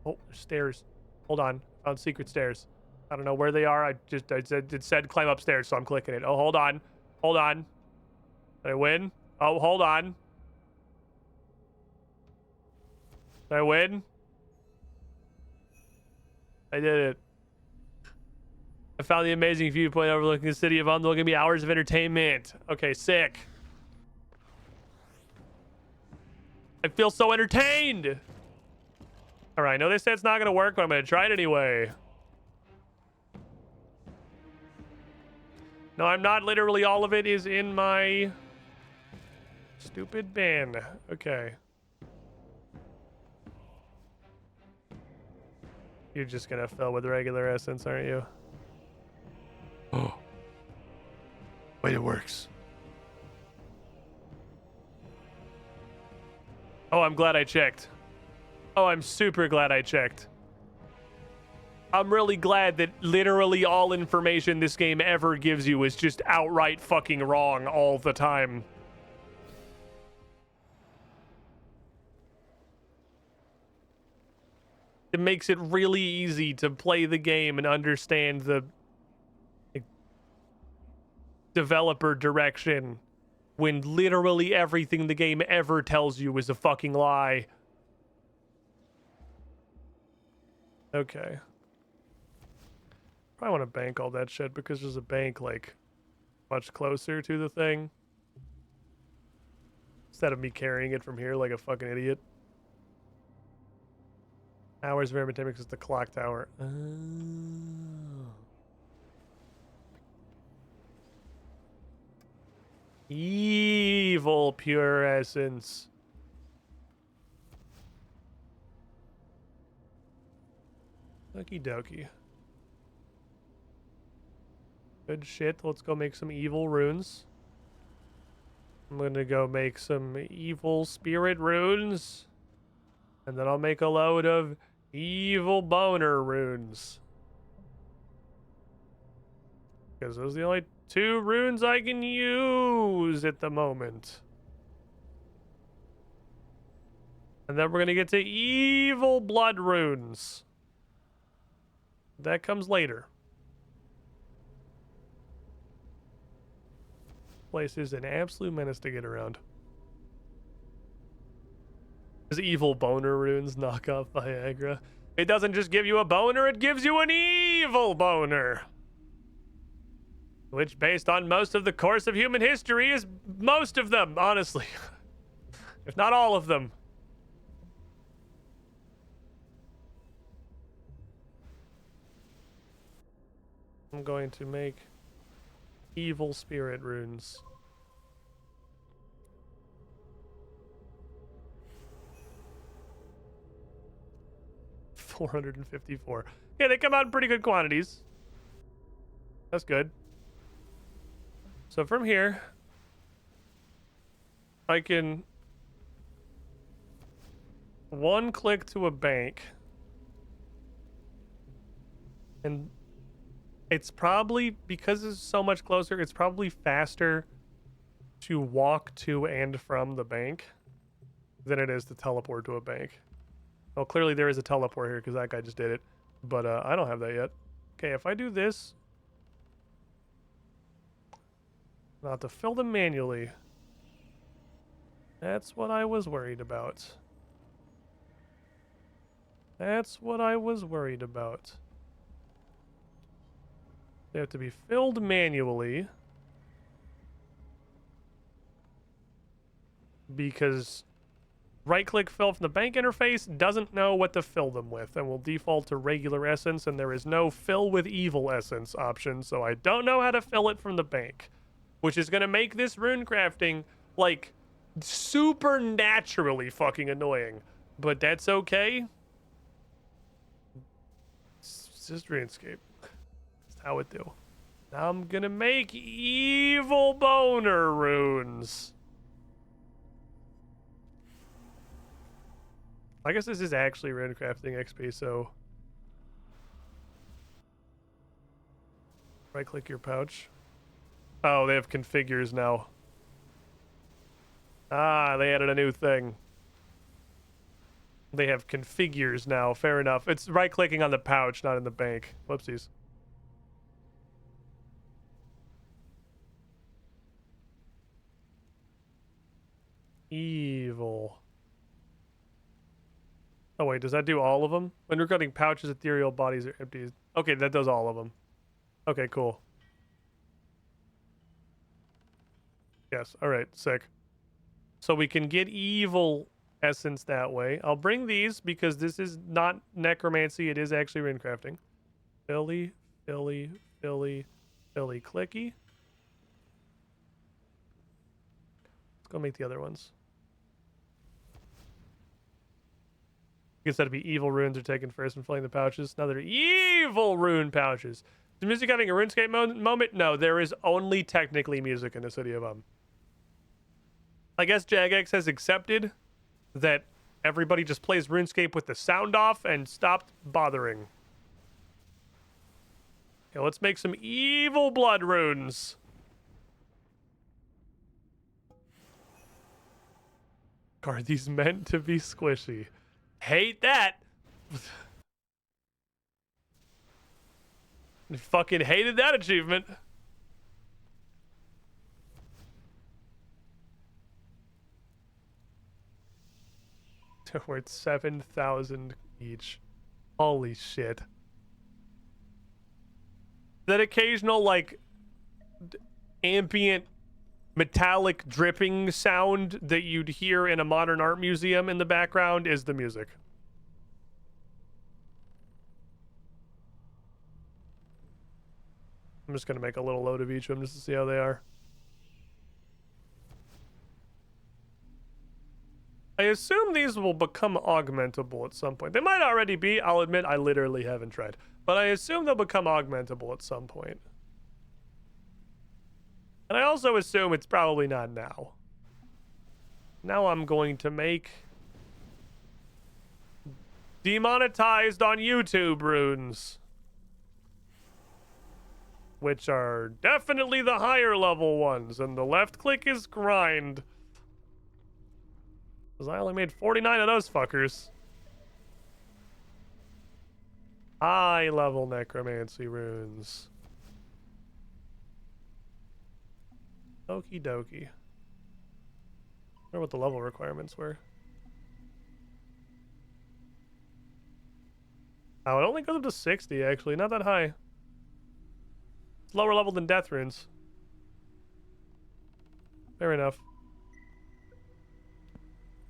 Oh, there's stairs. Hold on. Found secret stairs. I don't know where they are. It said climb upstairs, so I'm clicking it. Oh, hold on. Hold on. Did I win? Oh, hold on. Did I win? I did it. I found the amazing viewpoint overlooking the city of Umdal. Give me hours of entertainment. Okay, sick. I feel so entertained. All right, I know they said it's not going to work, but I'm going to try it anyway. No, I'm not. Literally all of it is in my stupid bin. Okay. You're just going to fill with regular essence, aren't you? Oh. Wait, it works. Oh, I'm glad I checked. Oh, I'm super glad I checked. I'm really glad that literally all information this game ever gives you is just outright fucking wrong all the time. It makes it really easy to play the game and understand the developer direction when literally everything the game ever tells you is a fucking lie. Okay. Probably want to bank all that shit because there's a bank, like, much closer to the thing. Instead of me carrying it from here like a fucking idiot. Hours of entertainment because it's the clock tower. Oh. Evil pure essence. Okie dokie. Good shit. Let's go make some evil runes. I'm gonna go make some evil spirit runes. And then I'll make a load of evil boner runes. Because those are the only 2 runes I can use at the moment. And then we're gonna get to evil blood runes. That comes later. Place is an absolute menace to get around. This evil boner runes knock off Viagra. It doesn't just give you a boner, it gives you an evil boner. Which, based on most of the course of human history, is most of them, honestly. If not all of them. I'm going to make evil spirit runes. $454. Yeah, they come out in pretty good quantities. That's good. So from here, I can one click to a bank. And it's probably, because it's so much closer, it's probably faster to walk to and from the bank than it is to teleport to a bank. Well, clearly there is a teleport here because that guy just did it. But I don't have that yet. Okay, if I do this, I'll have to fill them manually. That's what I was worried about. That's what I was worried about. They have to be filled manually. Because Right-click fill from the bank interface, doesn't know what to fill them with, and will default to regular essence, and there is no fill with evil essence option, so I don't know how to fill it from the bank, which is going to make this rune crafting, like, supernaturally fucking annoying. But that's okay. It's just RuneScape. That's how it do. Now I'm gonna make evil boner runes. I guess this is actually rune crafting XP, so right click your pouch. Oh, they have configures now. Ah, they added a new thing. They have configures now. Fair enough. It's right clicking on the pouch, not in the bank. Whoopsies. Evil. Oh wait, does that do all of them? When we're cutting pouches, ethereal bodies are empty. Okay, that does all of them. Okay, cool. Yes, alright, sick. So we can get evil essence that way. I'll bring these because this is not necromancy, it is actually rune crafting. Philly, Philly, Philly, Philly, clicky. Let's go make the other ones. I guess that'd be evil runes are taken first and filling the pouches. Now they're evil rune pouches. Is music having a RuneScape moment? No, there is only technically music in the city of I guess Jagex has accepted that everybody just plays RuneScape with the sound off and stopped bothering. Okay, let's make some evil blood runes. Are these meant to be squishy? Hate that. I fucking hated that achievement. We're at 7,000 each. Holy shit. That occasional, like, ambient metallic dripping sound that you'd hear in a modern art museum in the background is the music. I'm just gonna make a little load of each of them just to see how they are. I assume these will become augmentable at some point. They might already be. I'll admit I literally haven't tried. But I assume they'll become augmentable at some point. And I also assume it's probably not now. Now I'm going to make demonetized on YouTube runes, which are definitely the higher level ones, and the left click is grind. Because I only made 49 of those fuckers. High level necromancy runes. Okie dokie. I wonder what the level requirements were. Oh, it only goes up to 60 actually, not that high. It's lower level than death runes. Fair enough.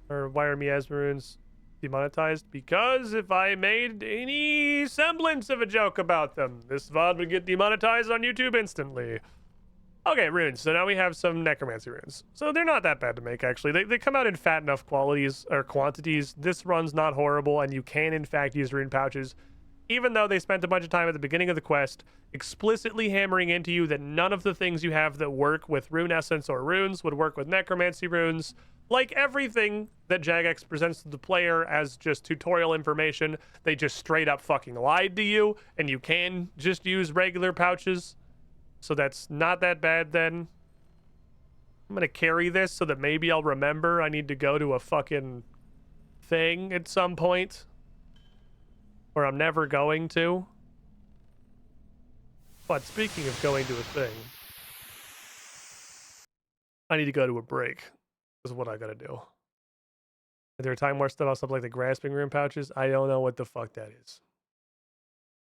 Or why are miasma runes demonetized? Because if I made any semblance of a joke about them, this VOD would get demonetized on YouTube instantly. Okay, runes. So now we have some necromancy runes. So they're not that bad to make, actually. They come out in fat enough qualities or quantities. This run's not horrible, and you can, in fact, use rune pouches. Even though they spent a bunch of time at the beginning of the quest explicitly hammering into you that none of the things you have that work with rune essence or runes would work with necromancy runes. Like everything that Jagex presents to the player as just tutorial information, they just straight up fucking lied to you, and you can just use regular pouches. So that's not that bad then. I'm gonna carry this so that maybe I'll remember I need to go to a fucking thing at some point. Or I'm never going to. But speaking of going to a thing, I need to go to a break. Is what I gotta do. Is there a time where stuff like the grasping rune pouches? I don't know what the fuck that is.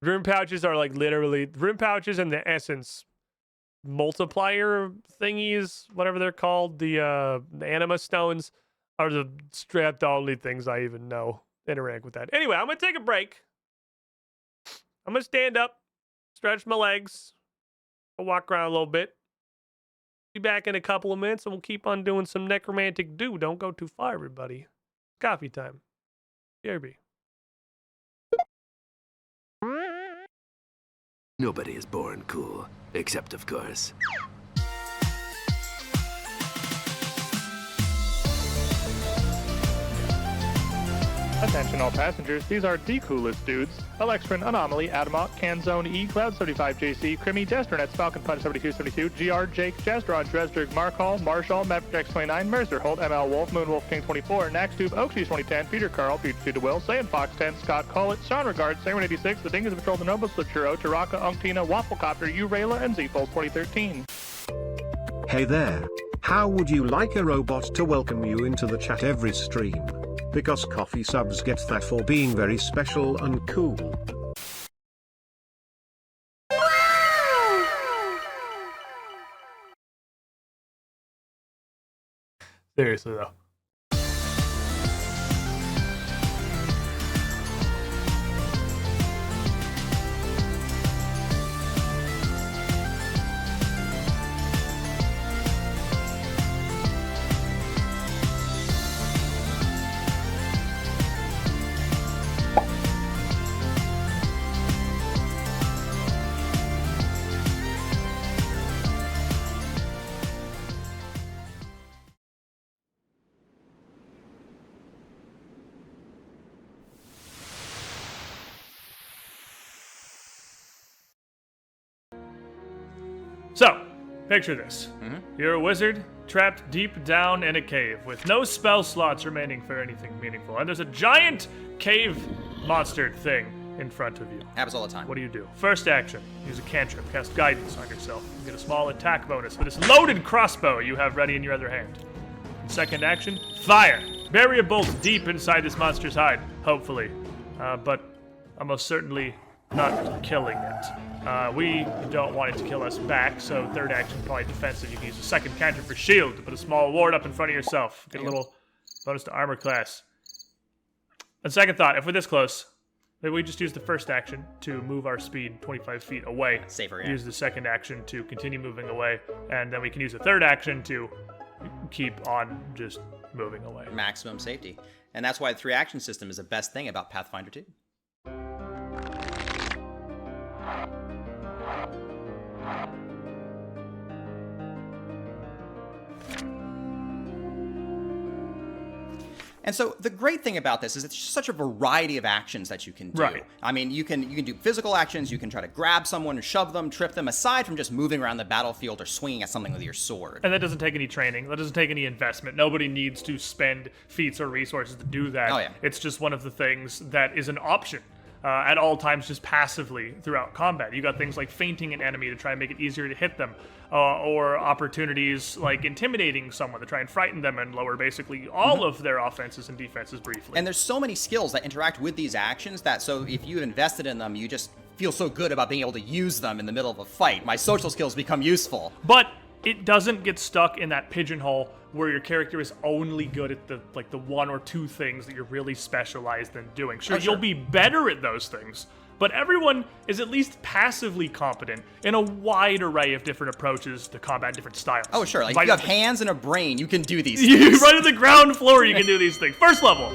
Rune pouches are like literally rune pouches and the essence multiplier thingies, whatever they're called, the anima stones, are the only things I even know. Interact with that. Anyway, I'm going to take a break. I'm going to stand up, stretch my legs, I'll walk around a little bit. Be back in a couple of minutes, and we'll keep on doing some necromantic do. Don't go too far, everybody. Coffee time. BRB. Nobody is born cool, except, of course, Attention all passengers, these are the coolest dudes. Alextrin, Anomaly, Adamok, Canzone, E, Cloud 75, JC, Crimmy, Jastronets, Falcon Punch 7272, GR, Jake, Jastron, Dresdrig, Markall, Marshall, Maverick X29, Mercer, Holt, ML Wolf, Moonwolf King 24, Naxtube, Oakshoes 2010, Peter Carl, Future to Will, Saiyan Fox 10, Scott Collett, Sean Regard, Samuel 86, The Dingus Patrol, The Noble Slitchuro, Taraka, Unctina, Wafflecopter, Urayla, and Z-Fold 2013. Hey there. How would you like a robot to welcome you into the chat every stream? Because coffee subs get that for being very special and cool. Seriously, though. So, picture this. You're a wizard trapped deep down in a cave with no spell slots remaining for anything meaningful. And there's a giant cave monster thing in front of you. Happens all the time. What do you do? First action, use a cantrip, cast guidance on yourself. You get a small attack bonus for this loaded crossbow you have ready in your other hand. And second action, fire. Bury a bolt deep inside this monster's hide, hopefully. But almost certainly not killing it. We don't want it to kill us back, so third action, probably defensive. You can use a second cantrip for shield to put a small ward up in front of yourself. Get a little bonus to armor class. And second thought, if we're this close, maybe we just use the first action to move our speed 25 feet away. Safer, yeah. Use the second action to continue moving away, and then we can use the third action to keep on just moving away. Maximum safety. And that's why the 3-action system is the best thing about Pathfinder 2. And so the great thing about this is it's such a variety of actions that you can do. Right. I mean, you can do physical actions, you can try to grab someone, shove them, trip them, aside from just moving around the battlefield or swinging at something with your sword. And that doesn't take any training. That doesn't take any investment. Nobody needs to spend feats or resources to do that. Oh, yeah. It's just one of the things that is an option. At all times, just passively throughout combat. You got things like feinting an enemy to try and make it easier to hit them, or opportunities like intimidating someone to try and frighten them and lower basically all of their offenses and defenses briefly. And there's so many skills that interact with these actions that, so if you invested in them, you just feel so good about being able to use them in the middle of a fight. My social skills become useful. But it doesn't get stuck in that pigeonhole where your character is only good at the one or two things that you're really specialized in doing. Sure, you'll be better at those things, but everyone is at least passively competent in a wide array of different approaches to combat, different styles. Oh, sure. Like, if you have hands and a brain, you can do these things. You right at the ground floor, you can do these things. First level.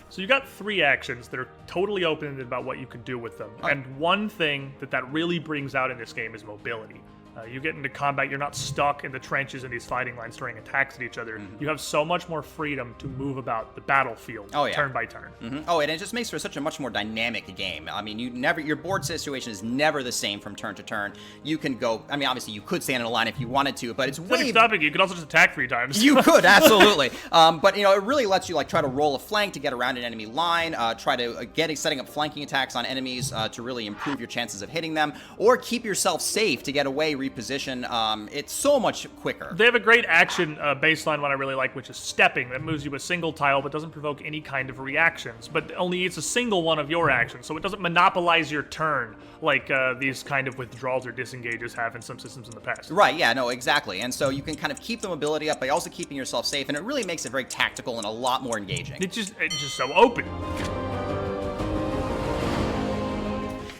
So you got 3 actions that are totally open about what you can do with them. And one thing that really brings out in this game is mobility. You get into combat, you're not stuck in the trenches in these fighting lines throwing attacks at each other. You have so much more freedom to move about the battlefield turn by turn. Oh, and it just makes for such a much more dynamic game. I mean, your board situation is never the same from turn to turn. You can go, I mean, obviously you could stand in a line if you wanted to, but it's way... stopping you could also just attack 3 times. You could, absolutely. But, it really lets you, try to roll a flank to get around an enemy line, try to setting up flanking attacks on enemies to really improve your chances of hitting them, or keep yourself safe to get away reposition. It's so much quicker. They have a great action baseline one I really like, which is stepping. That moves you a single tile but doesn't provoke any kind of reactions, but only it's a single one of your actions, so it doesn't monopolize your turn like these kind of withdrawals or disengages have in some systems in the past. Right, yeah, no, exactly. And so you can kind of keep the mobility up by also keeping yourself safe, and it really makes it very tactical and a lot more engaging. It's just so open.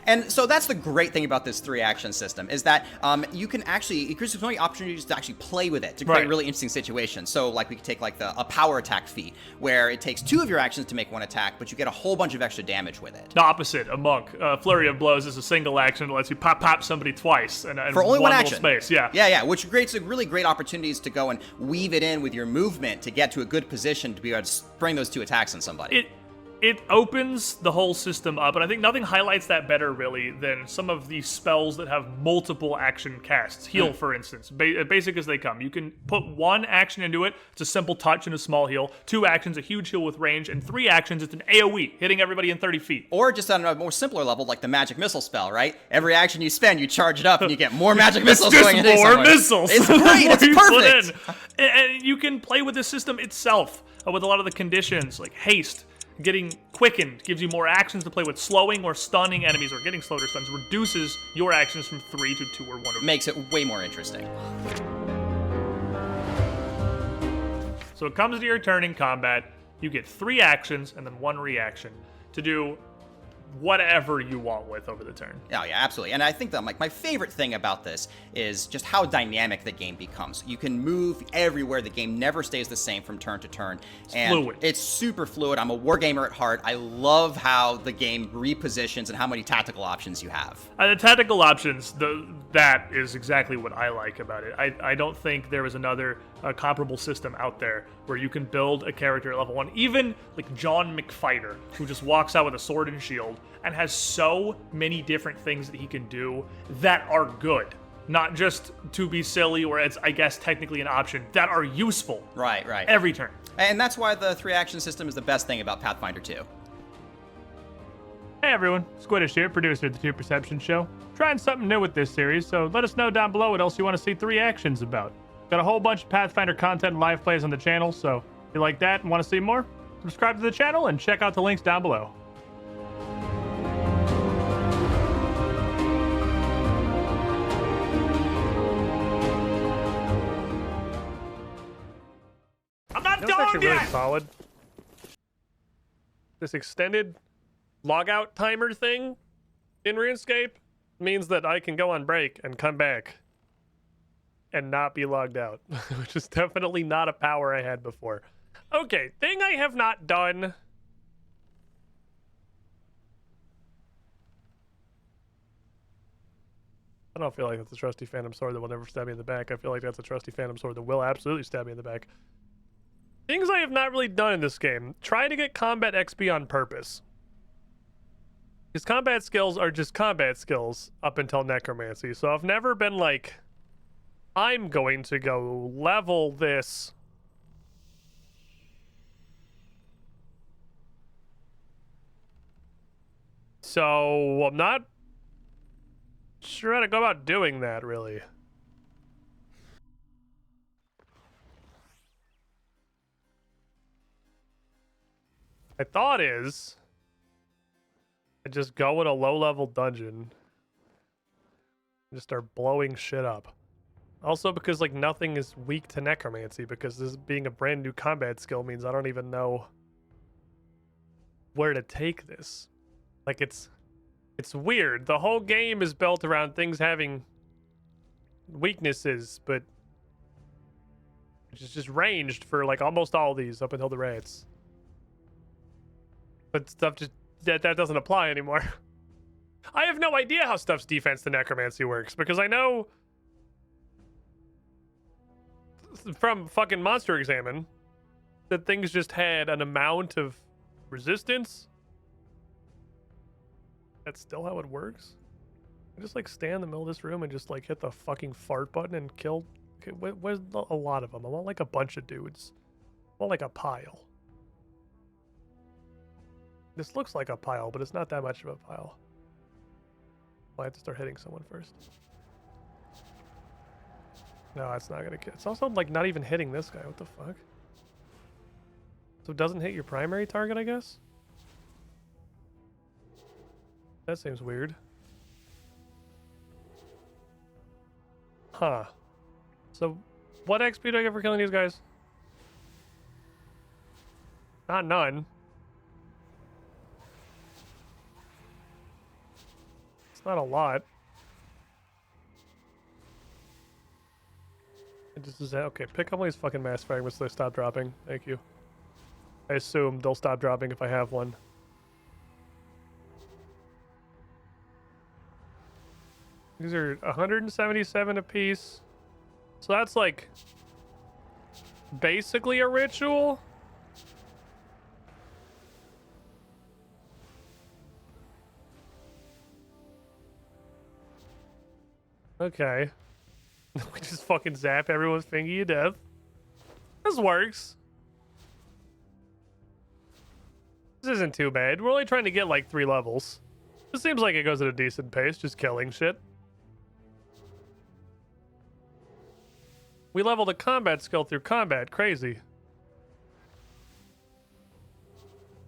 And so that's the great thing about this 3-action system, is that you can actually, it gives you so many opportunities to actually play with it, to create really interesting situations. So like we could take like a power attack feat, where it takes 2 of your actions to make 1 attack, but you get a whole bunch of extra damage with it. The opposite, a monk. Flurry of Blows is a single action that lets you pop somebody twice. And for only 1 little action. Space. Yeah. Yeah, which creates really great opportunities to go and weave it in with your movement to get to a good position to be able to spring those 2 attacks on somebody. It opens the whole system up, and I think nothing highlights that better, really, than some of these spells that have multiple action casts. Heal, for instance. Basic as they come. You can put 1 action into it. It's a simple touch and a small heal. 2 actions, a huge heal with range. And 3 actions, it's an AoE, hitting everybody in 30 feet. Or just on a more simpler level, like the magic missile spell, right? Every action you spend, you charge it up, and you get more magic missiles going in. It's just more missiles. It's great. It's perfect. And you can play with the system itself with a lot of the conditions, like haste. Getting quickened gives you more actions to play with. Slowing or stunning enemies, or getting slowed or stunned, reduces your actions from 3 to 2 or 1. Makes it way more interesting. So it comes to your turn in combat. You get 3 actions and then 1 reaction to do whatever you want with over the turn. Oh yeah, absolutely. And I think that my favorite thing about this is just how dynamic the game becomes. You can move everywhere. The game never stays the same from turn to turn. It's fluid. It's super fluid. I'm a wargamer at heart. I love how the game repositions and how many tactical options you have. The tactical options, that is exactly what I like about it. I don't think there is another comparable system out there where you can build a character at level 1, even like John McFighter, who just walks out with a sword and shield and has so many different things that he can do that are good. Not just to be silly, or it's, I guess, technically an option, that are useful. Right. Every turn. And that's why the 3-action system is the best thing about Pathfinder 2. Hey everyone, Squiddish here, producer of the 2 Perception Show. Trying something new with this series, so let us know down below what else you want to see 3 actions about. Got a whole bunch of Pathfinder content and live plays on the channel, so if you like that and want to see more, subscribe to the channel and check out the links down below. I'm not That's done actually yet! really solid. This extended logout timer thing in RuneScape means that I can go on break and come back and not be logged out, which is definitely not a power I had before. Okay, thing I have not done. I don't feel like that's a trusty Phantom Sword that will never stab me in the back. I feel like that's a trusty Phantom Sword that will absolutely stab me in the back. Things I have not really done in this game. Try to get combat XP on purpose. Because combat skills are just combat skills up until necromancy. So I've never been like, I'm going to go level this. So I'm not sure how to go about doing that, really. My thought is I just go in a low-level dungeon and just start blowing shit up. Also because, like, nothing is weak to necromancy, because this being a brand new combat skill means I don't even know where to take this. Like, it's weird. The whole game is built around things having weaknesses, but it's just ranged for, like, almost all these up until the rats. But stuff just that doesn't apply anymore. I have no idea how stuff's defense to necromancy works, because I know from fucking Monster Examine that things just had an amount of resistance. That's still how it works? I just like stand in the middle of this room and just like hit the fucking fart button and kill. Okay, where's a lot of them? I want like a bunch of dudes. I want like a pile. This looks like a pile, but it's not that much of a pile. I have to start hitting someone first. No, it's not gonna kill. It's also like not even hitting this guy. What the fuck? So it doesn't hit your primary target, I guess? That seems weird. Huh. So what XP do I get for killing these guys? Not none. It's not a lot. It just is that okay. Pick up one of these fucking mass fragments so they stop dropping. Thank you. I assume they'll stop dropping if I have one. These are 177 apiece. So that's like basically a ritual. Okay. We just fucking zap everyone's fingy to death. This works. This isn't too bad. We're only trying to get like 3 levels. This seems like it goes at a decent pace, just killing shit. We leveled a combat skill through combat. Crazy.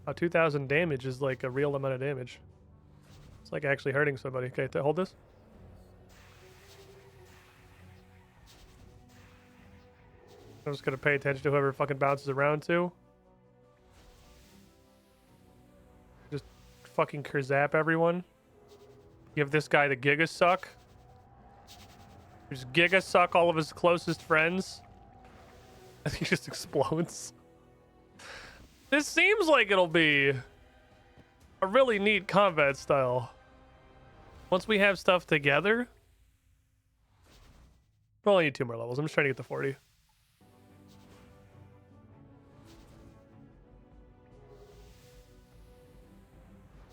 Oh, 2,000 damage is like a real amount of damage. It's like actually hurting somebody. Okay, hold this. I'm just gonna pay attention to whoever fucking bounces around to. Just fucking kerzap everyone. Give this guy the Giga Suck. Just Giga Suck all of his closest friends. And he just explodes. This seems like it'll be a really neat combat style. Once we have stuff together. We'll only need 2 more levels. I'm just trying to get to 40.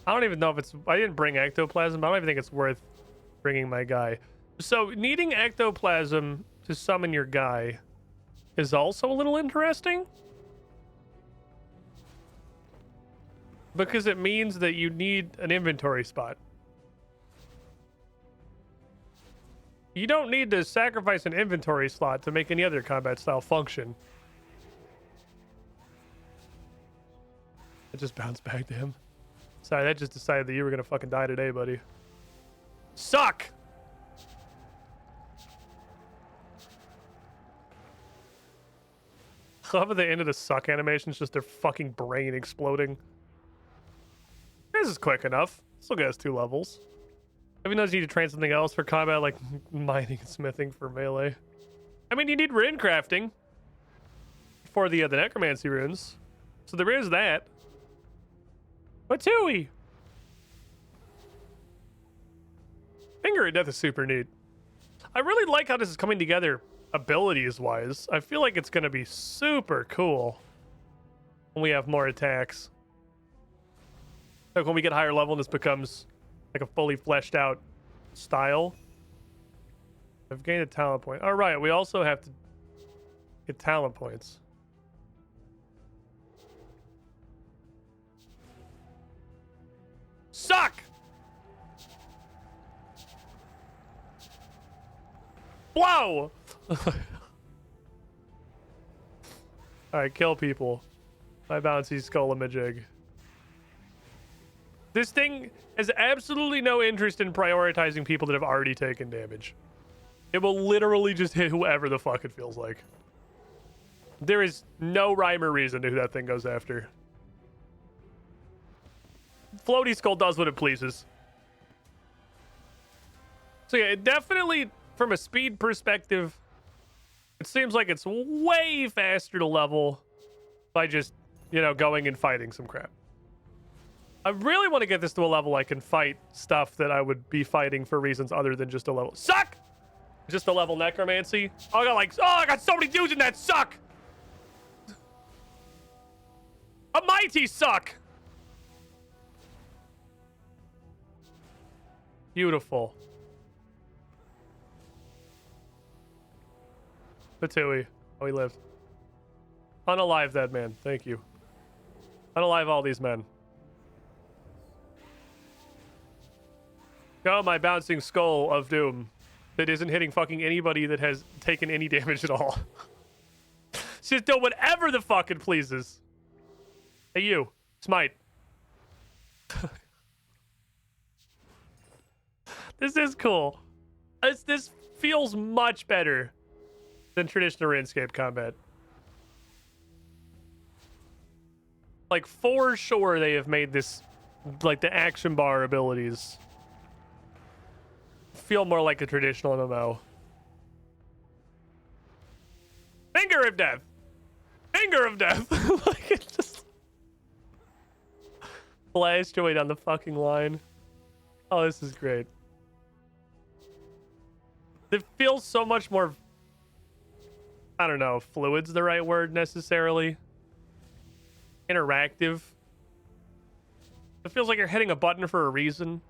I don't even know if it's... I didn't bring ectoplasm, but I don't even think it's worth bringing my guy. So, needing ectoplasm to summon your guy is also a little interesting. Because it means that you need an inventory spot. You don't need to sacrifice an inventory slot to make any other combat style function. It just bounced back to him. Sorry, that just decided that you were gonna fucking die today, buddy. Suck! I love at the end of the suck animation, it's just their fucking brain exploding. This is quick enough. Still gets 2 levels. Even though you need to train something else for combat, like mining and smithing for melee. I mean, you need rune crafting for the necromancy runes. So there is that. Watui! Finger of Death is super neat. I really like how this is coming together abilities-wise. I feel like it's going to be super cool when we have more attacks. Like when we get higher level and this becomes like a fully fleshed out style. I've gained a talent point. All right, we also have to get talent points. Suck! Blow! Alright, kill people. My bouncy skull-a-majig. This thing has absolutely no interest in prioritizing people that have already taken damage. It will literally just hit whoever the fuck it feels like. There is no rhyme or reason to who that thing goes after. Floaty Skull does what it pleases. So yeah, it definitely, from a speed perspective, it seems like it's way faster to level by just, you know, going and fighting some crap. I really want to get this to a level I can fight stuff that I would be fighting for reasons other than just a level. Suck! Just a level necromancy. Oh, I got so many dudes in that suck! A mighty suck! Beautiful. Patui. Oh, he lived. Unalive that man. Thank you. Unalive all these men. Go, my bouncing skull of doom. that isn't hitting fucking anybody that has taken any damage at all. She's doing whatever the fuck it pleases. Hey, you. Smite. This is cool. This feels much better than traditional RuneScape combat. Like, for sure they have made this, like, the action bar abilities feel more like a traditional MMO. Finger of Death! Finger of Death! Like, it just blast your way down the fucking line. Oh, this is great. It feels so much more, I don't know, fluid's the right word necessarily. Interactive. It feels like you're hitting a button for a reason.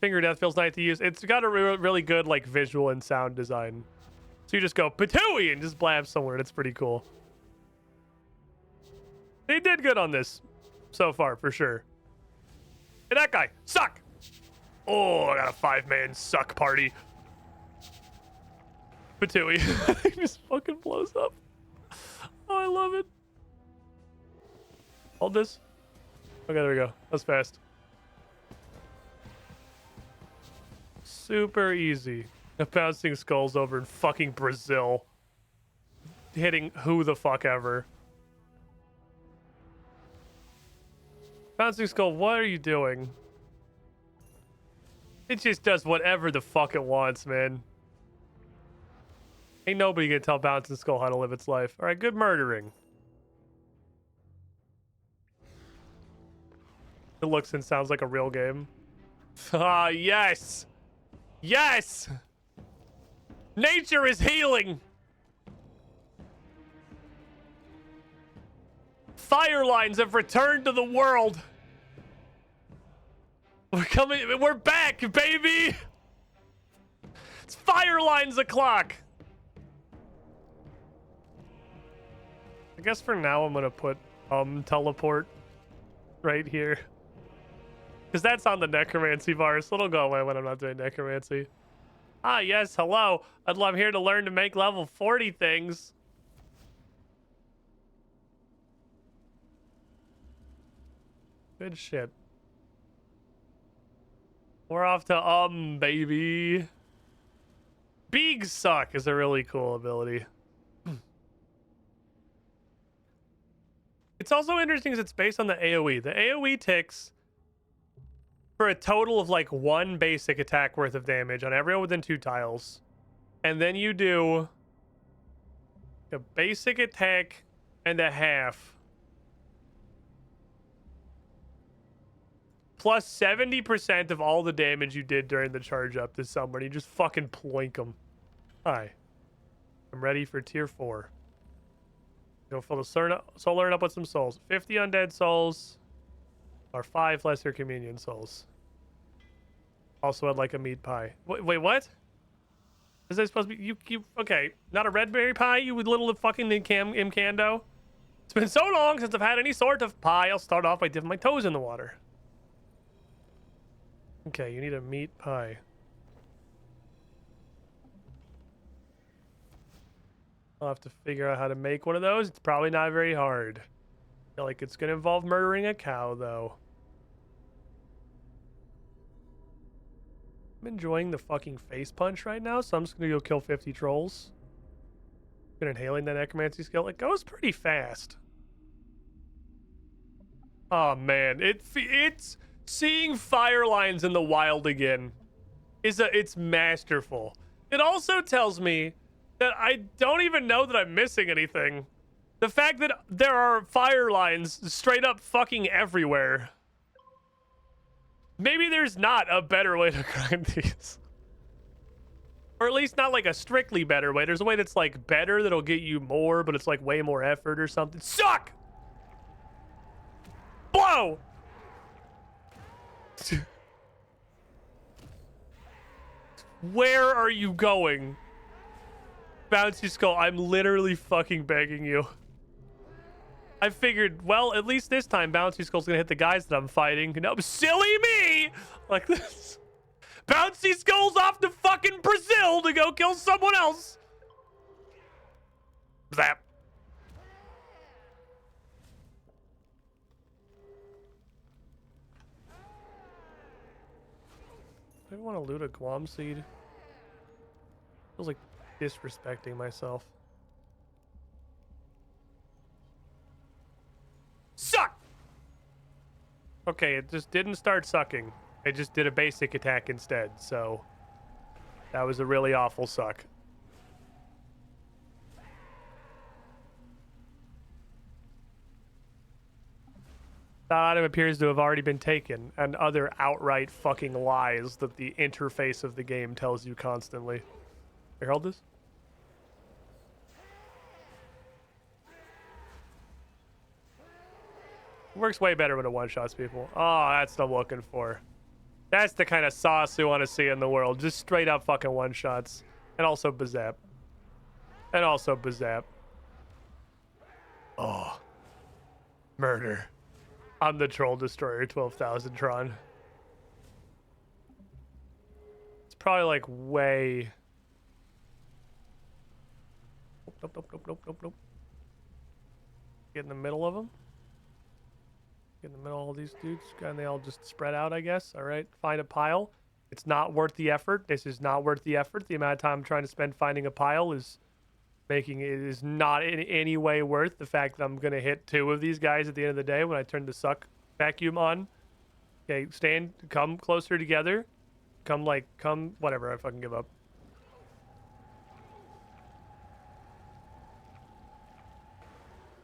Finger Death feels nice to use. It's got a really good like visual and sound design. So you just go patooey and just blab somewhere, and it's pretty cool. They did good on this so far, for sure. Hey, that guy, suck! Oh, I got a 5-man suck party. Patooey. He just fucking blows up. Oh, I love it. Hold this. Okay, there we go. That's fast. Super easy. Bouncing skulls over in fucking Brazil. Hitting who the fuck ever. Bouncing skull, what are you doing? It just does whatever the fuck it wants, man. Ain't nobody gonna tell Bouncing Skull how to live its life. Alright, good murdering. It looks and sounds like a real game. Ah, yes! Yes! Nature is healing! Fire lines have returned to the world! We're back, baby! It's fire lines o'clock! I guess for now I'm gonna put teleport right here. Because that's on the necromancy bar, so it'll go away when I'm not doing necromancy. Ah, yes, hello. I'm here to learn to make level 40 things. Good shit. We're off to baby. Big Suck is a really cool ability. It's also interesting because it's based on the AoE. The AoE ticks for a total of like 1 basic attack worth of damage on everyone within 2 tiles. And then you do a basic attack and a half. Plus 70% of all the damage you did during the charge up to someone. You just fucking ploink them. Hi. I'm ready for tier 4. Go fill the soul urn up with some souls. 50 undead souls. Or 5 lesser communion souls. Also, I'd like a meat pie. Wait, what? Is that supposed to be you? Okay, not a red berry pie, you little fucking imcando. It's been so long since I've had any sort of pie. I'll start off by dipping my toes in the water. Okay, you need a meat pie. I'll have to figure out how to make one of those. It's probably not very hard. I feel like it's gonna involve murdering a cow, though. I'm enjoying the fucking face punch right now, so I'm just gonna go kill 50 trolls. Been inhaling that necromancy skill. It goes pretty fast. Oh man, it's seeing fire lines in the wild again. It's masterful. It also tells me that I don't even know that I'm missing anything. The fact that there are fire lines straight up fucking everywhere. Maybe there's not a better way to grind these. Or at least not like a strictly better way. There's a way that's like better that'll get you more, but it's like way more effort or something. Suck! Blow! Where are you going? Bouncy Skull, I'm literally fucking begging you. I figured, well, at least this time Bouncy Skull's gonna hit the guys that I'm fighting. No, silly me! Like this. Bouncy skulls off to fucking Brazil to go kill someone else. Zap. I want to loot a Guam seed. Feels like disrespecting myself. Suck! Okay, it just didn't start sucking. I just did a basic attack instead, so that was a really awful suck. That item appears to have already been taken, and other outright fucking lies that the interface of the game tells you constantly. Here, hold this. It works way better when it one-shots people. Oh, that's what I'm looking for. That's the kind of sauce we want to see in the world. Just straight up fucking one-shots. And also bazap. And also bazap. Oh. Murder. I'm the Troll Destroyer 12,000 Tron. It's probably like way... Nope. Get in the middle of them. Get in the middle of all these dudes. And they all just spread out, I guess. All right. Find a pile. It's not worth the effort. This is not worth the effort. The amount of time I'm trying to spend finding a pile is making it is not in any way worth the fact that I'm going to hit 2 of these guys at the end of the day when I turn the suck vacuum on. Okay, come closer together. Come, whatever, I fucking give up.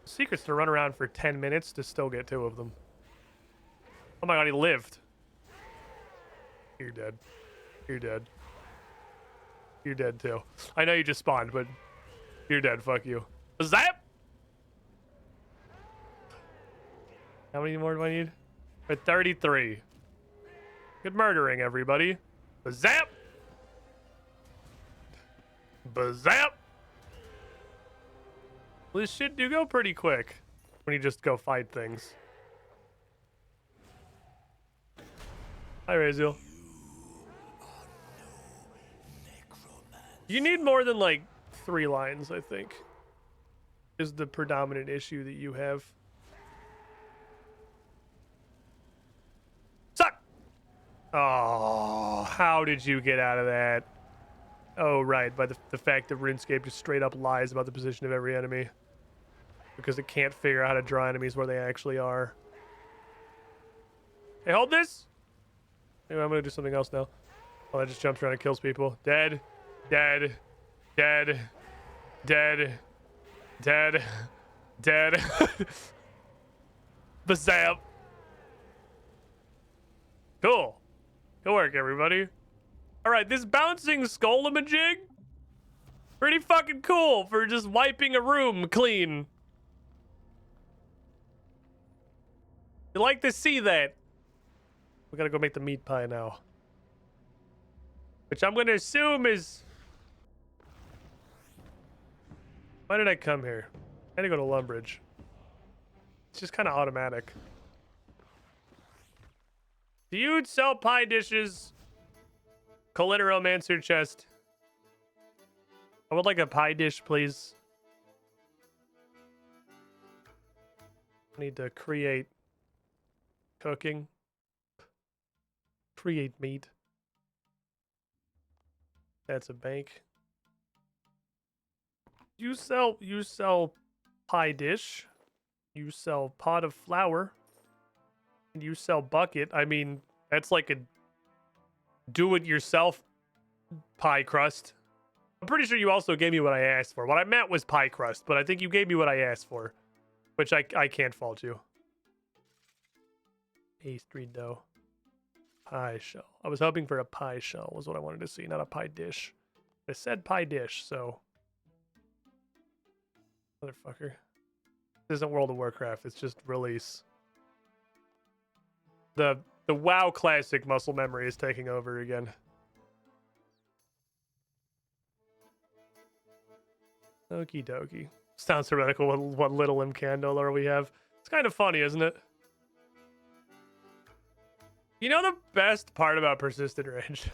Secret's to run around for 10 minutes to still get 2 of them. Oh my god, he lived. You're dead. You're dead. You're dead too. I know you just spawned, but you're dead. Fuck you. Zap! How many more do I need? 33. Good murdering, everybody. Zap! Bazap! Well, this shit do go pretty quick when you just go fight things. Hi, Raziel. You need more than like 3 lines, I think, is the predominant issue that you have. Suck! Oh, how did you get out of that? Oh, right, by the fact that RuneScape just straight up lies about the position of every enemy. Because it can't figure out how to draw enemies where they actually are. Hey, hold this! Maybe I'm gonna do something else now. Oh, that just jumps around and kills people. Dead. Dead. Dead. Dead. Dead. Dead. Bazap. Cool. Good work, everybody. Alright, this bouncing skull-a-majig? Pretty fucking cool for just wiping a room clean. You like to see that. We gotta go make the meat pie now. Which I'm gonna assume is... Why did I come here? I had to go to Lumbridge. It's just kind of automatic. Do you sell pie dishes? Coliteromancer chest. I would like a pie dish, please. I need to create cooking. Create meat. That's a bank. You sell pie dish. You sell pot of flour. And you sell bucket. I mean, that's like a do-it-yourself pie crust. I'm pretty sure you also gave me what I asked for. What I meant was pie crust, but I think you gave me what I asked for. Which I can't fault you. Pastry dough. Pie shell. I was hoping for a pie shell was what I wanted to see, not a pie dish. I said pie dish, so... Motherfucker. This isn't World of Warcraft, it's just release. The WoW classic muscle memory is taking over again. Okie dokie. Sounds heretical what little Incandor we have. It's kind of funny, isn't it? You know the best part about Persistent Rage?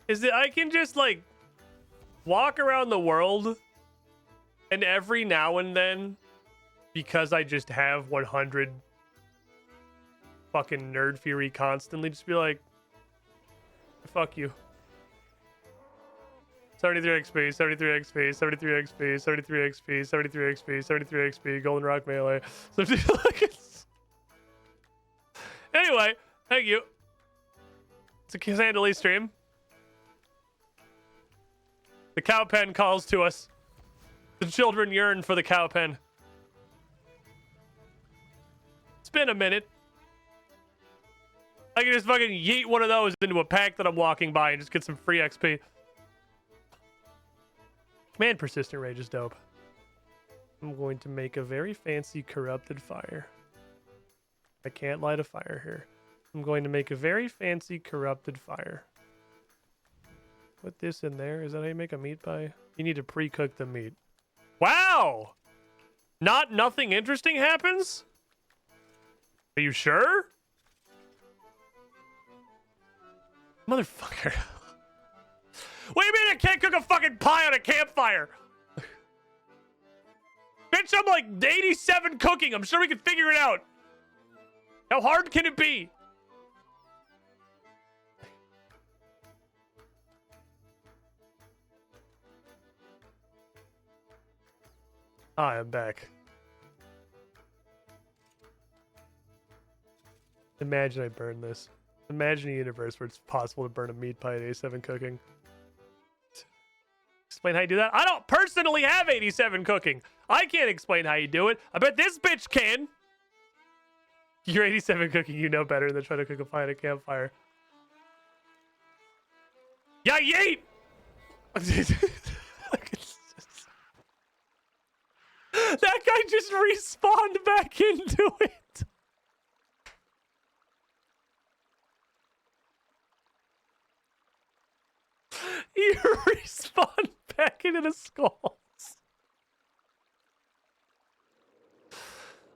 is that I can just like walk around the world, and every now and then, because I just have 100 fucking nerd fury constantly, just be like, fuck you. 73 XP, 73 XP, 73 XP, 73 XP, 73 XP, 73 XP, Golden Rock Melee. Anyway, thank you. It's a Cassandra stream. The cow pen calls to us. The children yearn for the cow pen. It's been a minute. I can just fucking yeet one of those into a pack that I'm walking by and just get some free XP. Man, persistent rage is dope. I'm going to make a very fancy corrupted fire. I can't light a fire here. I'm going to make a very fancy corrupted fire. Put this in there. Is that how you make a meat pie? You need to pre-cook the meat. Wow! Nothing interesting happens? Are you sure? Motherfucker. What do you mean I can't cook a fucking pie on a campfire? Bitch, I'm like 87 cooking. I'm sure we can figure it out. How hard can it be? I am back. Imagine I burn this. Imagine a universe where it's possible to burn a meat pie at 87 cooking. Explain how you do that? I don't personally have 87 cooking. I can't explain how you do it. I bet this bitch can. You're 87 cooking, you know better than trying to cook a pie at a campfire. Yeah, yeet! That guy just respawned back into it. He respawned back into the skulls.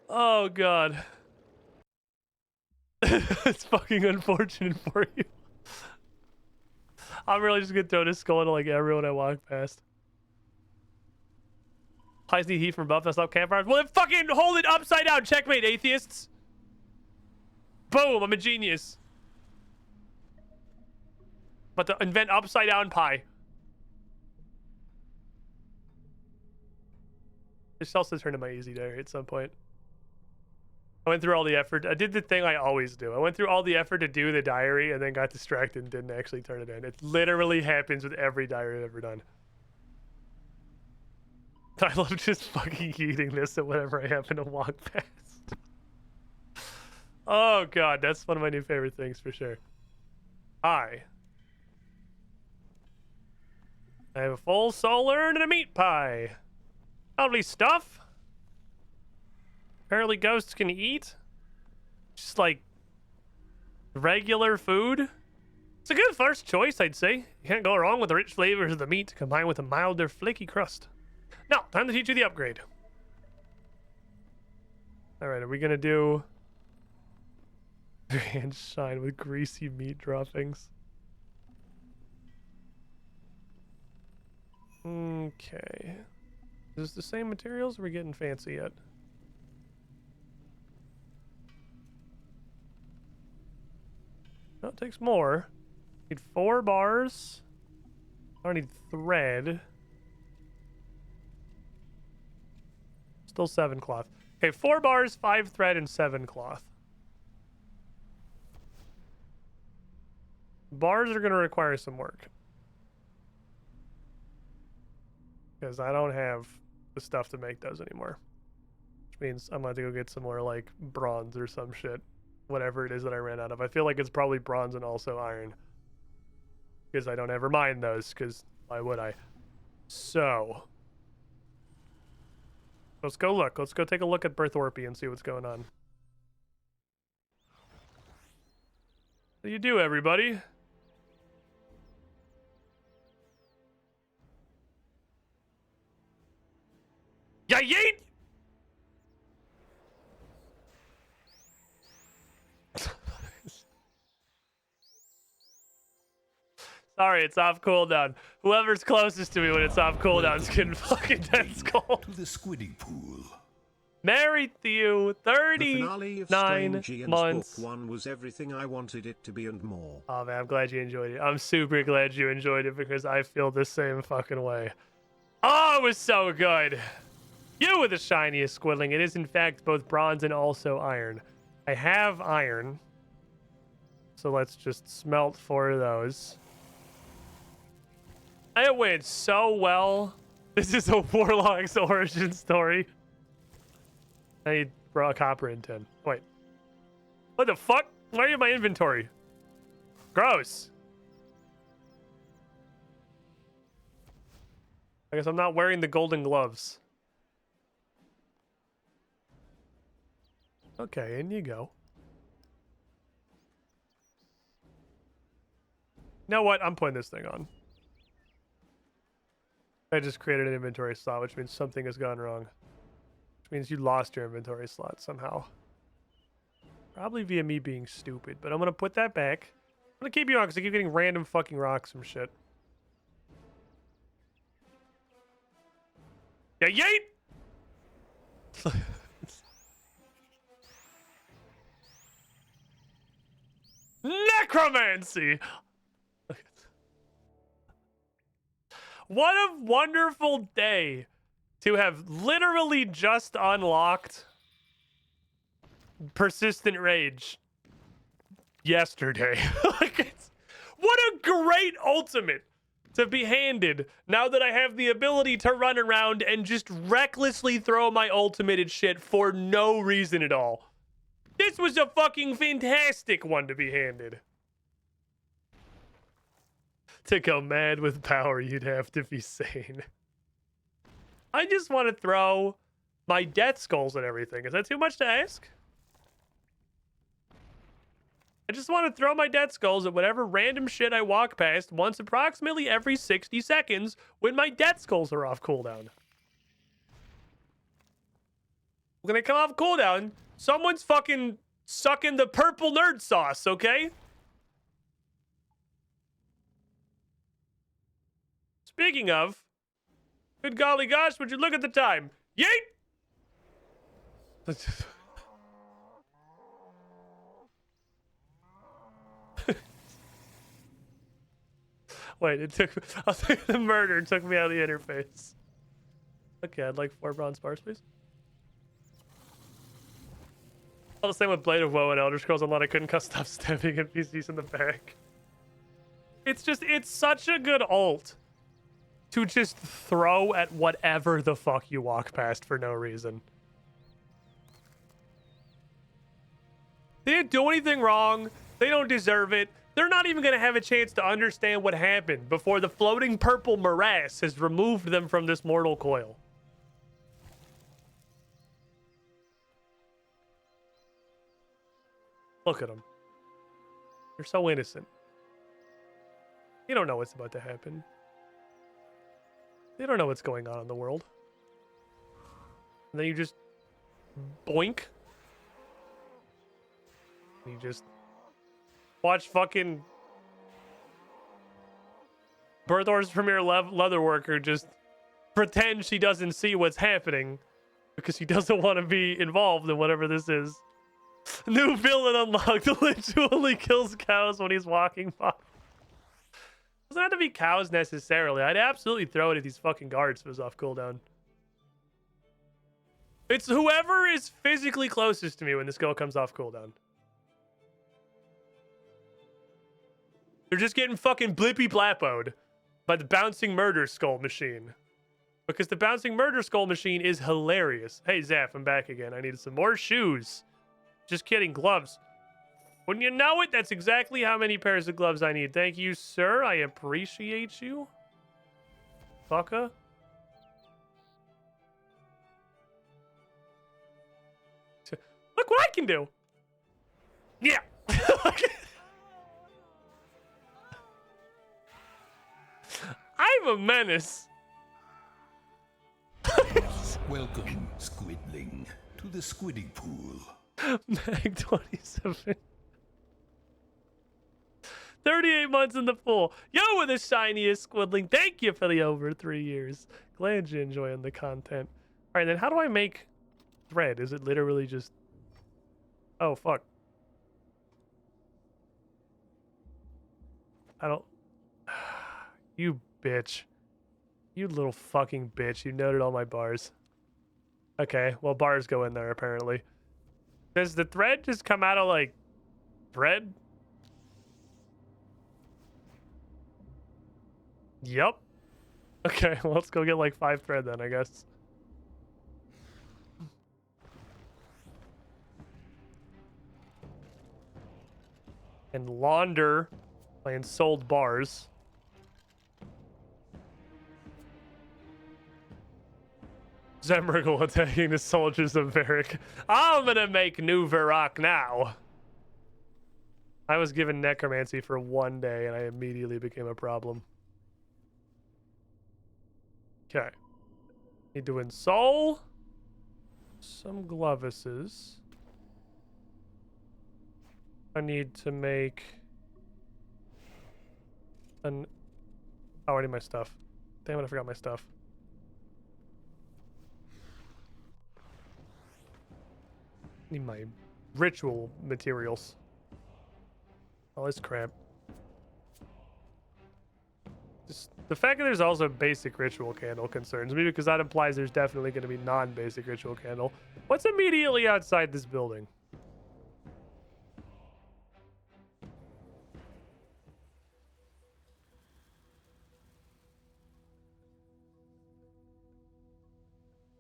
Oh, God. It's fucking unfortunate for you. I'm really just gonna throw this skull into like everyone I walk past. Pies need heat from above. That's not campfires. Well, then fucking hold it upside down. Checkmate, atheists. Boom, I'm a genius. But to invent upside down pie. This also turned into my easy diary at some point. I went through all the effort. I did the thing I always do. I went through all the effort to do the diary and then got distracted and didn't actually turn it in. It literally happens with every diary I've ever done. I love just fucking eating this at whatever I happen to walk past. Oh, God. That's one of my new favorite things for sure. I have a full soul urn and a meat pie. Lovely stuff. Apparently ghosts can eat. Just like regular food. It's a good first choice, I'd say. You can't go wrong with the rich flavors of the meat combined with a milder, flaky crust. Now, time to teach you the upgrade. Alright, are we gonna do hand shine with greasy meat droppings? Okay. Is this the same materials or are we getting fancy yet? No, it takes more. Need 4 bars. I don't need thread. Still 7 cloth. Okay, 4 bars, 5 thread, and 7 cloth. Bars are going to require some work. Because I don't have the stuff to make those anymore. Which means I'm going to have to go get some more, like, bronze or some shit. Whatever it is that I ran out of. I feel like it's probably bronze and also iron. Because I don't ever mind those, because why would I? So. Let's go look. Let's go take a look at Berthorpe and see what's going on. What do you do, everybody? Yeah, yeet! Sorry, it's off cooldown. Whoever's closest to me when it's off cooldown is getting fucking dead skull. To the squiddy pool. Married to you, The finale of 39 Strange Ian's months. Book 1 was everything I wanted it to be and more. Oh man, I'm glad you enjoyed it. I'm super glad you enjoyed it because I feel the same fucking way. Oh, it was so good. You were the shiniest squidling. It is in fact both bronze and also iron. I have iron. So let's just smelt 4 of those. It went so well. This is a Warlock's origin story. I need raw copper in 10. Wait. What the fuck? Why are you in my inventory? Gross. I guess I'm not wearing the golden gloves. Okay, in you go. You know what? I'm putting this thing on. I just created an inventory slot, which means something has gone wrong. Which means you lost your inventory slot somehow. Probably via me being stupid, but I'm going to put that back. I'm going to keep you on because I keep getting random fucking rocks from shit. Yeah, yeet! Necromancy! What a wonderful day to have literally just unlocked Persistent Rage yesterday. What a great ultimate to be handed now that I have the ability to run around and just recklessly throw my ultimate at shit for no reason at all. This was a fucking fantastic one to be handed. To go mad with power, you'd have to be sane. I just want to throw my death skulls at everything. Is that too much to ask? I just want to throw my death skulls at whatever random shit I walk past once approximately every 60 seconds when my death skulls are off cooldown. When they come off cooldown, someone's fucking sucking the purple nerd sauce, okay? Speaking of, good golly gosh, would you look at the time? Yeet! Wait, it took I'll think the murder took me out of the interface. Okay, I'd like 4 bronze bars, please. All the same with Blade of Woe and Elder Scrolls Online. I couldn't stop stabbing NPCs in the back. It's such a good ult to just throw at whatever the fuck you walk past for no reason. They didn't do anything wrong. They don't deserve it. They're not even going to have a chance to understand what happened before the floating purple morass has removed them from this mortal coil. Look at them. They're so innocent. You don't know what's about to happen. They don't know what's going on in the world. And then you just boink. And you just watch fucking Berthor's premier leatherworker just pretend she doesn't see what's happening because she doesn't want to be involved in whatever this is. New villain unlocked. Literally kills cows when he's walking by. Doesn't have to be cows necessarily. I'd absolutely throw it at these fucking guards if it was off cooldown. It's whoever is physically closest to me when this skill comes off cooldown. They're just getting fucking blippy blappoed by the bouncing murder skull machine. Because the bouncing murder skull machine is hilarious. Hey, Zaf, I'm back again. I needed some more shoes. Just kidding, gloves. Wouldn't you know it? That's exactly how many pairs of gloves I need. Thank you, sir. I appreciate you. Fucker. Look what I can do. Yeah. I'm a menace. Welcome, Squidling, to the Squiddy Pool. Mag 27. 38 months in the pool. Yo, with the shiniest squiddling. Thank you for the over 3 years. Glad you're enjoying the content. All right, then how do I make thread? Is it literally just... Oh, fuck. I don't... You bitch. You little fucking bitch. You noted all my bars. Okay, well, bars go in there, apparently. Does the thread just come out of, like, thread? Yep. Okay, well, let's go get, like, 5 thread then, I guess. And launder and sold bars. Zemrigal attacking the soldiers of Varric. I'm gonna make new Varrock now. I was given necromancy for 1 day and I immediately became a problem. Okay. Need to insole some glovuses. I need to make an... Oh, I need my stuff. Damn it, I forgot my stuff. Need my ritual materials. All this crap. Just the fact that there's also basic ritual candle concerns me because that implies there's definitely going to be non-basic ritual candle. What's immediately outside this building?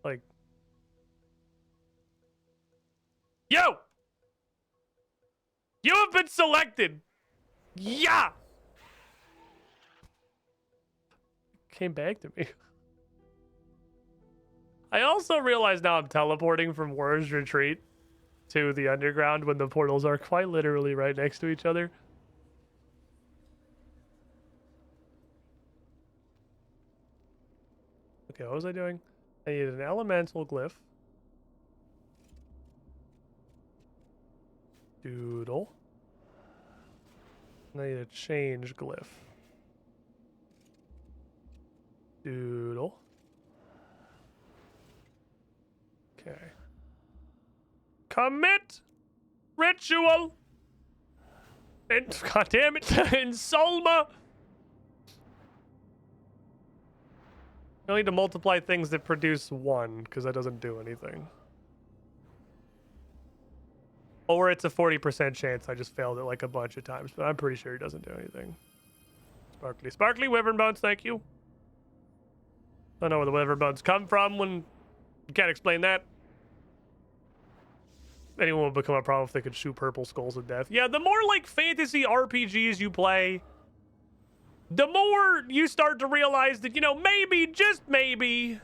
Like... Yo! You have been selected! Yeah! Came back to me. I also realize now I'm teleporting from Warrior's Retreat to the underground when the portals are quite literally right next to each other. Okay, what was I doing? I need an elemental glyph. Doodle. And I need a change glyph. Doodle. Okay. Commit ritual. And god damn it, in Solma. I need to multiply things that produce 1 because that doesn't do anything. Or it's a 40% chance I just failed it like a bunch of times, but I'm pretty sure it doesn't do anything. Sparkly. Sparkly wyvern bones, thank you. I don't know where the wyvern bones come from when you can't explain that. Anyone would become a problem if they could shoot purple skulls to death. Yeah, the more like fantasy RPGs you play, the more you start to realize that, you know, maybe, just maybe,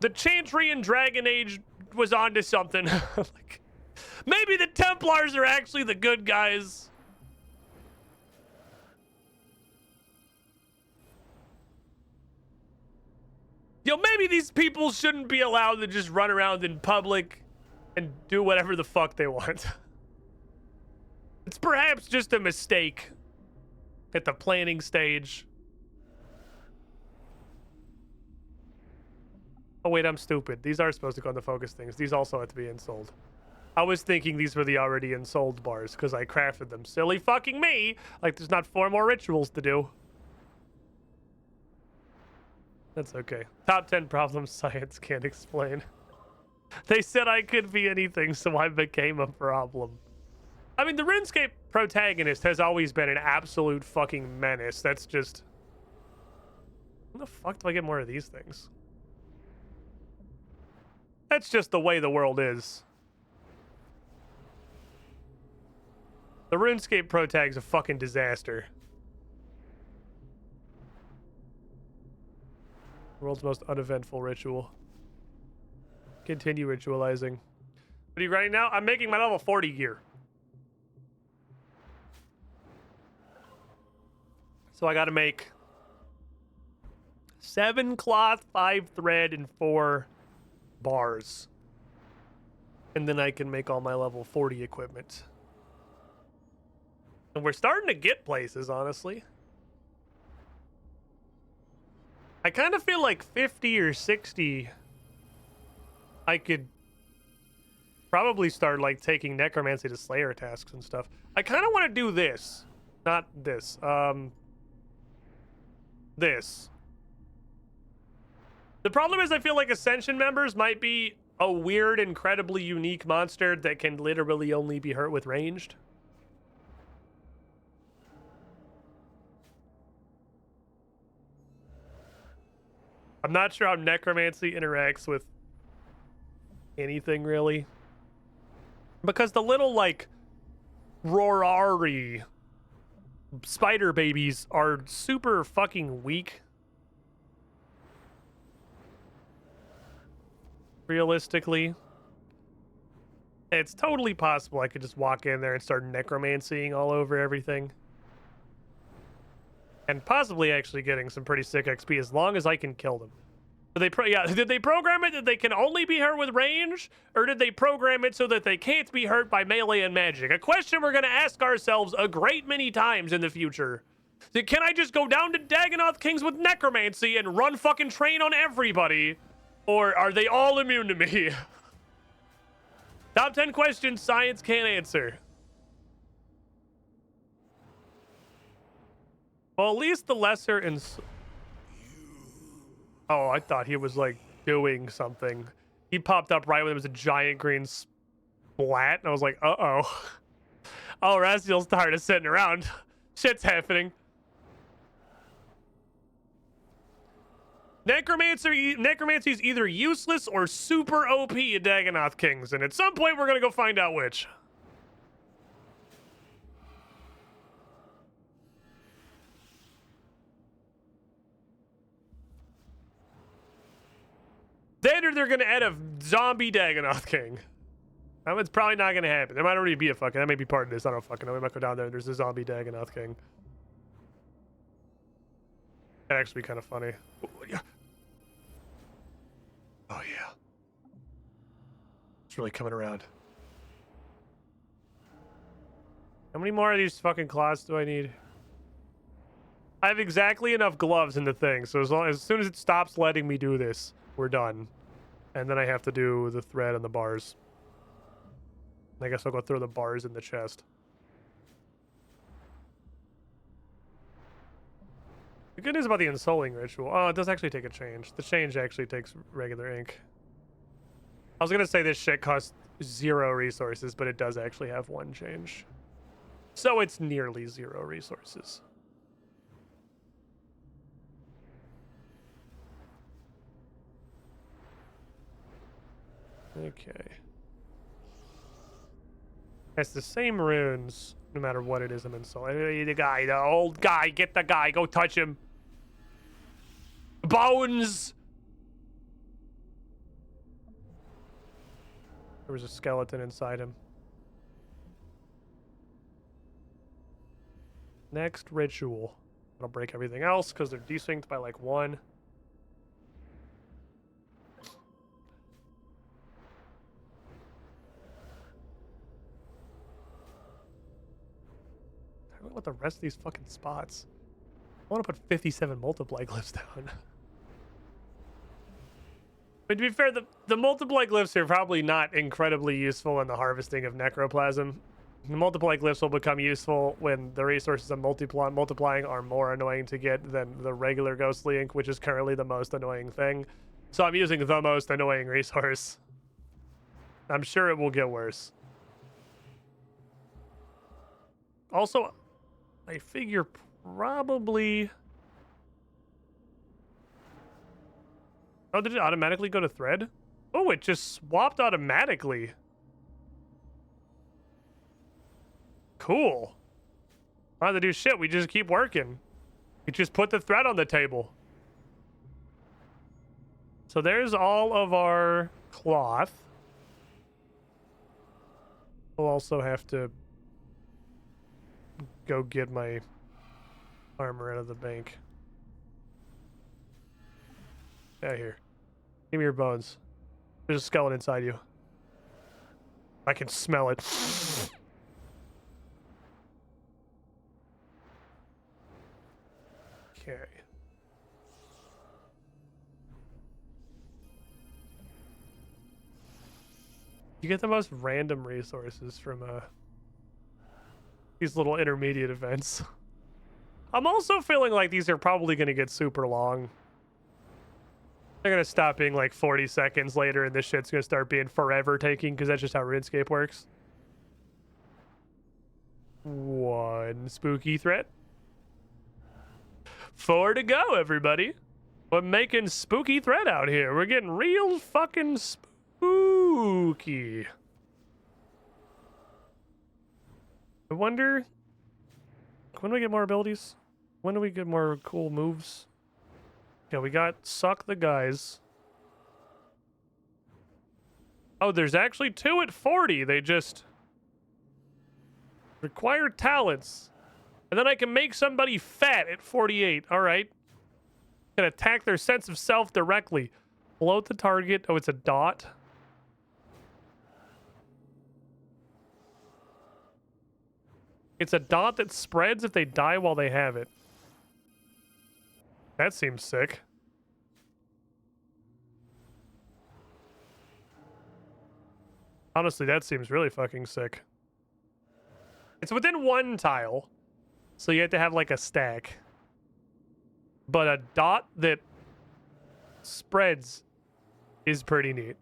the Chantry and Dragon Age was onto something. Like, maybe the Templars are actually the good guys. Yo, maybe these people shouldn't be allowed to just run around in public and do whatever the fuck they want. It's perhaps just a mistake at the planning stage. Oh wait, I'm stupid. These are supposed to go on the focus things. These also have to be insold. I was thinking these were the already insold bars because I crafted them. Silly fucking me! Like there's not 4 more rituals to do. That's okay. Top 10 problems science can't explain. They said I could be anything, so I became a problem. I mean, the RuneScape protagonist has always been an absolute fucking menace. That's just... When the fuck do I get more of these things? That's just the way the world is. The RuneScape protag's a fucking disaster. World's most uneventful ritual. Continue ritualizing. What are you writing now? I'm making my level 40 gear. So I gotta make 7 cloth, 5 thread, and 4 bars. And then I can make all my level 40 equipment. And we're starting to get places, honestly. I kind of feel like 50 or 60, I could probably start like taking necromancy to slayer tasks and stuff. I kind of want to do this. Not this. This. The problem is I feel like Ascension members might be a weird, incredibly unique monster that can literally only be hurt with ranged. I'm not sure how necromancy interacts with anything really. Because the little like Rorari spider babies are super fucking weak. Realistically. It's totally possible I could just walk in there and start necromancying all over everything. And possibly actually getting some pretty sick XP as long as I can kill them. Did they program it that they can only be hurt with range? Or did they program it so that they can't be hurt by melee and magic? A question we're going to ask ourselves a great many times in the future. Can I just go down to Dagonoth Kings with necromancy and run fucking train on everybody? Or are they all immune to me? Top 10 questions science can't answer. Well, at least the lesser Oh, I thought he was like doing something. He popped up right when there was a giant green splat, and I was like, uh-oh. Oh, Raziel's tired of sitting around. Shit's happening. Necromancy is either useless or super OP at Dagonoth Kings, and at some point we're gonna go find out which. Then they're gonna add a zombie Dagonoth King. That one's probably not gonna happen. There might already be a fucking, that may be part of this. I don't fucking know. We might go down there and there's a zombie Dagonoth King. That'd actually be kind of funny. Oh, yeah. Oh, yeah. It's really coming around. How many more of these fucking claws do I need? I have exactly enough gloves in the thing, so as soon as it stops letting me do this, we're done. And then I have to do the thread and the bars. I guess I'll go throw the bars in the chest. The good news about the ensoling ritual, oh, it does actually take a change. The change actually takes regular ink. I was gonna say this shit costs 0 resources, but it does actually have 1 change. So it's nearly 0 resources. Okay. It's the same runes, no matter what it is I'm installing. The guy, the old guy, get the guy, go touch him. Bones! There was a skeleton inside him. Next ritual. I'll break everything else because they're desynced by like 1. I want the rest of these fucking spots. I want to put 57 multiply glyphs down. But to be fair, the multiply glyphs are probably not incredibly useful in the harvesting of necroplasm. The multiply glyphs will become useful when the resources of multiplying are more annoying to get than the regular ghostly ink, which is currently the most annoying thing. So I'm using the most annoying resource. I'm sure it will get worse. Also, I figure probably... Oh, did it automatically go to thread? Oh, it just swapped automatically. Cool. I don't have to do shit. We just keep working. We just put the thread on the table. So there's all of our cloth. I'll also have to go get my armor out of the bank. Yeah, here. Give me your bones. There's a skeleton inside you. I can smell it. Okay. You get the most random resources from these little intermediate events. I'm also feeling like these are probably going to get super long. They're going to stop being like 40 seconds later, and this shit's going to start being forever taking, because that's just how RuneScape works. One spooky threat. 4 to go, everybody. We're making spooky threat out here. We're getting real fucking spooky. I wonder, when do we get more abilities? When do we get more cool moves? Yeah, we got Suck the Guys. Oh, there's actually 2 at 40. They just require talents. And then I can make somebody fat at 48. All right. Can attack their sense of self directly. Float the target. Oh, it's a dot. It's a dot that spreads if they die while they have it. That seems sick. Honestly, that seems really fucking sick. It's within 1 tile, so you have to have like a stack. But a dot that spreads is pretty neat.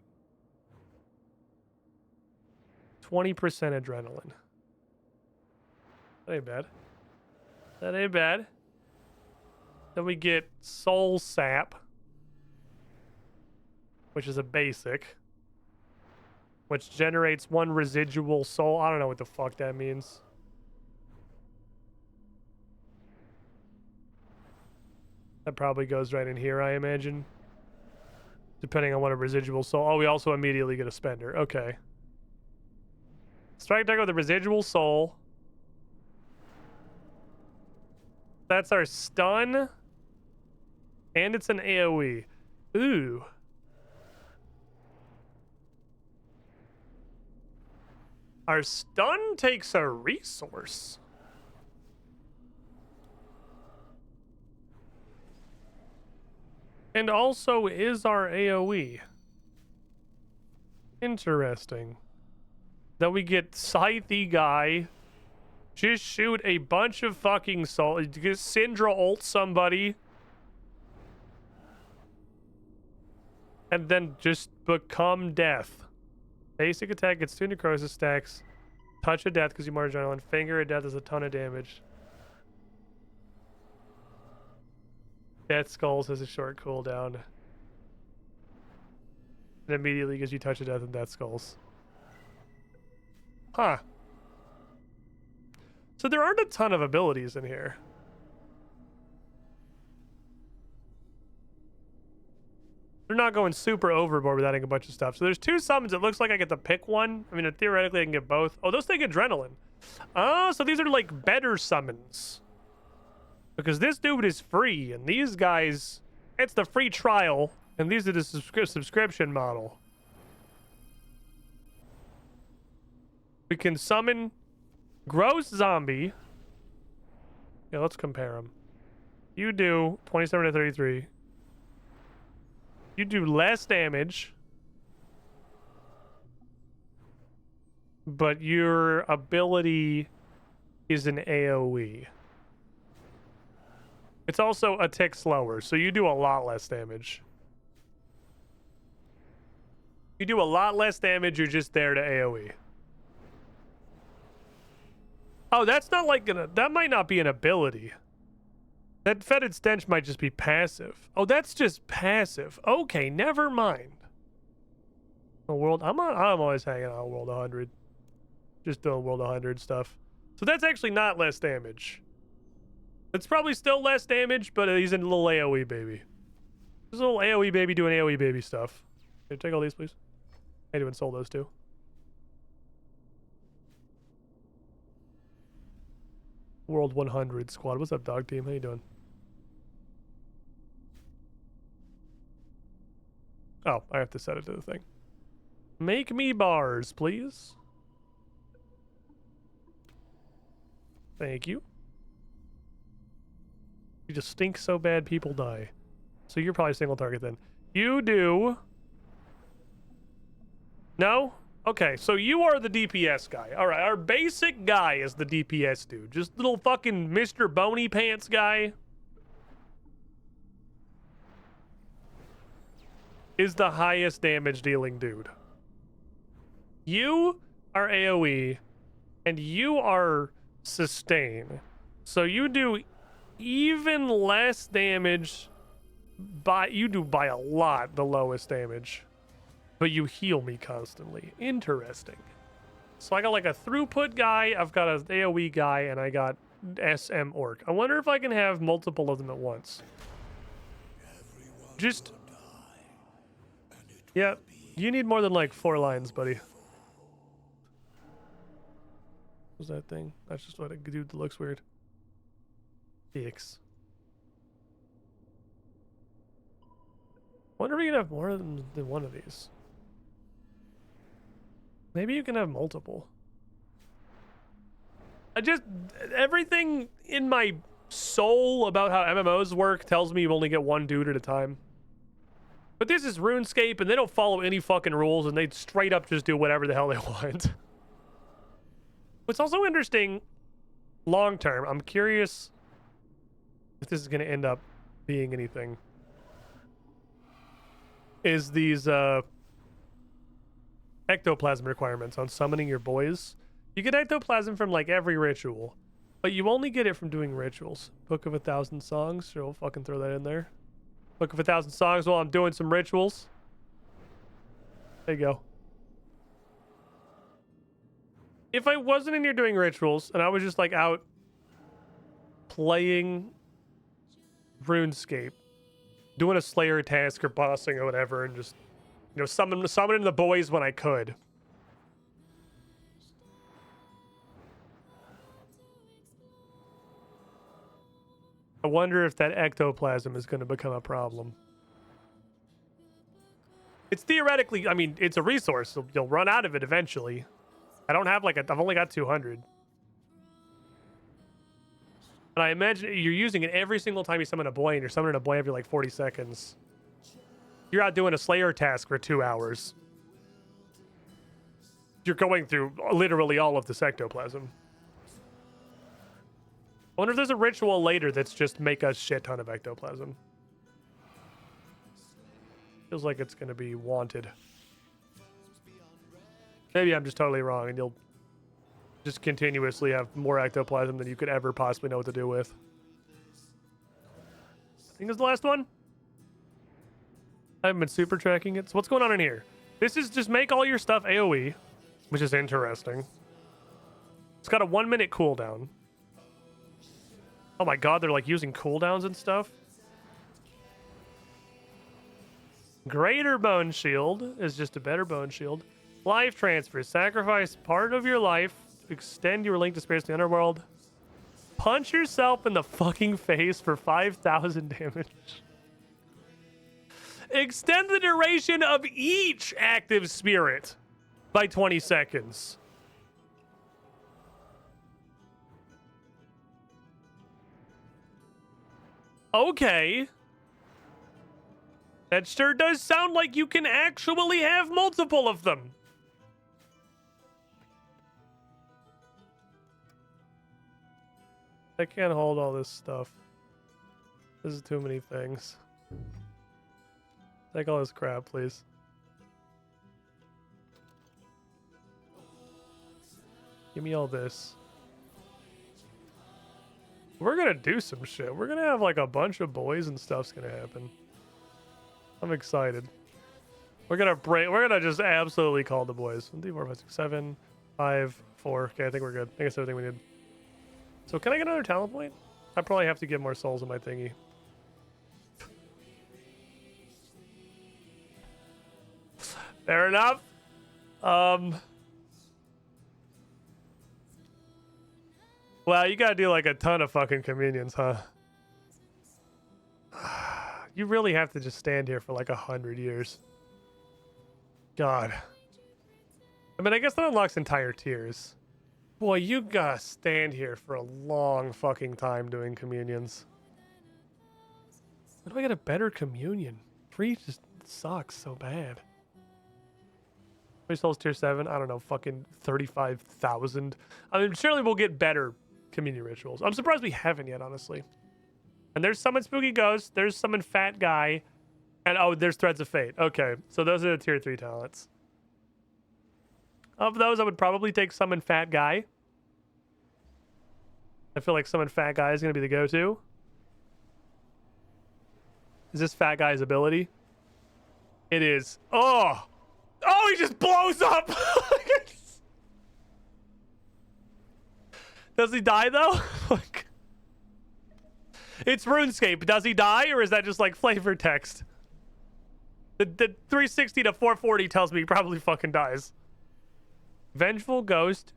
20% adrenaline. That ain't bad. That ain't bad. Then we get Soul Sap, which is a basic, which generates 1 residual soul. I don't know what the fuck that means. That probably goes right in here, I imagine. Depending on what a residual soul. Oh, we also immediately get a spender. Okay. Strike target with a residual soul. That's our stun. And it's an AoE. Ooh. Our stun takes a resource. And also is our AoE. Interesting. Then we get Scythe guy. Just shoot a bunch of fucking soul. Syndra ult somebody. And then just become death. Basic attack gets 2 necrosis stacks. Touch of death because you more adrenaline. Finger of death is a ton of damage. Death Skulls has a short cooldown. And immediately gives you Touch of Death and Death Skulls. Huh. So there aren't a ton of abilities in here. They're not going super overboard with adding a bunch of stuff. So there's 2 summons. It looks like I get to pick one. I mean, theoretically, I can get both. Oh, those take adrenaline. Oh, so these are like better summons. Because this dude is free, and these guys, it's the free trial, and these are the subscription model. We can summon Gross Zombie. Yeah, let's compare them. You do 27 to 33. You do less damage, but your ability is an AoE. It's also a tick slower, so you do a lot less damage. You do a lot less damage, you're just there to AoE. Oh, that's not like that might not be an ability. That Fetid Stench might just be passive. Oh, that's just passive. Okay, never mind. A world, I'm always hanging out on World 100. Just doing World 100 stuff. So that's actually not less damage. It's probably still less damage, but he's a little AoE baby. He's a little AoE baby doing AoE baby stuff. Here, take all these, please. I even sold those too. World 100 squad. What's up, dog team? How you doing? Oh, I have to set it to the thing. Make me bars, please. Thank you. You just stink so bad people die. So you're probably single target then. You do... No? Okay, so you are the DPS guy. Alright, our basic guy is the DPS dude. Just little fucking Mr. Bony Pants guy. Is the highest damage dealing dude. You are AoE, and you are sustain. So you do even less damage, you do by a lot the lowest damage. But you heal me constantly. Interesting. So I got like a throughput guy, I've got an AoE guy, and I got SM Orc. I wonder if I can have multiple of them at once. Just... Yeah, you need more than like 4 lines, buddy. What's that thing? That's just what a dude that looks weird. Dicks. Wonder if we can have more than one of these. Maybe you can have multiple. Everything in my soul about how MMOs work tells me you only get one dude at a time. But this is RuneScape, and they don't follow any fucking rules, and they straight up just do whatever the hell they want. What's also interesting, long term, I'm curious if this is going to end up being anything, is these ectoplasm requirements on summoning your boys. You get ectoplasm from like every ritual, but you only get it from doing rituals. Book of 1,000 songs, sure, we'll fucking throw that in there. Book of 1,000 songs while I'm doing some rituals. There you go. If I wasn't in here doing rituals and I was just like out playing RuneScape, doing a Slayer task or bossing or whatever, and just, you know, summoning the boys when I could. I wonder if that ectoplasm is going to become a problem. It's theoretically, I mean, it's a resource, so you'll run out of it eventually. I don't have like I've only got 200. And I imagine you're using it every single time you summon a boy, and you're summoning a boy every like 40 seconds. You're out doing a Slayer task for 2 hours. You're going through literally all of this ectoplasm. I wonder if there's a ritual later that's just make a shit ton of ectoplasm. Feels like it's going to be wanted. Maybe I'm just totally wrong, and you'll just continuously have more ectoplasm than you could ever possibly know what to do with. I think it's the last one. I haven't been super tracking it. So what's going on in here? This is just make all your stuff AoE, which is interesting. It's got a 1-minute cooldown. Oh my god, they're like using cooldowns and stuff. Greater Bone Shield is just a better Bone Shield. Life transfer. Sacrifice part of your life to extend your link to spirits in the underworld. Punch yourself in the fucking face for 5,000 damage. Extend the duration of each active spirit by 20 seconds. Okay. That sure does sound like you can actually have multiple of them. I can't hold all this stuff. This is too many things. Take all this crap, please. Give me all this. We're gonna do some shit. We're gonna have like a bunch of boys and stuff's gonna happen. I'm excited. We're gonna just absolutely call the boys. 1, 2, 4, 5, 6, 7, 5, 4. Okay, I think we're good. I think that's everything we need. So can I get another talent point? I probably have to get more souls in my thingy. Fair enough. Wow, you gotta do like a ton of fucking communions, huh? You really have to just stand here for like 100 years. God. I mean, I guess that unlocks entire tiers. Boy, you gotta stand here for a long fucking time doing communions. How do I get a better communion? 3 just sucks so bad. Souls tier 7, I don't know, fucking 35,000. I mean, surely we'll get better communion rituals. I'm surprised we haven't yet, honestly. And there's summon Spooky Ghost, there's summon Fat Guy, and oh, there's Threads of Fate. Okay, so those are the tier 3 talents. Of those, I would probably take summon Fat Guy. I feel like summon Fat Guy is going to be the go-to. Is this Fat Guy's ability? It is. Oh! Oh, he just blows up! Does he die, though? It's RuneScape. Does he die, or is that just, like, flavor text? The 360 to 440 tells me he probably fucking dies. Vengeful Ghost.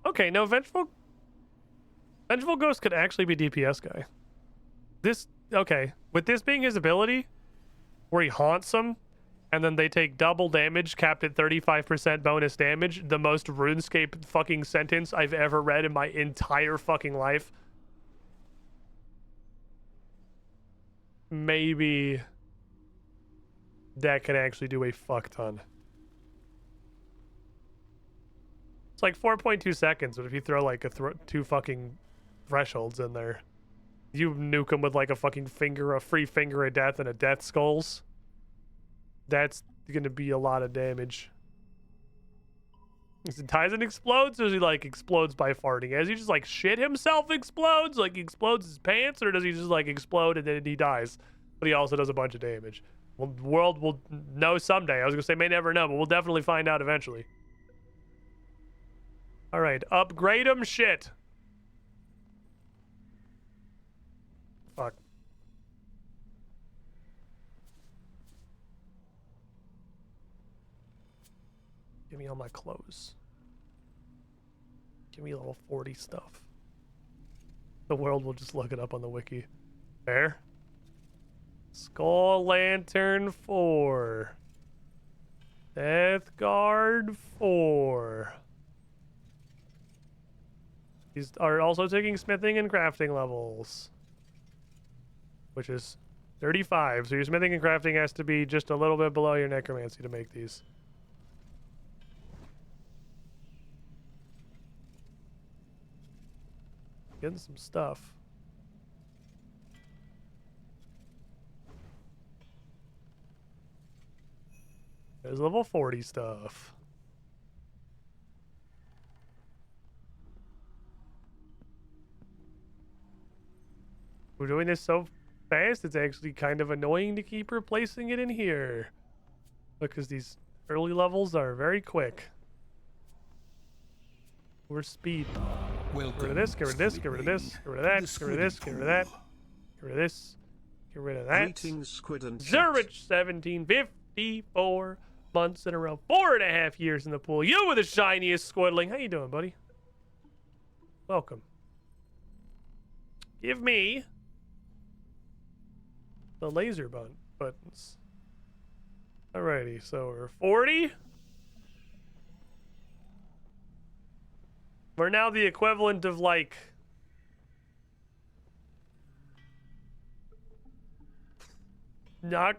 Okay, no, Vengeful Ghost could actually be DPS guy. Okay, with this being his ability, where he haunts them, and then they take double damage, capped at 35% bonus damage, the most RuneScape fucking sentence I've ever read in my entire fucking life. Maybe that can actually do a fuck ton. It's like 4.2 seconds, but if you throw like two fucking thresholds in there, you nuke them with like a fucking finger, a free finger of death, and a death skulls. That's gonna be a lot of damage. Is it dies and explodes, or does he like explodes by farting? As he just like shit himself explodes, like he explodes his pants, or does he just like explode and then he dies? But he also does a bunch of damage. Well, the world will know someday. I was gonna say may never know, but we'll definitely find out eventually. All right, upgrade him shit. Fuck. Give me all my clothes. Give me level 40 stuff. The world will just look it up on the wiki. There. Skull Lantern 4. Death Guard 4. These are also taking smithing and crafting levels, which is 35. So your smithing and crafting has to be just a little bit below your necromancy to make these. Getting some stuff. There's level 40 stuff. We're doing this so fast, it's actually kind of annoying to keep replacing it in here. Because these early levels are very quick. We're speed. Get rid of this, get rid of this, get rid of this, get rid of that, get rid of this, get rid of that, get rid of this, get rid of that. Greetings, Squid and Zurich 1754 months in a row. 4.5 years in the pool. You were the shiniest squidling. How you doing, buddy? Welcome. Give me the laser buttons. Alrighty, so we're 40. We're now the equivalent of like not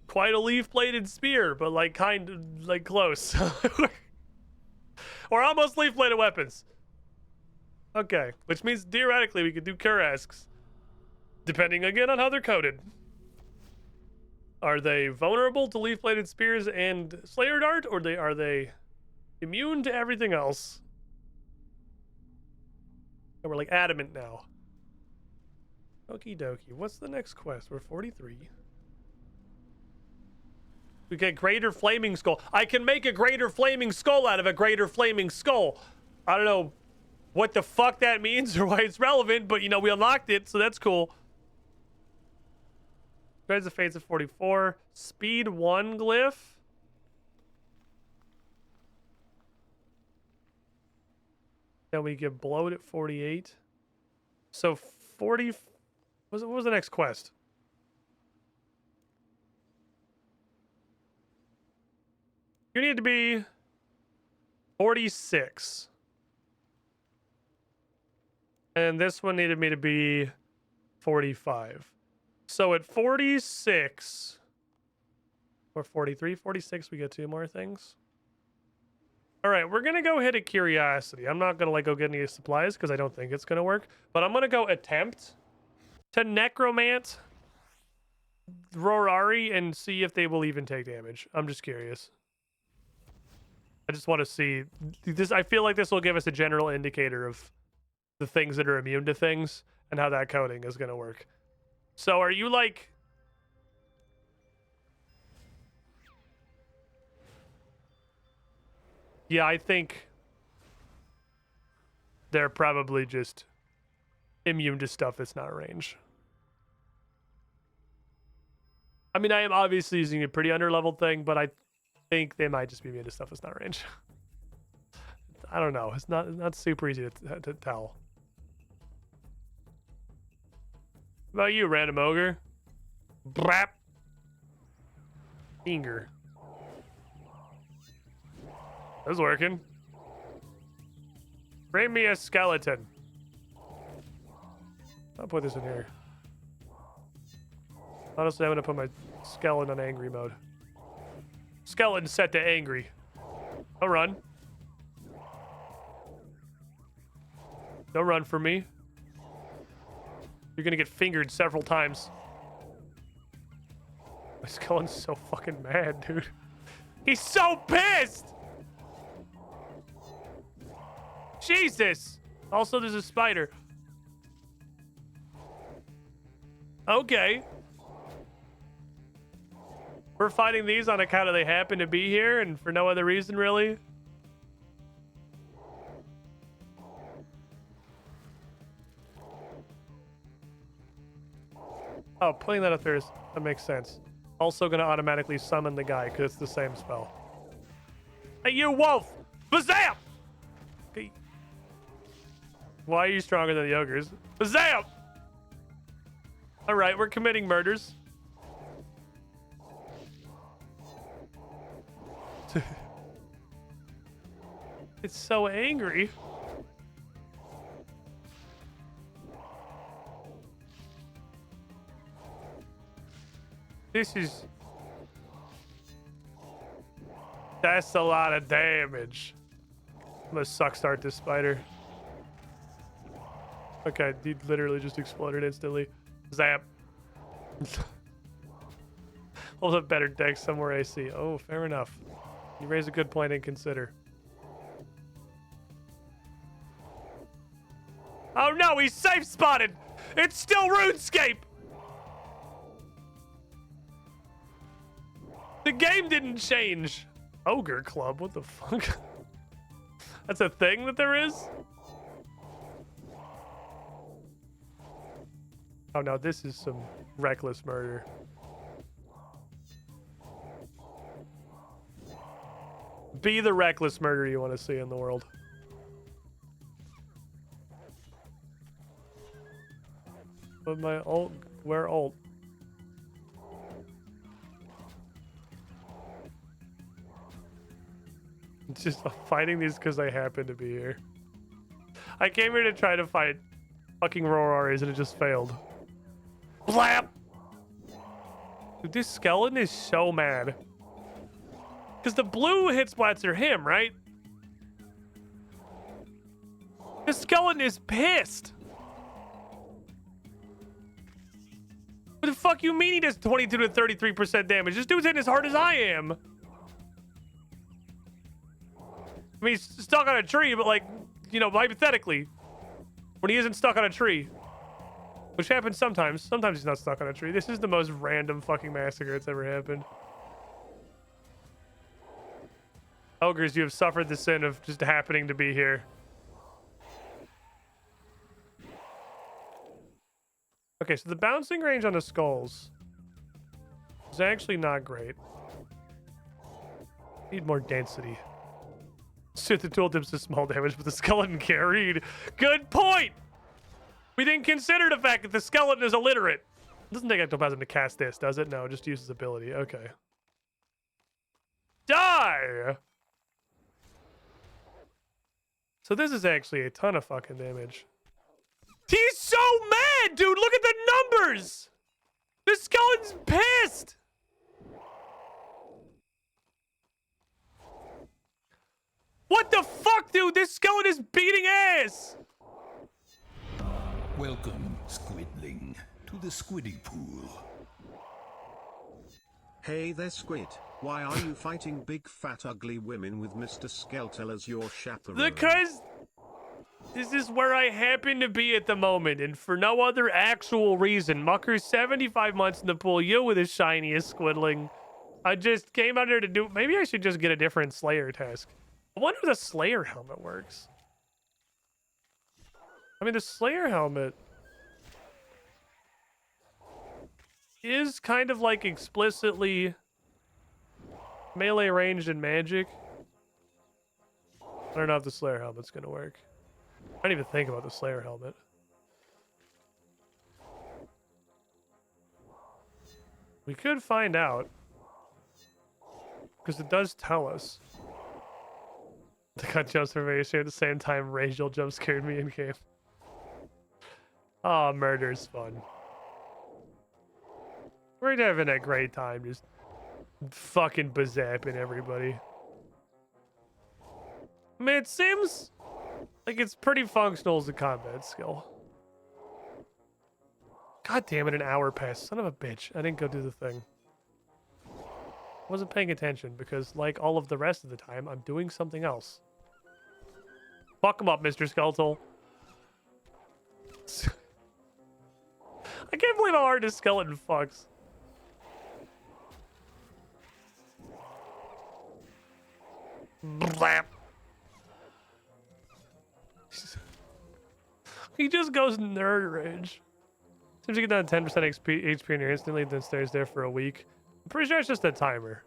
quite a leaf-bladed spear, but like kind of like close. Or almost leaf-bladed weapons. Okay, which means theoretically we could do Kurasks, depending again on how they're coded. Are they vulnerable to leaf-bladed spears and Slayer Dart, or are they immune to everything else? And we're like adamant now. Okie dokie. What's the next quest? We're 43. We get Greater Flaming Skull. I can make a Greater Flaming Skull out of a Greater Flaming Skull. I don't know what the fuck that means or why it's relevant, but you know, we unlocked it, so that's cool. Threads of Fates at 44. Speed 1 glyph. Then we get blowed at 48. So 40. What was the next quest? You need to be 46. And this one needed me to be 45. So at 46 or 43, 46, we get 2 more things. All right, we're gonna go hit a curiosity. I'm not gonna like go get any supplies because I don't think it's gonna work. But I'm gonna go attempt to necromant Rorari and see if they will even take damage. I'm just curious. I just want to see this. I feel like this will give us a general indicator of the things that are immune to things and how that coding is gonna work. So are you like... Yeah, I think they're probably just immune to stuff that's not range. I mean, I am obviously using a pretty underleveled thing, but I think they might just be immune to stuff that's not range. I don't know. It's not super easy to tell. What about you, random ogre? Brap. Finger. That's working. Bring me a skeleton. I'll put this in here. Honestly, I'm gonna put my skeleton on angry mode. Skeleton set to angry. Don't run. Don't run from me. You're gonna get fingered several times. My skeleton's so fucking mad, dude. He's so pissed! Jesus! Also, there's a spider. Okay. We're fighting these on account of they happen to be here and for no other reason, really. Oh, putting that up there that makes sense. Also gonna automatically summon the guy because it's the same spell. Hey, you wolf! Bazam! Okay. Why are you stronger than the ogres? Bazam! Alright, we're committing murders. It's so angry. That's a lot of damage. I'm gonna start this spider. Okay, he literally just exploded instantly. Zap. Hold up better deck somewhere AC. Oh, fair enough. You raise a good point and consider. Oh no, he's safe spotted! It's still RuneScape! The game didn't change. Ogre Club, what the fuck? That's a thing that there is? Oh no, this is some reckless murder. Be the reckless murder you want to see in the world. But my ult, where ult? Just fighting these because I happen to be here. I came here to try to fight fucking Roraris and it just failed. Blap! Dude, this skeleton is so mad. Because the blue hit splats are him, right? The skeleton is pissed. What the fuck you mean he does 22 to 33% damage? This dude's hitting as hard as I am. I mean, he's stuck on a tree, but like, you know, hypothetically, when he isn't stuck on a tree, which happens sometimes. Sometimes he's not stuck on a tree. This is the most random fucking massacre that's ever happened. Ogres, you have suffered the sin of just happening to be here. Okay, so the bouncing range on the skulls is actually not great. Need more density. Suit the tooltips to small damage, but the skeleton can't read. Good point! We didn't consider the fact that the skeleton is illiterate. It doesn't take ectoplasm to cast this, does it? No, it just uses ability. Okay. Die! So this is actually a ton of fucking damage. He's so mad, dude! Look at the numbers! The skeleton's pissed! What the fuck, dude? This skeleton is beating ass! Welcome, Squidling, to the Squiddy Pool. Hey there, Squid. Why are you fighting big fat ugly women with Mr. Skeletal as your chaperone? Because this is where I happen to be at the moment, and for no other actual reason. Mucker's 75 months in the pool, you with his shiniest Squidling. I just came out here to do... Maybe I should just get a different Slayer task. I wonder if the Slayer helmet works. I mean, the Slayer helmet is kind of like explicitly melee ranged and magic. I don't know if the Slayer helmet's gonna work. I didn't even think about the Slayer helmet. We could find out. Because it does tell us. The cut jumps for variation at the same time Rachel jump scared me in game. Oh, murder's fun. We're having a great time just fucking bazapping everybody. I mean, it seems like it's pretty functional as a combat skill. God damn it, an hour passed. Son of a bitch. I didn't go do the thing. Wasn't paying attention because, like all of the rest of the time, I'm doing something else. Fuck him up, Mr. Skeletal. I can't believe how hard this skeleton fucks. Blap. He just goes nerd rage. Seems you get down 10% HP and you're instantly, then stays there for a week. I'm pretty sure it's just a timer.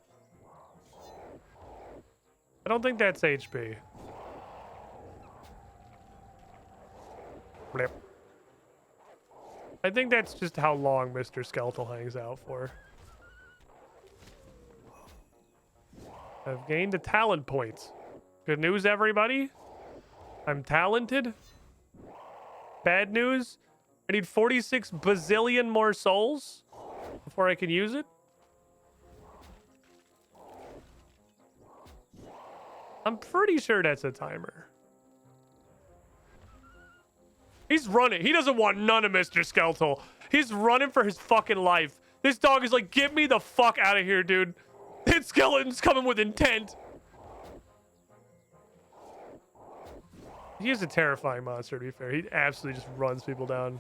I don't think that's HP. Blip. I think that's just how long Mr. Skeletal hangs out for. I've gained a talent point. Good news, everybody. I'm talented. Bad news. I need 46 bazillion more souls before I can use it. I'm pretty sure that's a timer. He's running. He doesn't want none of Mr. Skeletal. He's running for his fucking life. This dog is like, get me the fuck out of here, dude. That skeleton's coming with intent. He is a terrifying monster, to be fair. He absolutely just runs people down.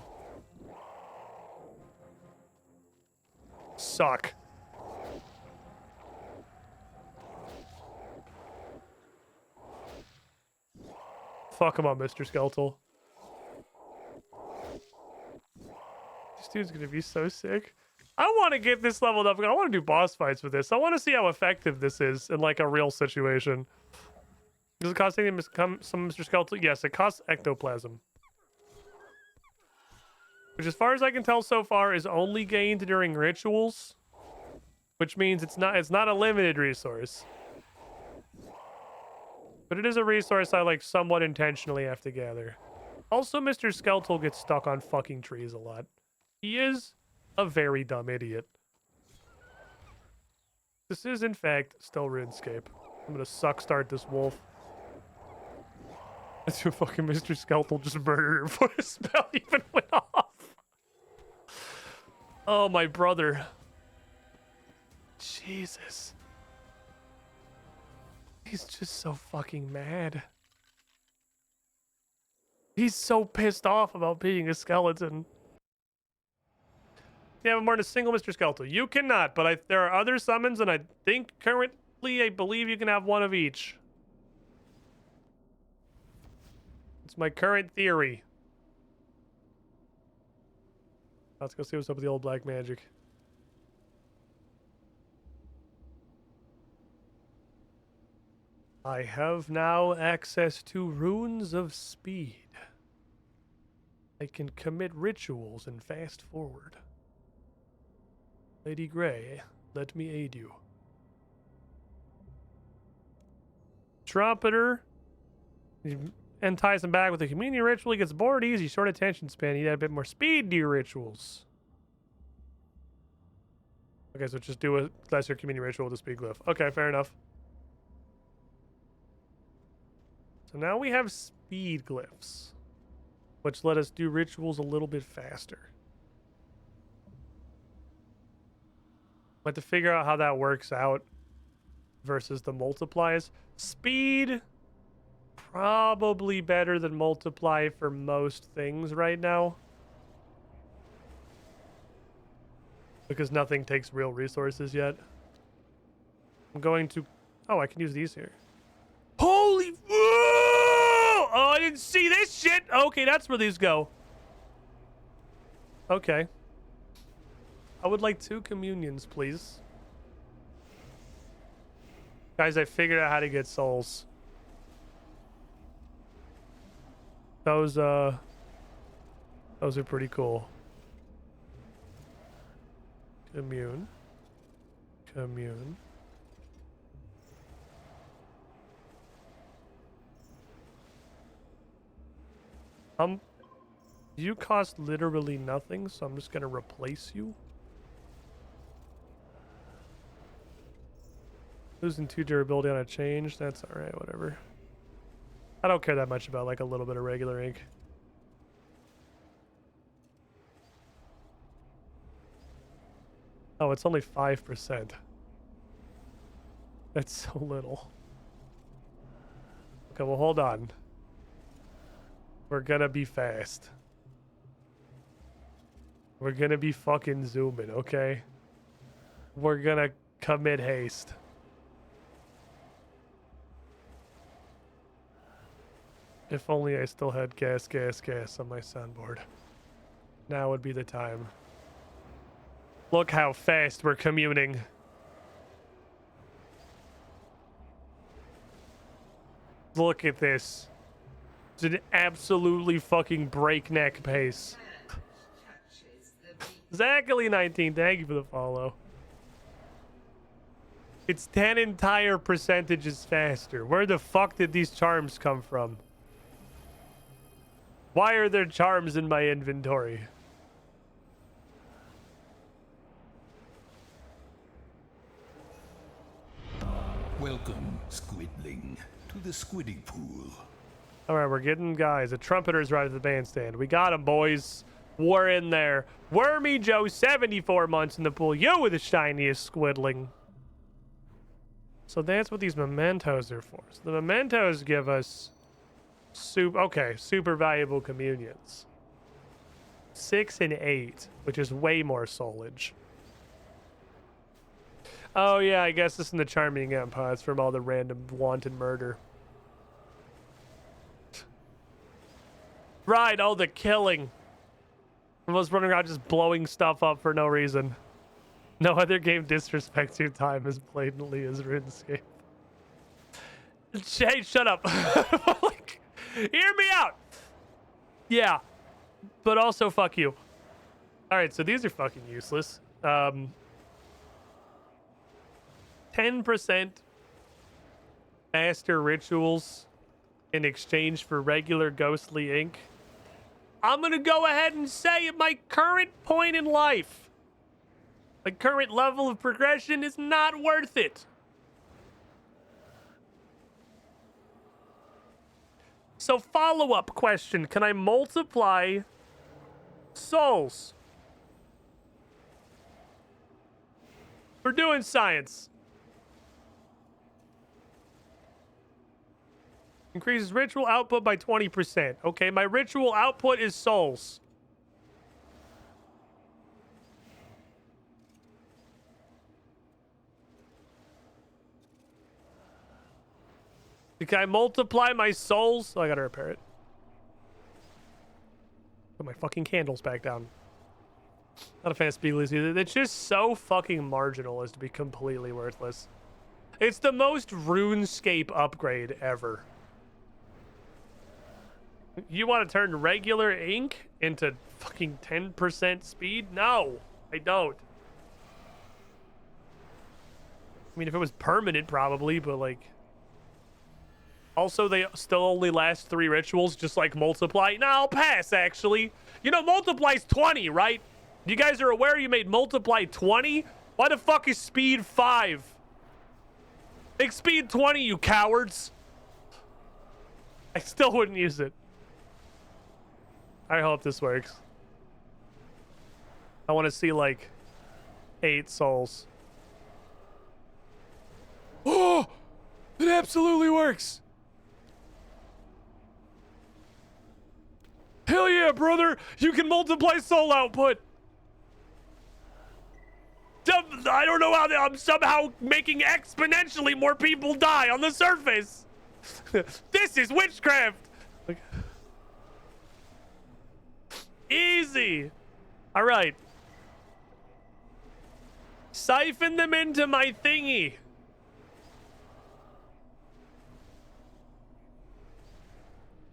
Suck. Fuck him up, Mr. Skeletal. This dude's gonna be so sick. I want to get this leveled up. I want to do boss fights with this. I want to see how effective this is in like a real situation. Does it cost anything to become some Mr. Skeletal? Yes, it costs ectoplasm. Which, as far as I can tell so far, is only gained during rituals. Which means it's not a limited resource. But it is a resource I like somewhat intentionally have to gather. Also, Mr. Skeletal gets stuck on fucking trees a lot. He is a very dumb idiot. This is, in fact, still RuneScape. I'm gonna start this wolf. That's your fucking Mr. Skeletal just murdered her before his spell even went off. Oh, my brother. Jesus. He's just so fucking mad. He's so pissed off about being a skeleton. You have more than a single Mr. Skeletal. You cannot, but there are other summons, and I think currently, I believe you can have one of each. It's my current theory. Let's go see what's up with the old black magic. I have now access to runes of speed. I can commit rituals and fast forward. Lady Grey, let me aid you. Trumpeter. And ties him back with a community ritual. He gets bored easy, short attention span. You need a bit more speed to your rituals. Okay, so just do a lesser community ritual with a speed glyph. Okay, fair enough. So now we have speed glyphs, which let us do rituals a little bit faster. I have to figure out how that works out versus the multiplies. Speed, probably better than multiply for most things right now. Because nothing takes real resources yet. I'm going to... Oh, I can use these here. Holy... Oh, I didn't see this shit! Okay, that's where these go. Okay. I would like 2 communions, please. Guys, I figured out how to get souls. Those are pretty cool. Commune. Commune. You cost literally nothing, so I'm just gonna replace you. Losing 2 durability on a change, that's alright, whatever. I don't care that much about like a little bit of regular ink. Oh, it's only 5%. That's so little. Okay, well, hold on. We're gonna be fast. We're gonna be fucking zooming, okay? We're gonna commit haste. If only I still had gas on my soundboard. Now would be the time. Look how fast we're communing. Look at this. It's an absolutely fucking breakneck pace. Zachary19, thank you for the follow. It's 10 entire percentages faster. Where the fuck did these charms come from? Why are there charms in my inventory? Welcome, Squidling, to the Squiddy Pool. Alright, we're getting guys. The trumpeter's right at the bandstand. We got him, boys. We're in there. Wormy Joe, 74 months in the pool. You were the shiniest Squidling. So that's what these mementos are for. So the mementos give us super valuable communions. 6 and 8, which is way more soulage. Oh yeah, I guess this is in the Charming Empire. It's from all the random wanton murder. Right, all the killing. I was running around just blowing stuff up for no reason. No other game disrespects your time as blatantly as RuneScape. Hey, shut up. Like, hear me out. Yeah, but also fuck you. All right, so these are fucking useless. 10% faster rituals in exchange for regular ghostly ink. I'm gonna go ahead and say at my current point in life, my current level of progression is not worth it. So follow-up question, can I multiply souls? We're doing science. Increases ritual output by 20%. Okay, my ritual output is souls. Can I multiply my souls? Oh, I gotta repair it. Put my fucking candles back down. Not a fan of speedless either. It's just so fucking marginal as to be completely worthless. It's the most RuneScape upgrade ever. You want to turn regular ink into fucking 10% speed? No, I don't. I mean, if it was permanent, probably, but like... Also, they still only last 3 rituals, just like Multiply. No, I'll pass, actually. You know, Multiply's 20, right? You guys are aware you made Multiply 20? Why the fuck is Speed 5? Make Speed 20, you cowards. I still wouldn't use it. I hope this works. I want to see, like, 8 souls. Oh! It absolutely works! Hell yeah, brother! You can multiply soul output! I don't know how I'm somehow making exponentially more people die on the surface! This is witchcraft! Easy! Alright. Siphon them into my thingy.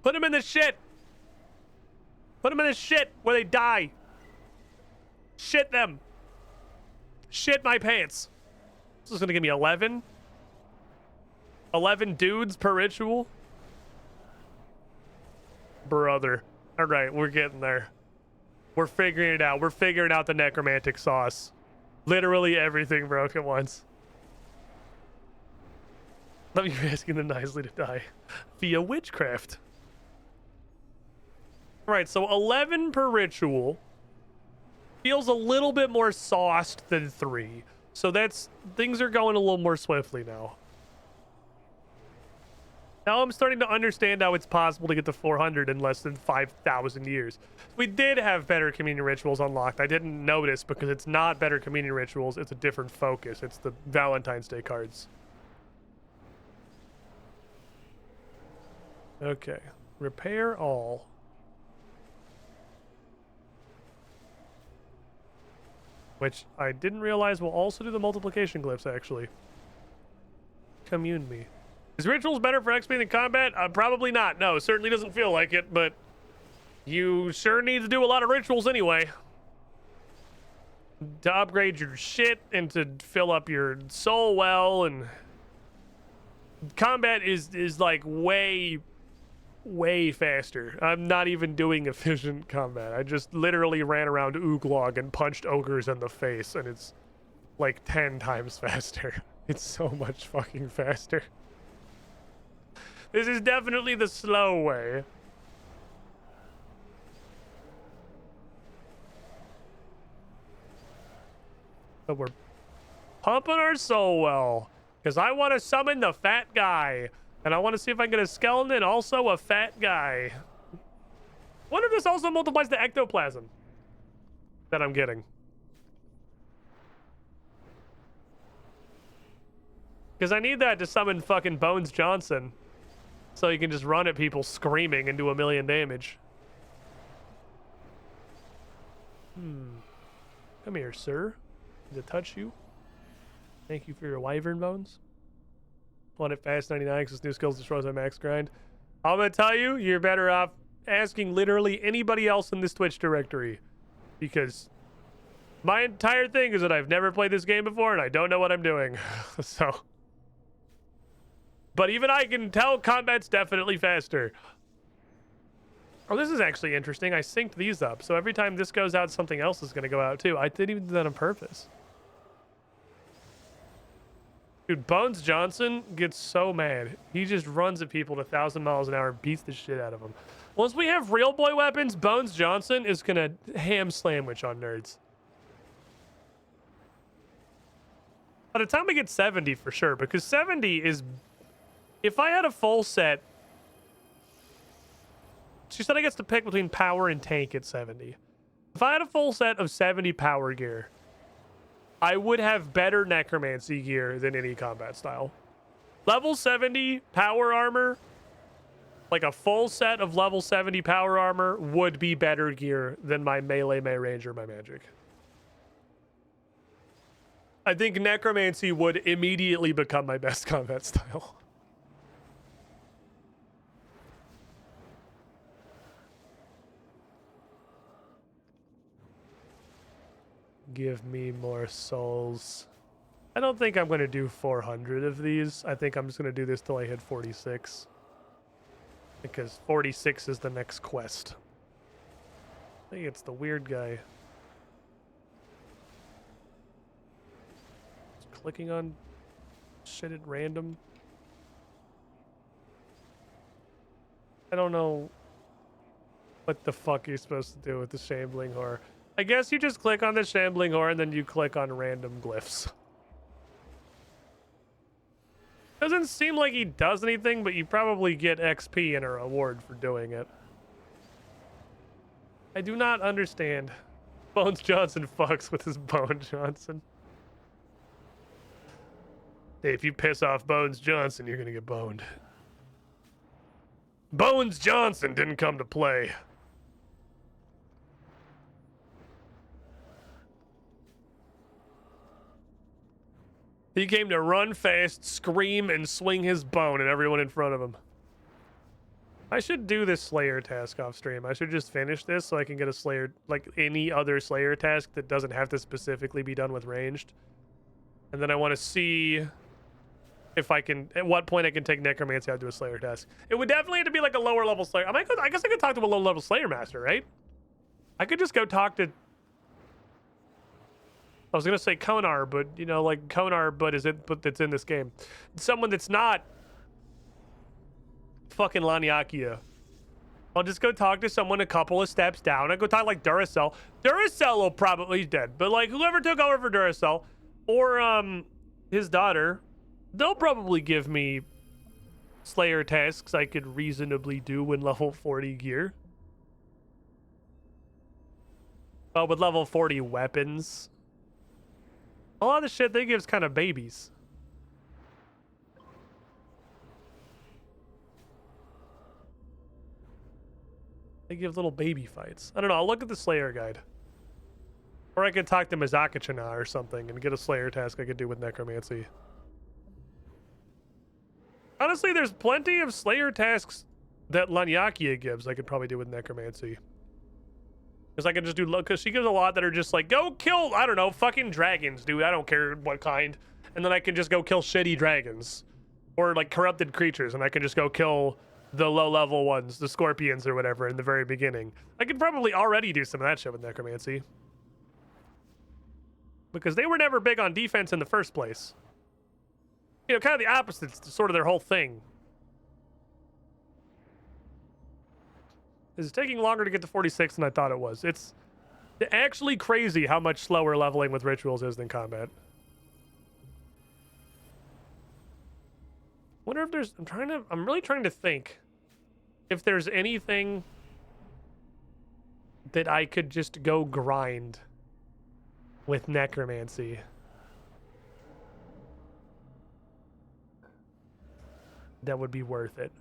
Put them in the shit. Put them in the shit where they die. Shit them. Shit my pants. This is gonna give me 11. 11 dudes per ritual. Brother. Alright, we're getting there. We're figuring it out. We're figuring out the necromantic sauce. Literally everything broke at once. Let me be asking them nicely to die via witchcraft. Alright, so 11 per ritual. Feels a little bit more sauced than 3. So that's... things are going a little more swiftly now. Now I'm starting to understand how it's possible to get to 400 in less than 5,000 years. We did have better communion rituals unlocked. I didn't notice because it's not better communion rituals. It's a different focus. It's the Valentine's Day cards. Okay. Repair all. Which I didn't realize will also do the multiplication glyphs, actually. Commune me. Is rituals better for XP than combat? Probably not. No, certainly doesn't feel like it, but you sure need to do a lot of rituals anyway. To upgrade your shit and to fill up your soul well, and combat is like way faster. I'm not even doing efficient combat. I just literally ran around Ooglog and punched ogres in the face, and it's like 10 times faster. It's so much fucking faster. This is definitely the slow way. But we're pumping our soul well, because I want to summon the fat guy. And I want to see if I can get a skeleton and also a fat guy. Wonder if this also multiplies the ectoplasm that I'm getting. Because I need that to summon fucking Bones Johnson. So you can just run at people screaming and do 1,000,000 damage. Come here, sir. To touch you. Thank you for your wyvern bones. Want it fast 99 because new skills destroys my max grind. I'm gonna tell you, you're better off asking literally anybody else in this Twitch directory, because my entire thing is that I've never played this game before and I don't know what I'm doing. So, but even I can tell combat's definitely faster. Oh, this is actually interesting. I synced these up, so every time this goes out, something else is gonna go out too. I didn't even do that on purpose. Dude, Bones Johnson gets so mad. He just runs at people at 1,000 miles an hour and beats the shit out of them. Once we have real boy weapons, Bones Johnson is gonna ham sandwich on nerds. By the time we get 70 for sure, because 70 is... if I had a full set... She said I get to pick between power and tank at 70. If I had a full set of 70 power gear, I would have better necromancy gear than any combat style. Level 70 power armor, like a full set of level 70 power armor, would be better gear than my melee, range, or my magic. I think necromancy would immediately become my best combat style. give me more souls. I don't think I'm going to do 400 of these. I think I'm just going to do this till I hit 46. Because 46 is the next quest. Hey, it's the weird guy. Just clicking on shit at random. I don't know what the fuck you're supposed to do with the shambling whore. I guess you just click on the shambling whore and then you click on random glyphs. Doesn't seem like he does anything, but you probably get XP and a reward for doing it. I do not understand. Bones Johnson fucks with his Bone Johnson. Hey, if you piss off Bones Johnson, you're gonna get boned. Bones Johnson didn't come to play. He came to run fast, scream, and swing his bone at everyone in front of him. I should do this Slayer task off stream. I should just finish this so I can get a Slayer, like any other Slayer task that doesn't have to specifically be done with ranged. And then I want to see if I can, at what point I can take Necromancy out to a Slayer task. It would definitely have to be like a lower level Slayer. I guess I could talk to a low level Slayer Master, right? I could just go talk to, I was gonna say Konar, but you know, like Konar, but that's in this game. Someone that's not fucking Laniakia. I'll just go talk to someone a couple of steps down. I go talk like Duracell. Duracell will probably, he's dead, but like whoever took over for Duracell or his daughter, they'll probably give me Slayer tasks I could reasonably do in level 40 gear. But with level 40 weapons, a lot of the shit they give is kind of babies. They give little baby fights. I don't know. I'll look at the Slayer guide. Or I could talk to Mizakachana or something and get a Slayer task I could do with Necromancy. Honestly, there's plenty of Slayer tasks that Laniakia gives I could probably do with Necromancy. Because I can just do, because she gives a lot that are just like, go kill, I don't know, fucking dragons, dude. I don't care what kind. And then I can just go kill shitty dragons. Or like corrupted creatures, and I can just go kill the low level ones, the scorpions or whatever in the very beginning. I could probably already do some of that shit with Necromancy. Because they were never big on defense in the first place. You know, kind of the opposite, sort of their whole thing. It's taking longer to get to 46 than I thought it was. It's actually crazy how much slower leveling with rituals is than combat. Wonder if there's, I'm really trying to think if there's anything that I could just go grind with Necromancy. That would be worth it.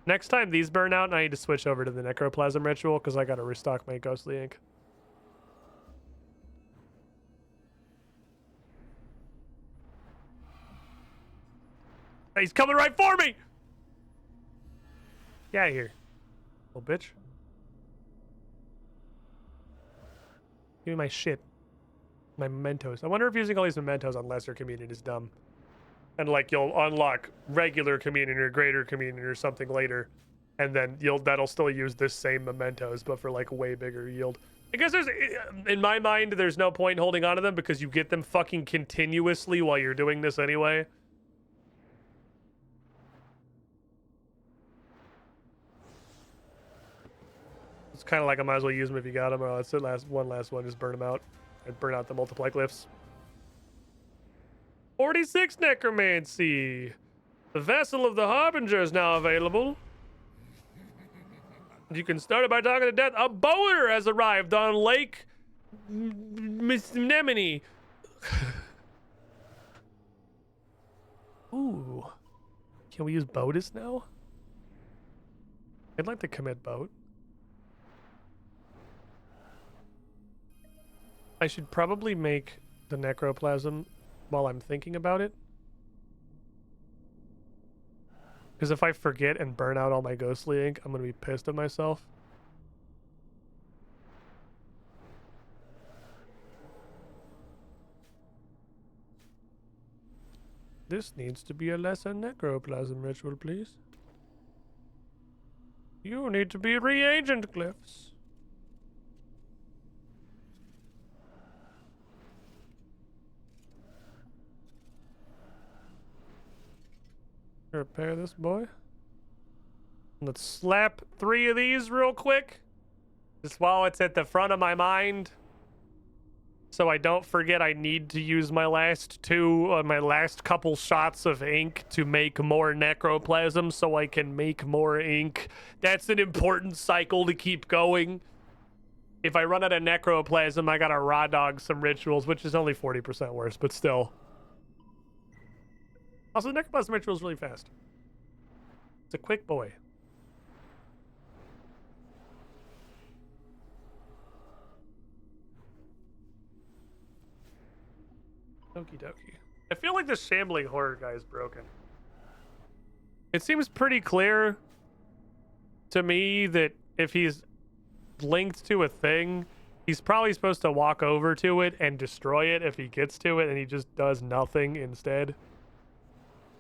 Next time these burn out, I need to switch over to the Necroplasm Ritual because I got to restock my Ghostly Ink. He's coming right for me! Get out of here, little bitch. Give me my shit. My mementos. I wonder if using all these mementos on lesser communion is dumb. And like you'll unlock regular communion or greater communion or something later, and then that'll still use this same mementos, but for like way bigger yield. I guess in my mind, there's no point in holding on to them because you get them fucking continuously while you're doing this anyway. It's kind of like I might as well use them if you got them. Oh, that's the last one, just burn them out. I'd burn out the multiply glyphs. 46 Necromancy. The Vessel of the Harbinger is now available. You can start it by talking to death. A boater has arrived on Lake Mnemone. Ooh. Can we use Boatus now? I'd like to commit boat. I should probably make the Necroplasm while I'm thinking about it. Because if I forget and burn out all my Ghostly Ink, I'm going to be pissed at myself. This needs to be a lesser necroplasm ritual, please. You need to be reagent glyphs. Repair this boy. Let's slap 3 of these real quick. Just while it's at the front of my mind. So I don't forget I need to use my last couple shots of ink to make more necroplasm so I can make more ink. That's an important cycle to keep going. If I run out of necroplasm, I gotta raw dog some rituals, which is only 40% worse, but still. Also, the necroplasm ritual is really fast. It's a quick boy. Okie dokie. I feel like the shambling horror guy is broken. It seems pretty clear to me that if he's linked to a thing, he's probably supposed to walk over to it and destroy it if he gets to it, and he just does nothing instead.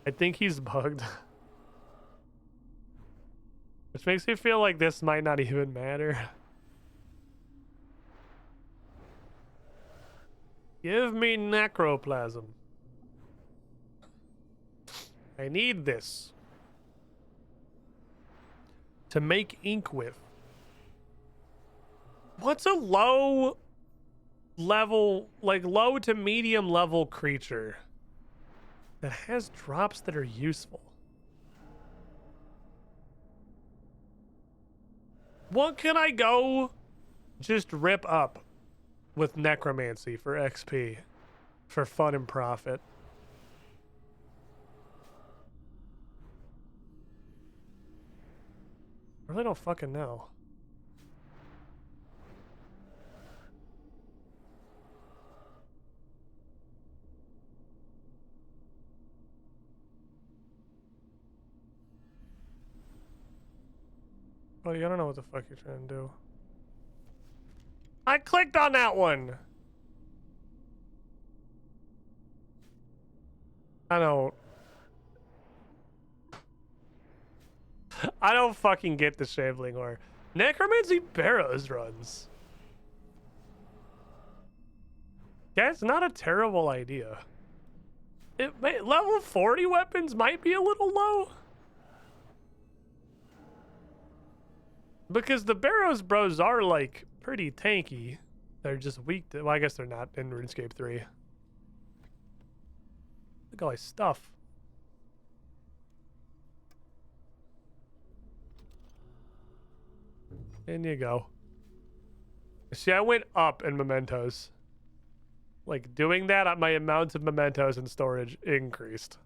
I think he's bugged. Which makes me feel like this might not even matter. Give me necroplasm. I need this to make ink with. What's a low level, like low to medium level creature that has drops that are useful? What can I go just rip up with necromancy for XP, for fun and profit? I really don't fucking know. Buddy, I don't know what the fuck you're trying to do. I clicked on that one. I don't fucking get the shambling or necromancy barrows runs. That's not a terrible idea. Level 40 weapons might be a little low. Because the barrows bros are like pretty tanky. They're just weak to, well, I guess they're not in RuneScape 3. Look at all my stuff. In you go. See, I went up in mementos. Like, doing that, my amount of mementos and storage increased.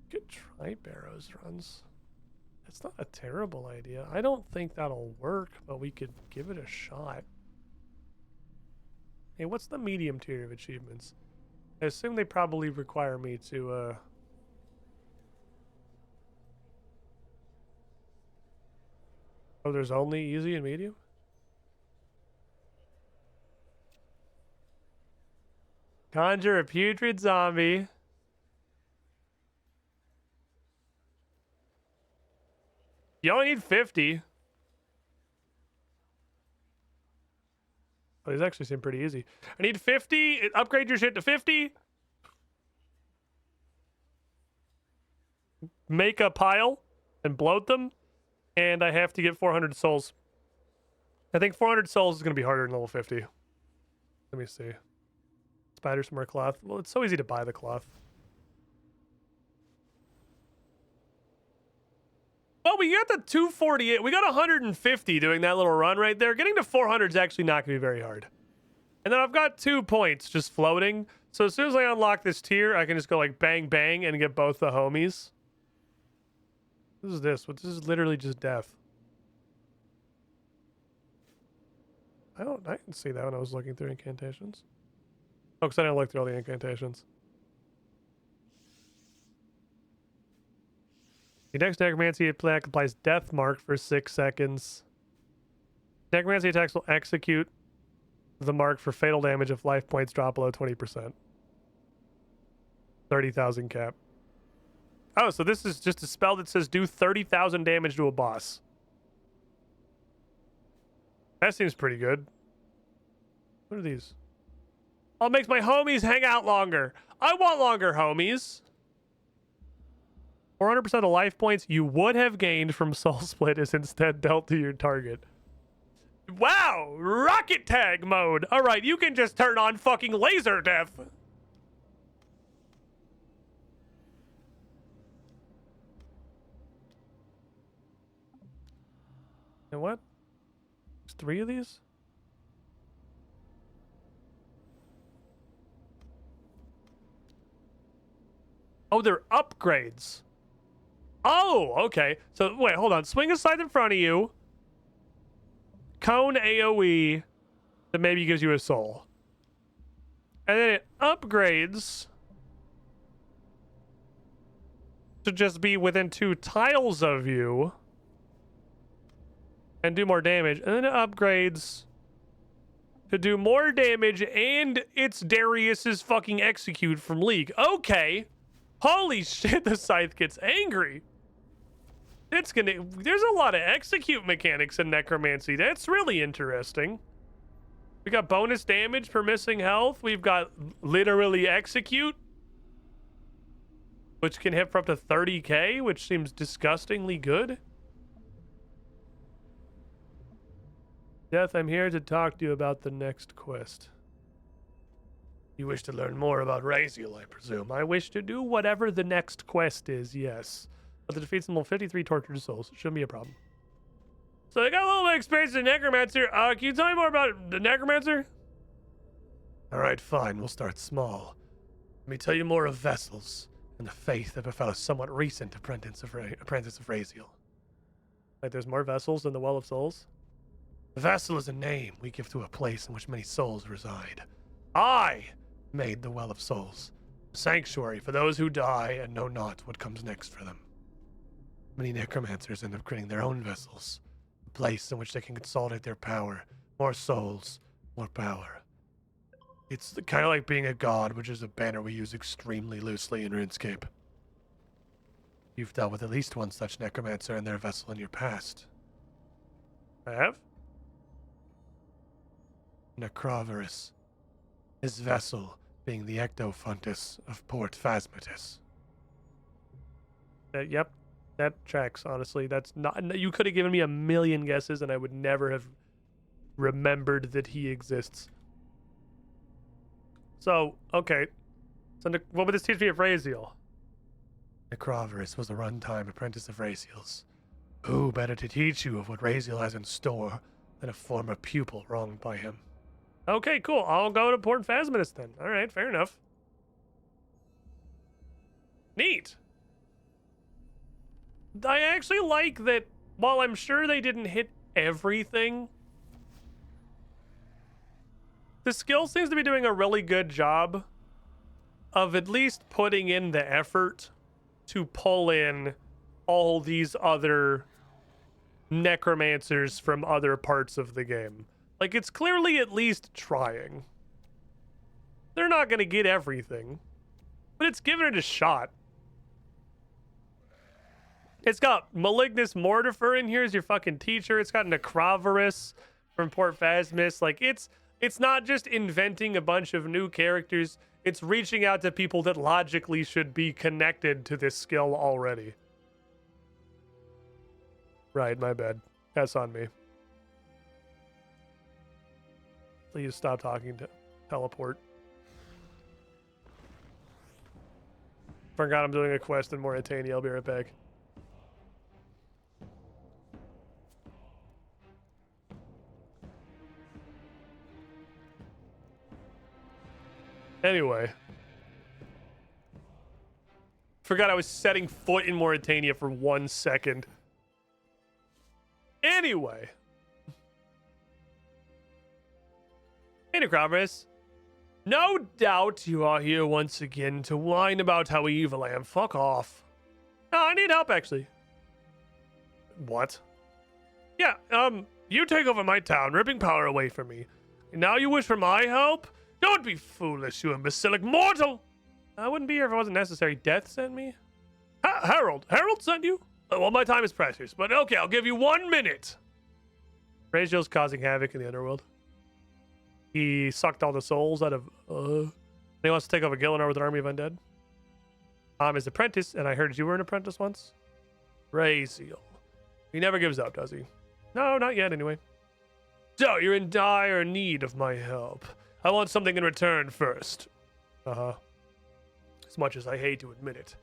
Good try barrows runs. It's not a terrible idea. I don't think that'll work, but we could give it a shot. Hey, what's the medium tier of achievements? I assume they probably require me to, Oh, there's only easy and medium? Conjure a putrid zombie. You only need 50. Oh, these actually seem pretty easy. I need 50. Upgrade your shit to 50. Make a pile and bloat them. And I have to get 400 souls. I think 400 souls is going to be harder than level 50. Let me see. Spider some more cloth. Well, it's so easy to buy the cloth. Well, we got the 248. We got 150 doing that little run right there. Getting to 400 is actually not going to be very hard. And then I've got 2 points just floating. So as soon as I unlock this tier, I can just go like bang, bang and get both the homies. What is this? This is literally just death. I didn't see that when I was looking through incantations. Oh, because I didn't look through all the incantations. Your next necromancy attack applies death mark for 6 seconds. Necromancy attacks will execute the mark for fatal damage if life points drop below 20%. 30,000 cap. Oh, so this is just a spell that says do 30,000 damage to a boss. That seems pretty good. What are these? Oh, it makes my homies hang out longer. I want longer homies. 400% of life points you would have gained from Soul Split is instead dealt to your target. Wow! Rocket tag mode! Alright, you can just turn on fucking laser death. And what? There's 3 of these? Oh, they're upgrades. Oh, okay. So, wait, hold on. Swing a scythe in front of you. Cone AoE that maybe gives you a soul. And then it upgrades to just be within 2 tiles of you and do more damage. And then it upgrades to do more damage and it's Darius's fucking execute from League. Okay. Holy shit, the scythe gets angry. It's gonna... There's a lot of execute mechanics in Necromancy. That's really interesting. We got bonus damage per missing health. We've got literally execute, which can hit for up to 30k, which seems disgustingly good. Death, I'm here to talk to you about the next quest. You wish to learn more about Raziel, I presume. I wish to do whatever the next quest is, yes. But the defeats them 53 tortured souls. Shouldn't be a problem. So I got a little bit of experience in Necromancer. Can you tell me more about the Necromancer? Alright, fine. We'll start small. Let me tell you more of vessels and the faith that befell a somewhat recent apprentice of Raziel. Like there's more vessels than the Well of Souls? The vessel is a name we give to a place in which many souls reside. I made the Well of Souls, a sanctuary for those who die and know not what comes next for them. Many necromancers end up creating their own vessels, a place in which they can consolidate their power. More souls, more power. It's kind of like being a god, which is a banner we use extremely loosely in Runescape. You've dealt with at least one such necromancer and their vessel in your past. I have? Necroverus. His vessel being the Ectofuntus of Port Phasmatis. Yep, that tracks, honestly. That's not... You could have given me a million guesses and I would never have remembered that he exists. So, okay. So, what would this teach me of Raziel? Necroverus was a runtime apprentice of Raziel's. Who better to teach you of what Raziel has in store than a former pupil wronged by him? Okay, cool. I'll go to Port Phasmatis then. All right, fair enough. Neat. I actually like that while I'm sure they didn't hit everything, the skill seems to be doing a really good job of at least putting in the effort to pull in all these other necromancers from other parts of the game. Like, it's clearly at least trying. They're not going to get everything, but it's giving it a shot. It's got Malignus Mortifer in here as your fucking teacher. It's got Necroverus from Port Phasmatis. Like, it's not just inventing a bunch of new characters. It's reaching out to people that logically should be connected to this skill already. Right, my bad. That's on me. Please stop talking to teleport. Forgot I'm doing a quest in Mauritania. I'll be right back. Anyway. Forgot I was setting foot in Mauritania for 1 second. Anyway. Hey, Necroverus. No doubt you are here once again to whine about how evil I am. Fuck off. No, I need help, actually. What? Yeah, you take over my town, ripping power away from me. And now you wish for my help? Don't be foolish, you imbecilic mortal! I wouldn't be here if it wasn't necessary. Death sent me? Harold. Harold sent you? Well, my time is precious, but okay, I'll give you 1 minute. Raziel's causing havoc in the underworld. He sucked all the souls out of, he wants to take over Gillinar with an army of undead. I'm his apprentice, and I heard you were an apprentice once. Raziel. He never gives up, does he? No, not yet, anyway. So, you're in dire need of my help. I want something in return first. As much as I hate to admit it,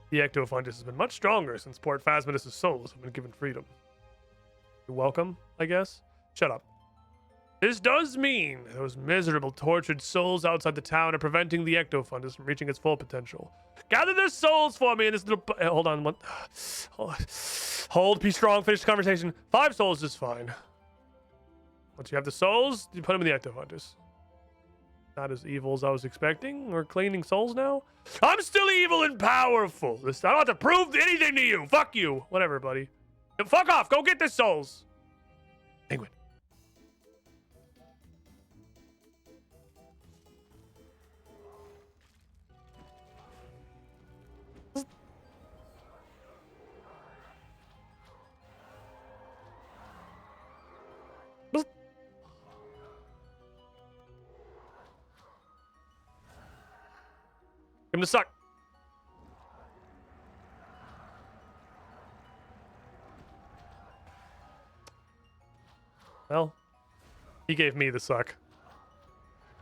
the Ectofundus has been much stronger since Port Phasmidus' souls have been given freedom. You're welcome, I guess? Shut up. This does mean those miserable, tortured souls outside the town are preventing the Ectofundus from reaching its full potential. Gather their souls for me in this little... hold on. One... Hold, be strong, finish the conversation. 5 souls is fine. Once you have the souls, you put them in the Ectofundus. Not as evil as I was expecting. We're cleaning souls now. I'm still evil and powerful. I don't have to prove anything to you. Fuck you. Whatever, buddy. Fuck off. Go get the souls. Penguin. Give him the suck. Well, he gave me the suck.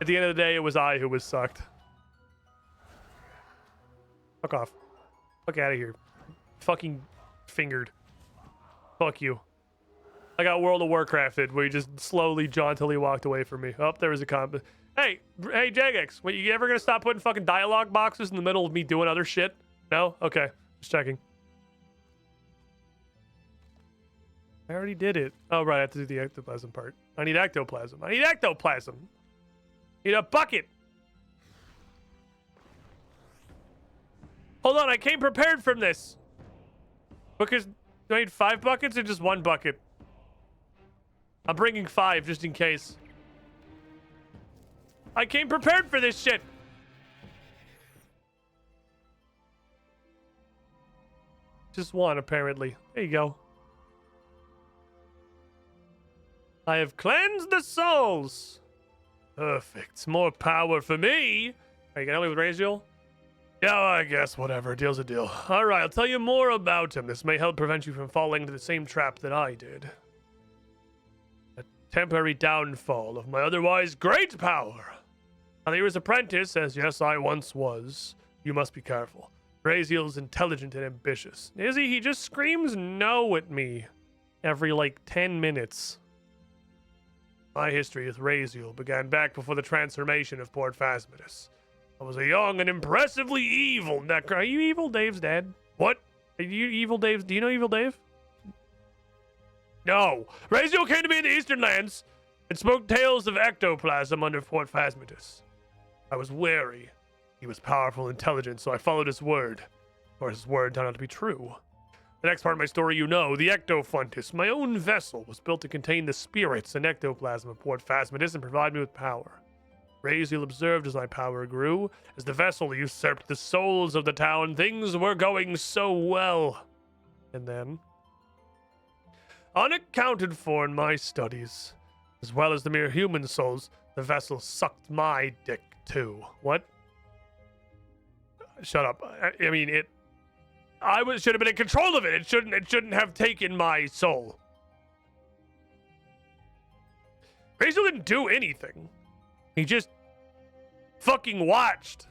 At the end of the day, it was I who was sucked. Fuck off. Fuck out of here. Fucking fingered. Fuck you. I got World of Warcrafted, where you just slowly jauntily walked away from me. Oh, there was a comp. Hey, Jagex, wait, you ever gonna stop putting fucking dialogue boxes in the middle of me doing other shit? No? Okay, just checking. I already did it. Oh, right, I have to do the ectoplasm part. I need ectoplasm. I need ectoplasm. I need a bucket. Hold on, I came prepared from this. Because, do I need 5 buckets or just 1 bucket? I'm bringing 5 just in case. I came prepared for this shit. Just 1, apparently. There you go. I have cleansed the souls. Perfect. More power for me. Are you gonna help me with Raziel? Yeah, well, I guess whatever. Deal's a deal. All right, I'll tell you more about him. This may help prevent you from falling into the same trap that I did. A temporary downfall of my otherwise great power. Now, you're his apprentice, as yes, I once was. You must be careful. Raziel's intelligent and ambitious. Is he? He just screams no at me every, 10 minutes. My history with Raziel began back before the transformation of Port Phasmidus. I was a young and impressively evil necro. Are you Evil Dave's dad? What? Are you Evil Dave's... Do you know Evil Dave? No. Raziel came to me in the Eastern Lands and spoke tales of ectoplasm under Port Phasmidus. I was wary. He was powerful and intelligent, so I followed his word. Or his word turned out to be true. The next part of my story you know, the Ectofundus, my own vessel, was built to contain the spirits and ectoplasm of Port Phasmidus and provide me with power. Raziel observed as my power grew. As the vessel usurped the souls of the town, things were going so well. And then, unaccounted for in my studies, as well as the mere human souls, the vessel sucked my dick too. What? Shut up. I mean, it... should have been in control of it. It shouldn't have taken my soul. Raziel didn't do anything. He just fucking watched.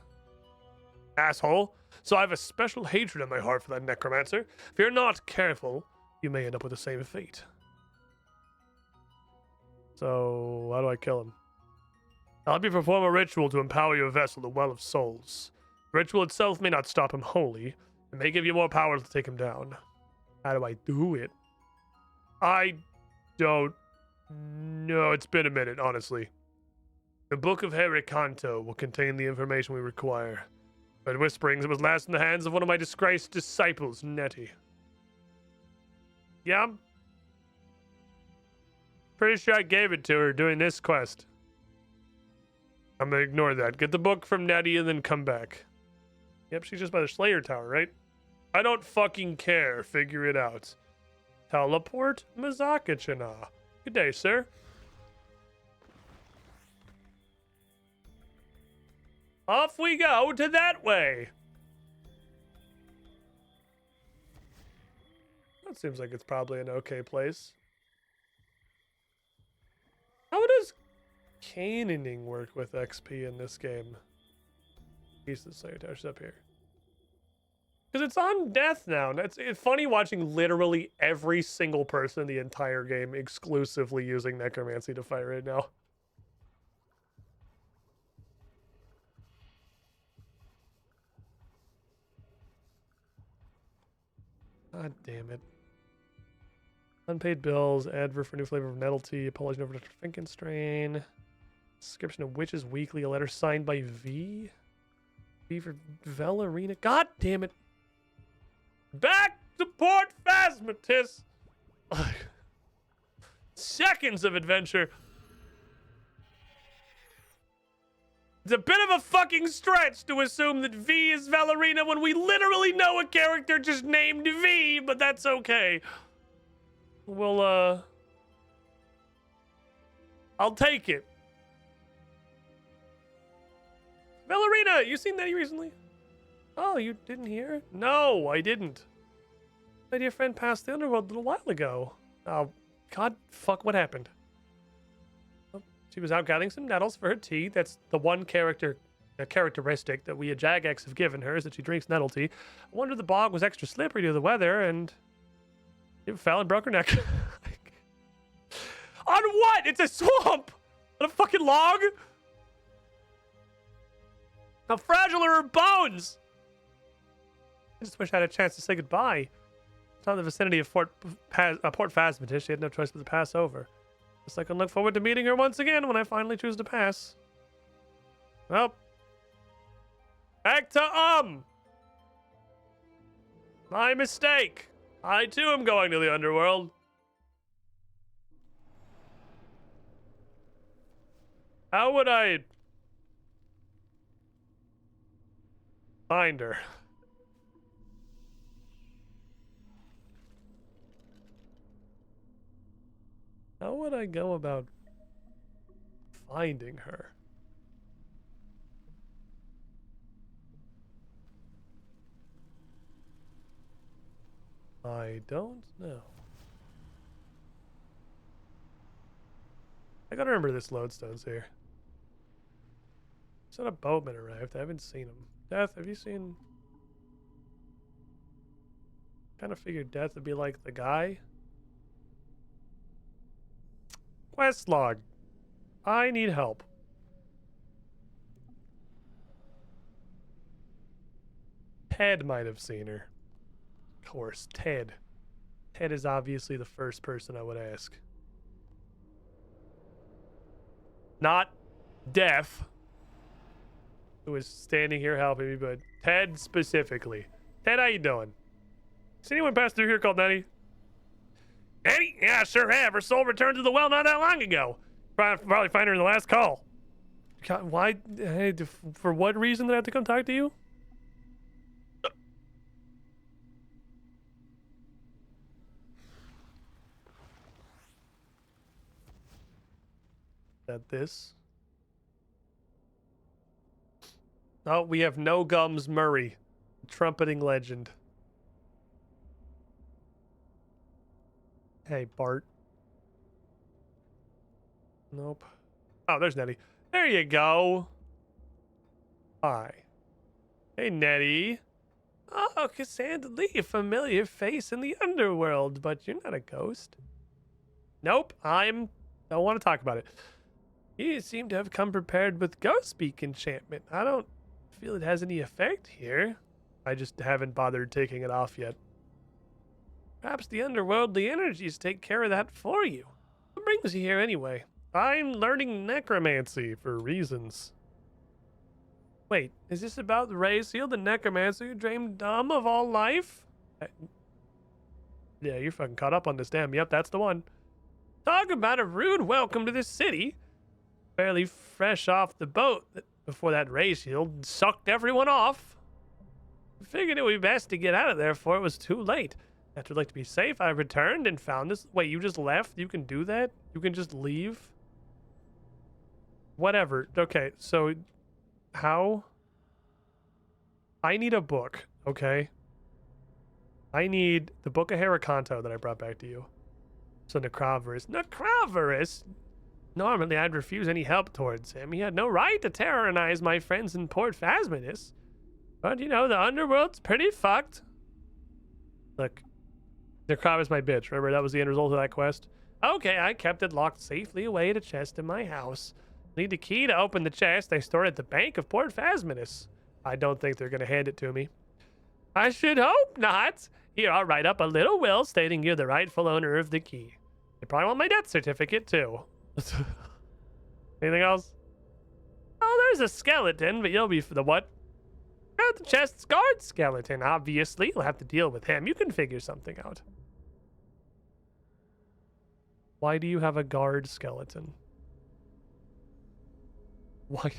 Asshole. So I have a special hatred in my heart for that necromancer. If you're not careful, you may end up with the same fate. So, how do I kill him? I'll have you perform a ritual to empower your vessel, the Well of Souls. The ritual itself may not stop him wholly. It may give you more power to take him down. How do I do it? I don't know. It's been a minute, honestly. The Book of Hericanto will contain the information we require. But whisperings, it was last in the hands of one of my disgraced disciples, Nettie. Yeah? Pretty sure I gave it to her doing this quest. I'm gonna ignore that. Get the book from Nettie and then come back. Yep, she's just by the Slayer Tower, right? I don't fucking care. Figure it out. Teleport Mazaka-chana. Good day, sir. Off we go to that way. That seems like it's probably an okay place. How does canoning work with XP in this game? Piece of Slayer Tower's up here. Because it's on death now. It's funny watching literally every single person in the entire game exclusively using necromancy to fight right now. God damn it. Unpaid bills, advert for new flavor of nettle tea, apology over to Finkenstrain. Description of Witches Weekly, a letter signed by V. V for Valerina. God damn it. Back to Port Phasmatis. Seconds of adventure. It's a bit of a fucking stretch to assume that V is Valerina when we literally know a character just named V, but that's okay. Well, I'll take it. Valerina, you seen Nettie recently? Oh, you didn't hear? No, I didn't. My dear friend passed the underworld a little while ago. Oh, God, fuck, what happened? Oh, she was out gathering some nettles for her tea. That's the one characteristic that we at Jagex have given her, is that she drinks nettle tea. I wonder the bog was extra slippery due to the weather, and it fell and broke her neck. On what? It's a swamp! On a fucking log? How fragile are her bones? I just wish I had a chance to say goodbye. It's not in the vicinity of Port Phasmatis. She had no choice but to pass over. Guess I can look forward to meeting her once again when I finally choose to pass. Well, back to my mistake. I too am going to the underworld. How would I find her? How would I go about finding her? I don't know. I gotta remember this lodestone's here. Said a boatman arrived. I haven't seen him. Death, have you seen? Kind of figured Death would be like the guy. Quest log. I need help. Ted might have seen her. Of course, Ted. Ted is obviously the first person I would ask. Not Death, who is standing here helping me, but Ted specifically. Ted, how you doing? Has anyone passed through here called Nettie? Nettie? Yeah, I sure have. Her soul returned to the well not that long ago. Probably find her in the last call. God, why? Hey, for what reason did I have to come talk to you? That this? Oh, we have No Gums Murray, trumpeting legend. Hey, Bart. Nope. Oh, there's Nettie. There you go. Hi. Hey, Nettie. Oh, Cassandra Lee, a familiar face in the underworld, but you're not a ghost. Nope, don't want to talk about it. You seem to have come prepared with ghost speak enchantment. I don't feel it has any effect here. I just haven't bothered taking it off yet. Perhaps the underworldly energies take care of that for you. What brings you here anyway? I'm learning necromancy for reasons. Wait, is this about the Raziel, the necromancer who dreamed dumb of all life? Yeah, you're fucking caught up on this, damn. Yep, that's the one. Talk about a rude welcome to this city. Barely fresh off the boat before that Raziel sucked everyone off. Figured it would be best to get out of there before it was too late. After I'd like to be safe, I returned and found this. Wait, you just left? You can do that? You can just leave? Whatever. Okay, so how? I need a book, okay? I need the Book of Herakanto that I brought back to you. So Necroverus. Necroverus? Normally I'd refuse any help towards him. He had no right to terrorize my friends in Port Phasminus. But, you know, the underworld's pretty fucked. Look, Necroverus my bitch. Remember, that was the end result of that quest? Okay, I kept it locked safely away in a chest in my house. Need the key to open the chest I stored at the Bank of Port Phasminus. I don't think they're going to hand it to me. I should hope not. Here, I'll write up a little will stating you're the rightful owner of the key. They probably want my death certificate, too. Anything else? Oh, there's a skeleton, but you'll be for the what? The chest's guard skeleton, obviously. You'll have to deal with him. You can figure something out. Why do you have a guard skeleton? Why?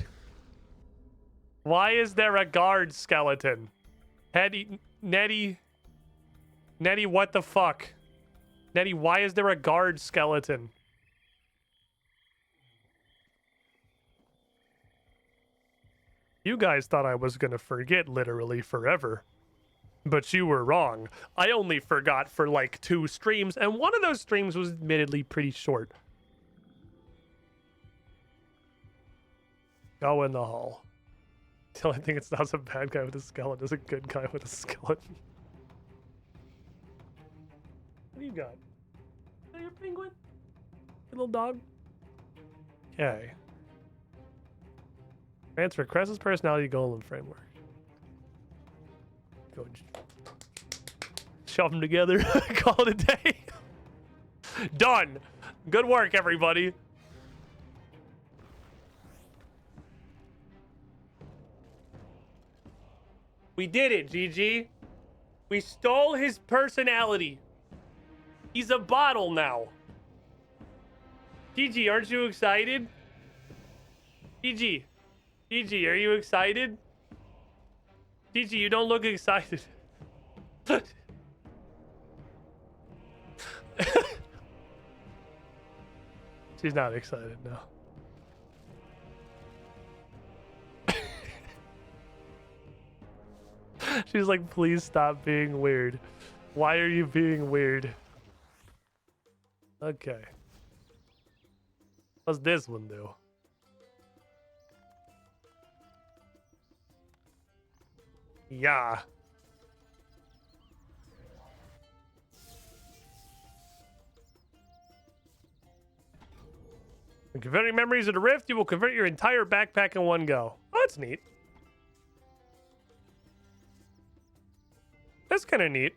Why is there a guard skeleton? Nettie, what the fuck? Nettie, why is there a guard skeleton? You guys thought I was gonna forget literally forever. But you were wrong. I only forgot for like 2 streams, and one of those streams was admittedly pretty short. Go in the hall. Till I think it's not a bad guy with a skeleton, it's a good guy with a skeleton. What do you got? Is that your penguin? Your little dog? Okay. Transfer Cress's personality golem framework. Go shove them together. Call it a day. Done. Good work, everybody. We did it, GG. We stole his personality. He's a bottle now. GG, aren't you excited? GG. GG, are you excited? GG, you don't look excited. She's not excited, no. She's like, please stop being weird. Why are you being weird? Okay. What's this one do? Yeah. In converting memories of the rift, you will convert your entire backpack in one go. Oh, that's neat. That's kind of neat.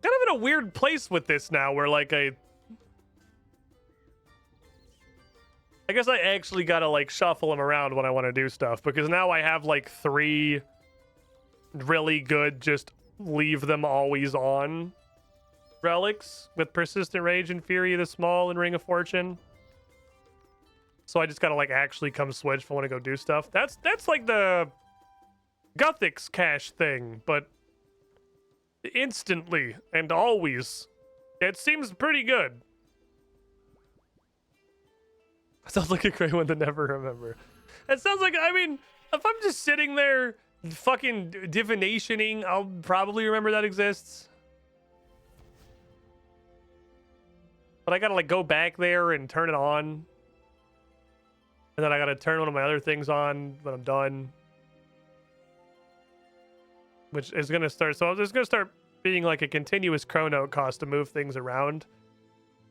Kind of in a weird place with this now, where like I guess I actually gotta like shuffle them around when I want to do stuff, because now I have like 3 really good just leave them always on relics with Persistent Rage and Fury of the Small and Ring of Fortune. So I just gotta like actually come switch if I want to go do stuff. That's like the Guthix cache thing, but instantly and always. It seems pretty good. Sounds like a great one to never remember. It sounds like, I mean, if I'm just sitting there fucking divinationing, I'll probably remember that exists. But I gotta like go back there and turn it on. And then I gotta turn one of my other things on when I'm done. Which is gonna start, so there's gonna start being like a continuous chrono cost to move things around.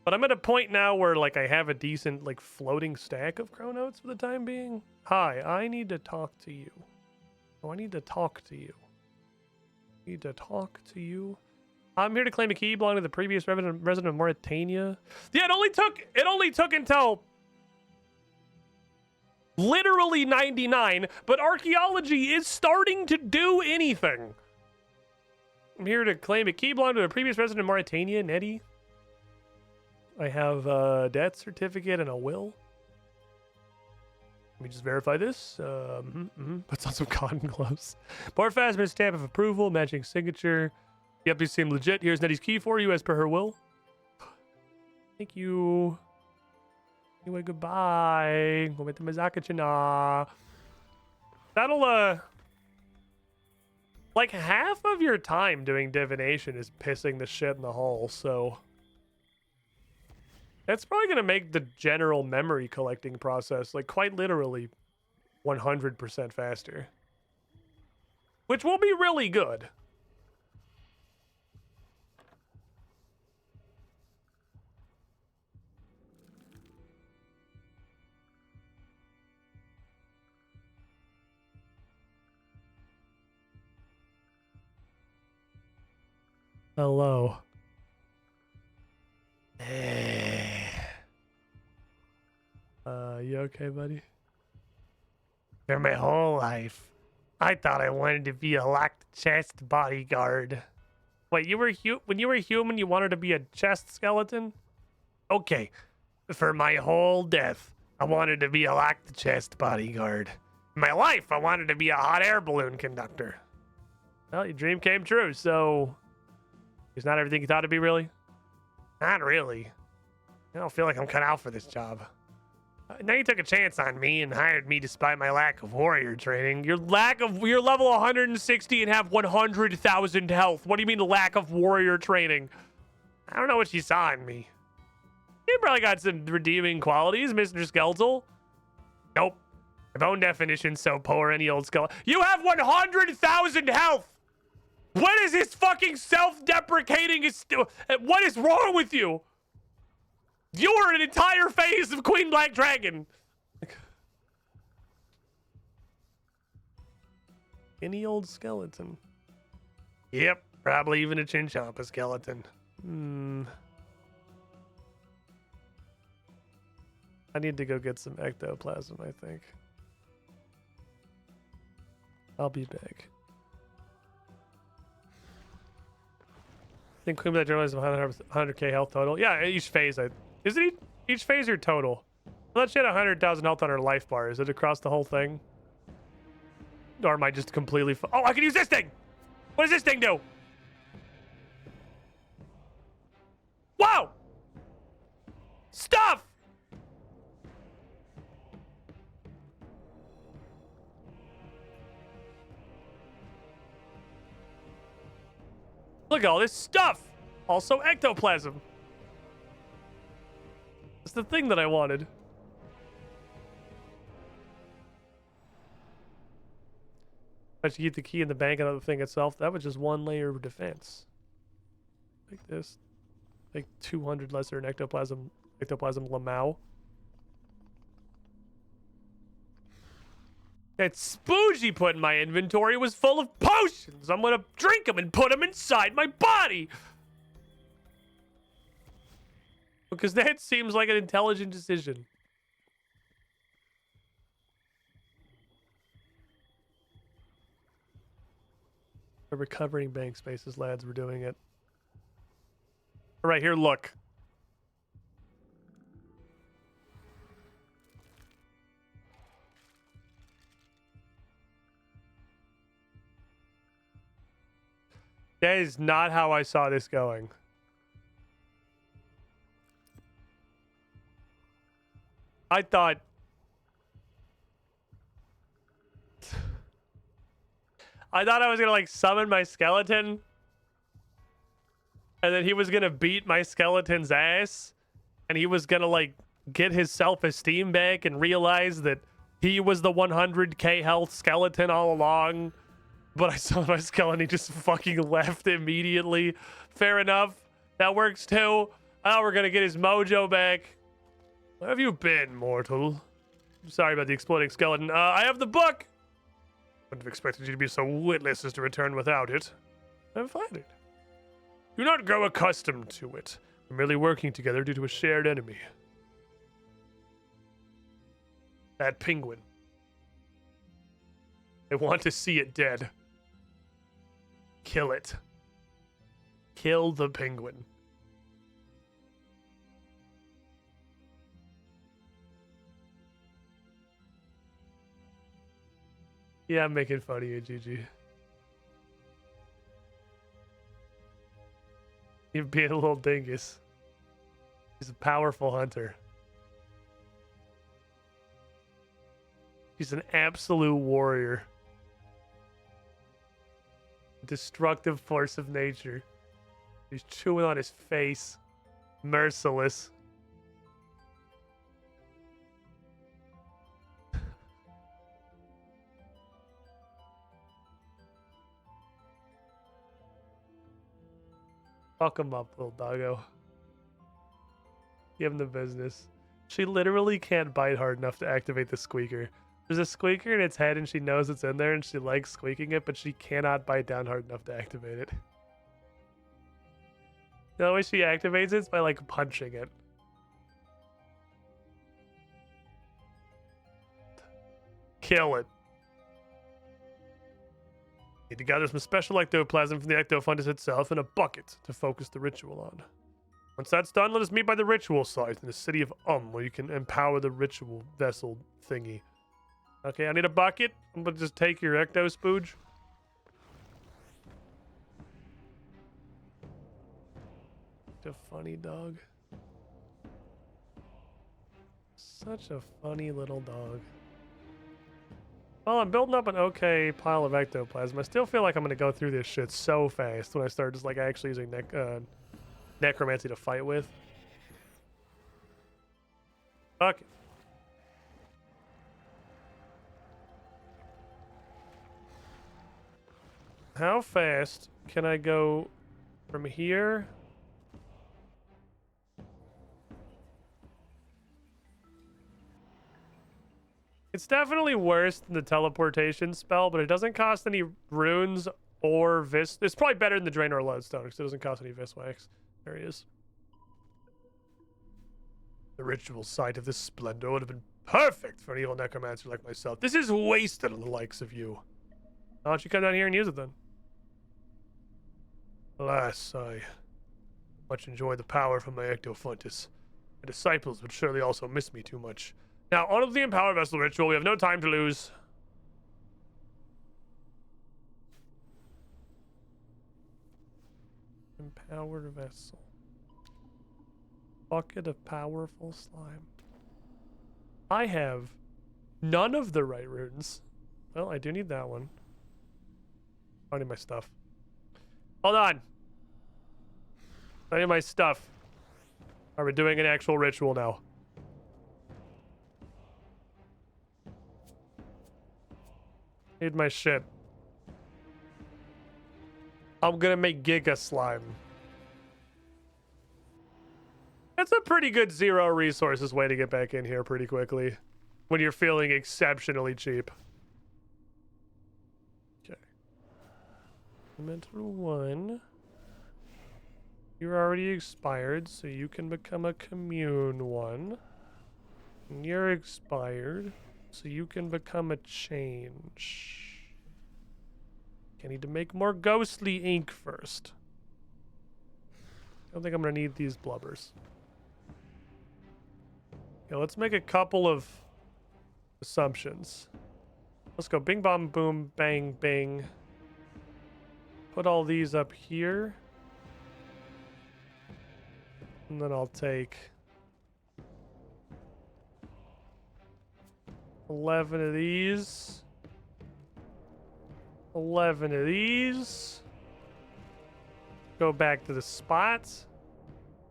But I'm at a point now where like I have a decent like floating stack of chronotes for the time being. Hi, I need to talk to you. Oh, I need to talk to you. Need to talk to you. I'm here to claim a key belonging to the previous resident of Mauritania. Yeah, it only took until literally 99, but archaeology is starting to do anything. I'm here to claim a key belonging to the previous resident of Mauritania, Nettie. I have a death certificate and a will. Let me just verify this. Puts on some cotton gloves. More Phasma's stamp of approval, matching signature. Yep, these seem legit. Here's Nettie's key for you as per her will. Thank you. Anyway, goodbye. Go with the Mizaka-chana. That'll, like, half of your time doing divination is pissing the shit in the hole, so... That's probably going to make the general memory collecting process, like, quite literally 100% faster. Which will be really good. Hello. You okay, buddy? For my whole life, I thought I wanted to be a locked chest bodyguard. Wait, when you were human, you wanted to be a chest skeleton? Okay. For my whole death, I wanted to be a locked chest bodyguard. In my life, I wanted to be a hot air balloon conductor. Well, your dream came true, so... It's not everything you thought it'd be, really? Not really. I don't feel like I'm cut out for this job. Now you took a chance on me and hired me despite my lack of warrior training. You're level 160 and have 100,000 health. What do you mean lack of warrior training? I don't know what you saw in me. You probably got some redeeming qualities, Mr. Skeletal. Nope. My bone definition's so poor any old skeleton. You have 100,000 health! What is this fucking self-deprecating? What is wrong with you? You're an entire phase of Queen Black Dragon. Any old skeleton. Yep, probably even a Chinchompa skeleton. I need to go get some ectoplasm, I think. I'll be back. I think Queen Black Dragon has 100k health total. Yeah, each phase. Isn't it each phase or total? I thought she had 100,000 health on her life bar. Is it across the whole thing? Or am I just completely... Oh, I can use this thing! What does this thing do? Wow! Stuff! Look at all this stuff! Also ectoplasm. It's the thing that I wanted. I should keep the key in the bank and not the thing itself. That was just one layer of defense. Like this. Like 200 lesser in ectoplasm Lamau. That spooge he put in my inventory was full of potions. I'm gonna drink them and put them inside my body. Because that seems like an intelligent decision. We're recovering bank spaces, lads. We're doing it. All right, here, look. That is not how I saw this going. I thought I was gonna like summon my skeleton and then he was gonna beat my skeleton's ass and he was gonna like get his self-esteem back and realize that he was the 100k health skeleton all along. But I saw my skeleton, he just fucking left immediately. Fair enough. That works too. Oh, we're gonna get his mojo back. Where have you been, mortal? Sorry about the exploding skeleton. I have the book! Wouldn't have expected you to be so witless as to return without it. I'm flattered. Do not grow accustomed to it. We're merely working together due to a shared enemy. That penguin. I want to see it dead. Kill it. Kill the penguin. Yeah, I'm making fun of you, Gigi. You're being a little dingus. He's a powerful hunter. He's an absolute warrior. Destructive force of nature. He's chewing on his face. Merciless. Fuck him up, little doggo. Give him the business. She literally can't bite hard enough to activate the squeaker. There's a squeaker in its head and she knows it's in there and she likes squeaking it, but she cannot bite down hard enough to activate it. The only way she activates it is by like punching it. Kill it. Need to gather some special ectoplasm from the ectofungus itself in a bucket to focus the ritual on. Once that's done, let us meet by the ritual site in the city of where you can empower the ritual vessel thingy. Okay, I need a bucket. I'm gonna just take your ecto spooge. Such a funny dog. Such a funny little dog. Well, I'm building up an okay pile of ectoplasm. I still feel like I'm going to go through this shit so fast when I start just like actually using necromancy to fight with. Fuck it. How fast can I go from here? It's definitely worse than the teleportation spell, but it doesn't cost any runes or vis. It's probably better than the Draenor Lodestone because it doesn't cost any viswax. There he is. The ritual site of this splendor would have been perfect for an evil necromancer like myself. This is wasted on the likes of you. Why don't you come down here and use it then? Alas, I much enjoy the power from my ectofungus. My disciples would surely also miss me too much. Now, on to the Empower Vessel ritual. We have no time to lose. Empower Vessel. Bucket of powerful slime. I have none of the right runes. Well, I do need that one. I need my stuff. Hold on. I need my stuff. Are we doing an actual ritual now? Need my shit. I'm gonna make Giga Slime. That's a pretty good zero resources way to get back in here pretty quickly. When you're feeling exceptionally cheap. Okay. Elemental 1. You're already expired, so you can become a commune 1. And you're expired. So you can become a change. I need to make more ghostly ink first. I don't think I'm gonna need these blubbers. Okay, let's make a couple of assumptions. Let's go bing bong boom bang bing. Put all these up here. And then I'll take 11 of these. 11 of these. Go back to the spots.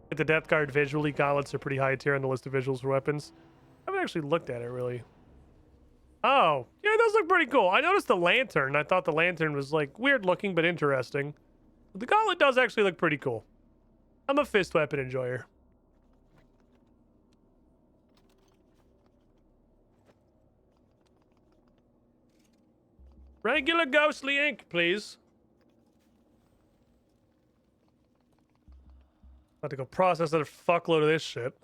Get the Death Guard visually. Gauntlets are pretty high tier on the list of visuals for weapons. I haven't actually looked at it, really. Oh, yeah, it does look pretty cool. I noticed the lantern. I thought the lantern was, like, weird looking, but interesting. But the gauntlet does actually look pretty cool. I'm a fist weapon enjoyer. Regular ghostly ink, please. About to go process a fuckload of this shit.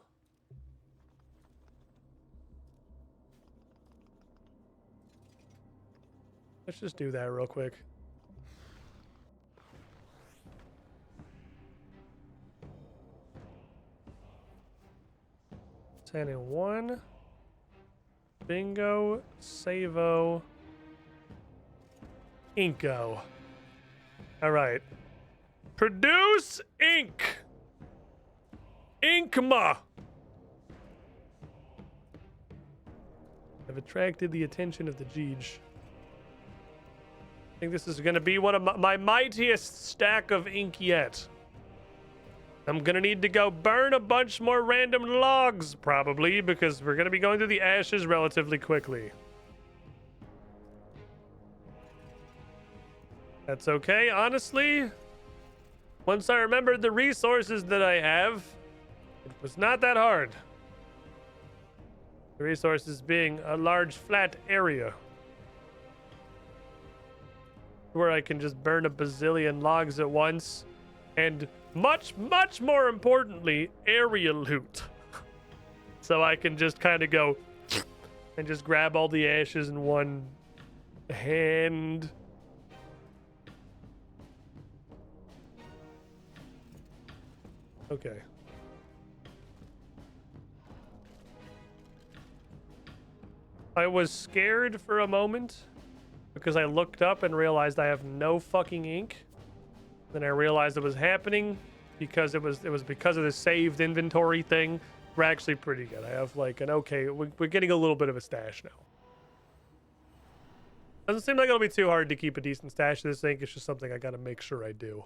Let's just do that real quick. Ten and 1. Bingo. Savo. Inko. All right. Produce ink. Inkma. I've attracted the attention of the Jeej. I think this is going to be one of my mightiest stack of ink yet. I'm going to need to go burn a bunch more random logs, probably, because we're going to be going through the ashes relatively quickly. That's okay, honestly. Once I remembered the resources that I have, it was not that hard. The resources being a large flat area where I can just burn a bazillion logs at once, and much more importantly, area loot. So I can just kind of go and just grab all the ashes in one hand. Okay. I was scared for a moment because I looked up and realized I have no fucking ink. Then I realized it was happening because it was because of the saved inventory thing. We're actually pretty good. I have like an okay, we're getting a little bit of a stash now. Doesn't seem like it'll be too hard to keep a decent stash of this ink. It's just something I gotta make sure I do.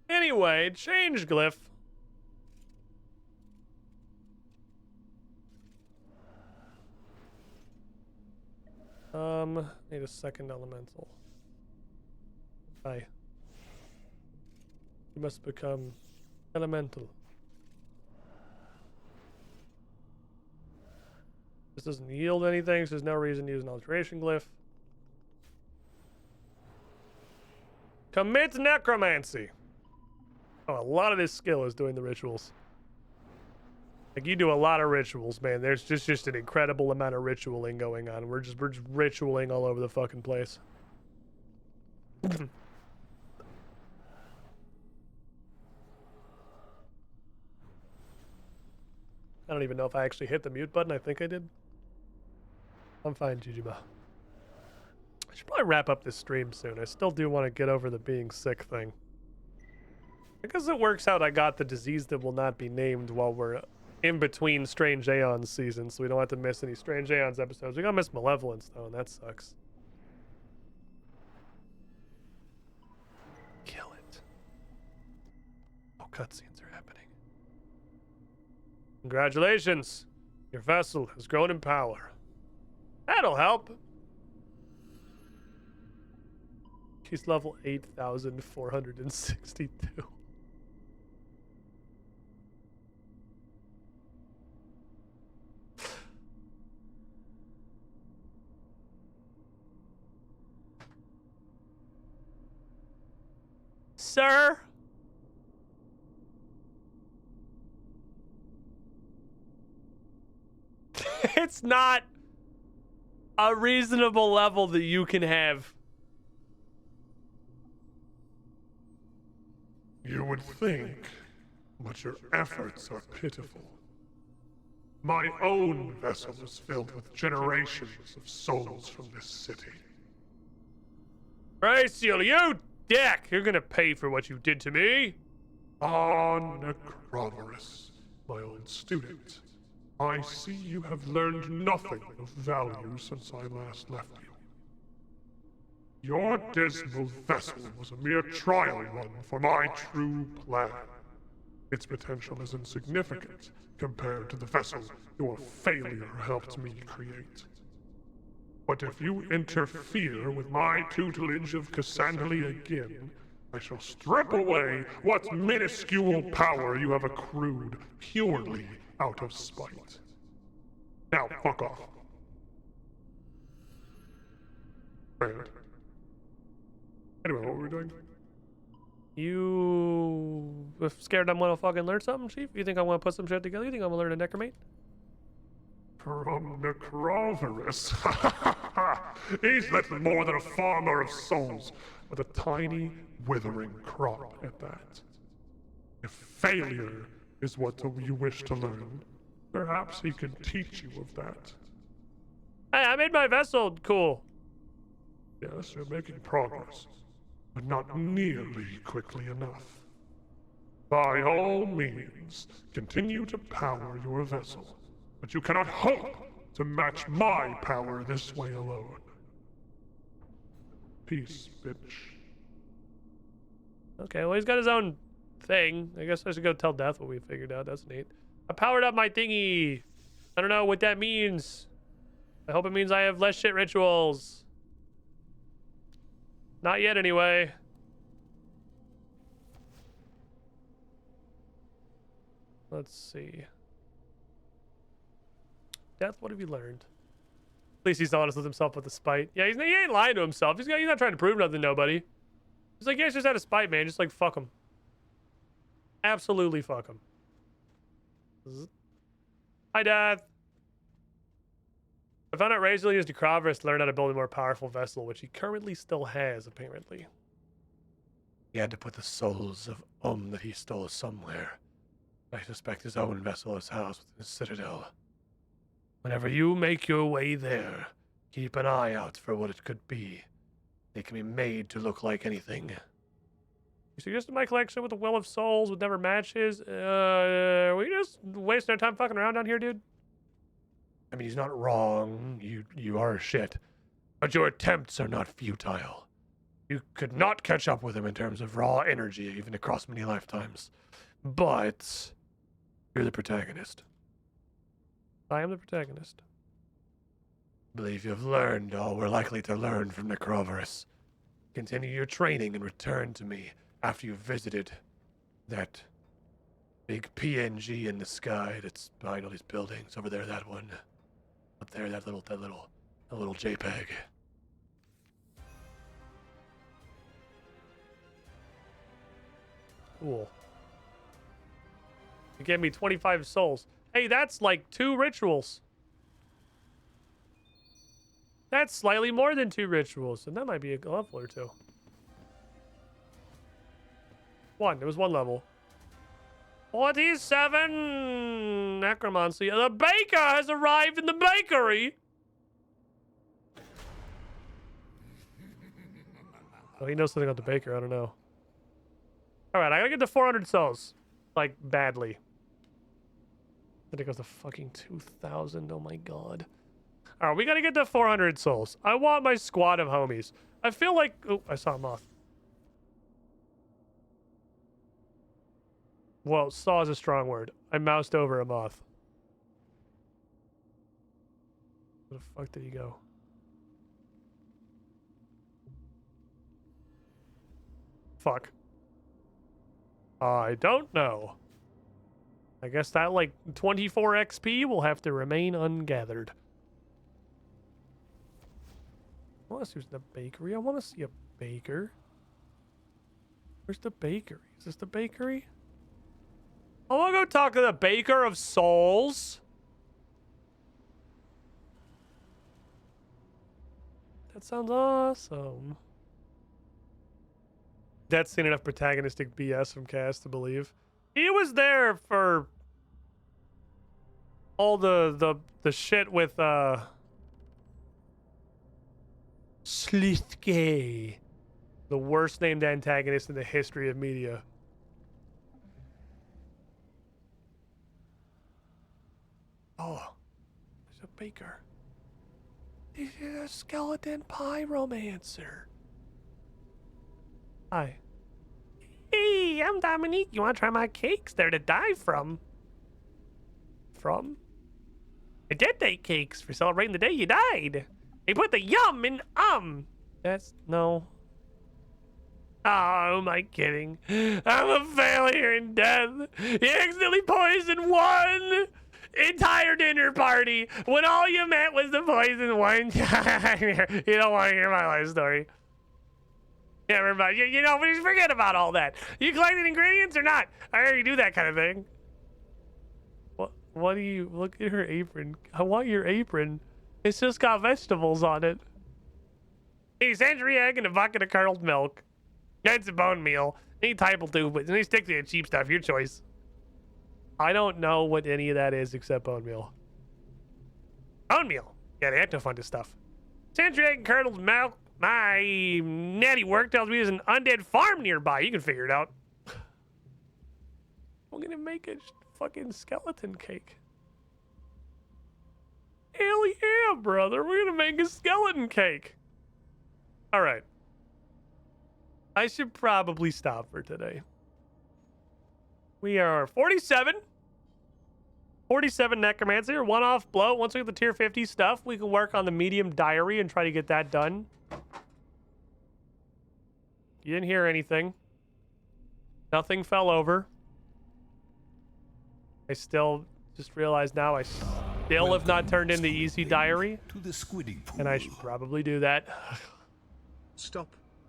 Anyway, change glyph. Need a second elemental. Hi. You must become elemental. This doesn't yield anything, so there's no reason to use an alteration glyph. Commit necromancy. Oh, a lot of this skill is doing the rituals. Like, you do a lot of rituals, man. There's just an incredible amount of ritualing going on. We're just ritualing all over the fucking place. I don't even know if I actually hit the mute button. I think I did. I'm fine, Jijima. I should probably wrap up this stream soon. I still do want to get over the being sick thing. Because it works out I got the disease that will not be named while we're in between Strange Aeons seasons, so we don't have to miss any Strange Aeons episodes. We gotta miss Malevolence, though, and that sucks. Kill it. Oh, cutscenes are happening. Congratulations! Your vessel has grown in power. That'll help. She's level 8,462. Sir? It's not a reasonable level that you can have. You would think, but your efforts are pitiful. My own vessel is filled with generations of souls from this city. Raciel, you dick! You're gonna pay for what you did to me. Necroverus, my old student. I see you have learned nothing of value since I last left you. Your dismal vessel was a mere trial run for my true plan. Its potential is insignificant compared to the vessel your failure helped me create. But if you interfere with my tutelage of Cassandra again, I shall strip away what minuscule power you have accrued purely out of spite. Now, fuck off. And anyway, what were we doing? You scared I'm gonna fucking learn something, Chief? You think I'm gonna put some shit together? You think I'm gonna learn a necromate? From Necroverus. He's little more than a farmer of souls, with a tiny, withering crop at that. If failure is what you wish to learn, perhaps he can teach you of that. Hey, I made my vessel cool. Yes, you're making progress, but not nearly quickly enough. By all means, continue to power your vessel, but you cannot hope to match my power this way alone. Peace, bitch. Okay, well, he's got his own thing. I guess I should go tell Death what we figured out. That's neat. I powered up my thingy. I don't know what that means. I hope it means I have less shit rituals. Not yet, anyway. Let's see. Death, what have you learned? At least he's honest with himself with the spite. Yeah, he ain't lying to himself. He's not trying to prove nothing to nobody. He's like, yeah, it's just out of spite, man. Just like, fuck him. Absolutely fuck him. Hi, Death. I found out Razor used Necroverus to learn how to build a more powerful vessel, which he currently still has, apparently. He had to put the souls of that he stole somewhere. I suspect his own vessel is housed within the Citadel. Whenever you make your way there, keep an eye out for what it could be. They can be made to look like anything. You suggested my collection with the Well of Souls would never match his. Are we just wasting our time fucking around down here, dude? I mean, he's not wrong. You are shit. But your attempts are not futile. You could not catch up with him in terms of raw energy, even across many lifetimes. But you're the protagonist. I am the protagonist. I believe you've learned all we're likely to learn from Necroverus. Continue your training and return to me after you've visited that big PNG in the sky that's behind all these buildings over there. That one, up there, that little JPEG. Cool. You gave me 25 souls. Hey, that's like 2 rituals. That's slightly more than 2 rituals, and that might be a level or 2. 1. It was 1 level. 47 necromancy. The baker has arrived in the bakery. Oh, he knows something about the baker. I don't know. All right, I gotta get to 400 souls, like badly. Then it goes to fucking 2,000. Oh my god. All right, we gotta get to 400 souls. I want my squad of homies. I feel like... Oh, I saw a moth. Well, saw is a strong word. I moused over a moth. Where the fuck did he go? Fuck. I don't know. I guess that, like, 24 XP will have to remain ungathered. I want to see who's in the bakery. I want to see a baker. Where's the bakery? Is this the bakery? I want to go talk to the Baker of Souls. That sounds awesome. That's seen enough protagonistic BS from Cass to believe. He was there for all the shit with Slithke, the worst named antagonist in the history of media. Oh, there's a baker. This is a skeleton pyromancer. Hi. Hey, I'm Dominique. You want to try my cakes? They're to die from. From? I did bake cakes for celebrating the day you died. They put the yum in That's no. Oh, am I kidding? I'm a failure in death. You accidentally poisoned one entire dinner party when all you meant was to poison one time. You don't want to hear my life story. Yeah, everybody, you know, just forget about all that. You collected ingredients or not? I already do that kind of thing. What do you, look at her apron. I want your apron. It's just got vegetables on it. Hey, century egg and a bucket of curdled milk. That's a bone meal. Any type will do, but any stick to the cheap stuff, your choice. I don't know what any of that is except bone meal. Bone meal. Yeah, the ectofund is stuff. Century Egg and Curdled Milk. My natty work tells me there's an undead farm nearby. You can figure it out. I'm gonna make a fucking skeleton cake. Hell yeah, brother. We're gonna make a skeleton cake. All right. I should probably stop for today. We are 47. 47 necromancy, or one-off blow. Once we get the tier 50 stuff, we can work on the medium diary and try to get that done. You didn't hear anything. Nothing fell over. I still just realized now I still have not turned in the easy diary. To the squiddy pool. And I should probably do that. Stop.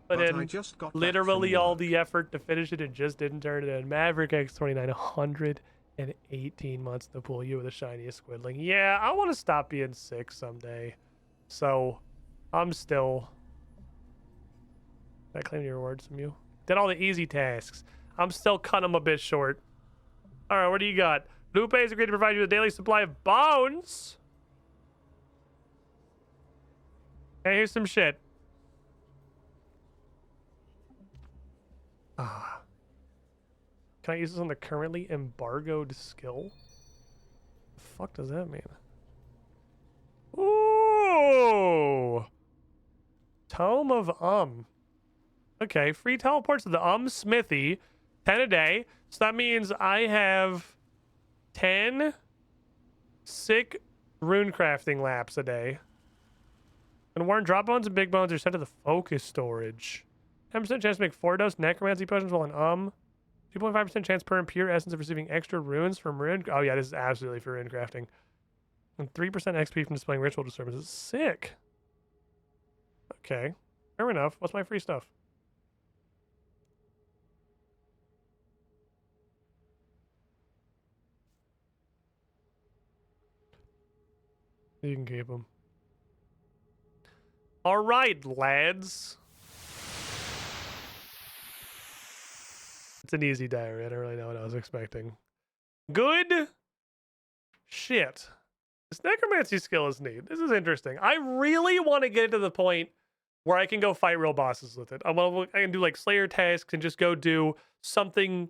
But I in just got literally all the effort to finish it and just didn't turn it in. Maverick X29, 118 months to pull you with the shiniest squidling. Yeah, I want to stop being sick someday. So, I'm still... Did I claim your rewards from you? Did all the easy tasks. I'm still cutting them a bit short. Alright, what do you got? Lupe has agreed to provide you with a daily supply of bones. Hey, here's some shit. Ah. Can I use this on the currently embargoed skill? The fuck does that mean? Ooh! Tome of Okay, free teleports to the smithy. 10 a day. So that means I have 10 sick rune crafting laps a day. And Warren drop bones and big bones are sent to the focus storage. 10% chance to make 4 dose necromancy potions while in 2.5% chance per impure essence of receiving extra runes from rune. Oh yeah, this is absolutely for rune crafting. And 3% XP from displaying ritual disturbances. Sick. Okay. Fair enough. What's my free stuff? You can keep them. All right, lads. It's an easy diary. I don't really know what I was expecting. Good shit. This necromancy skill is neat. This is interesting. I really want to get it to the point where I can go fight real bosses with it. I can do like Slayer tasks and just go do something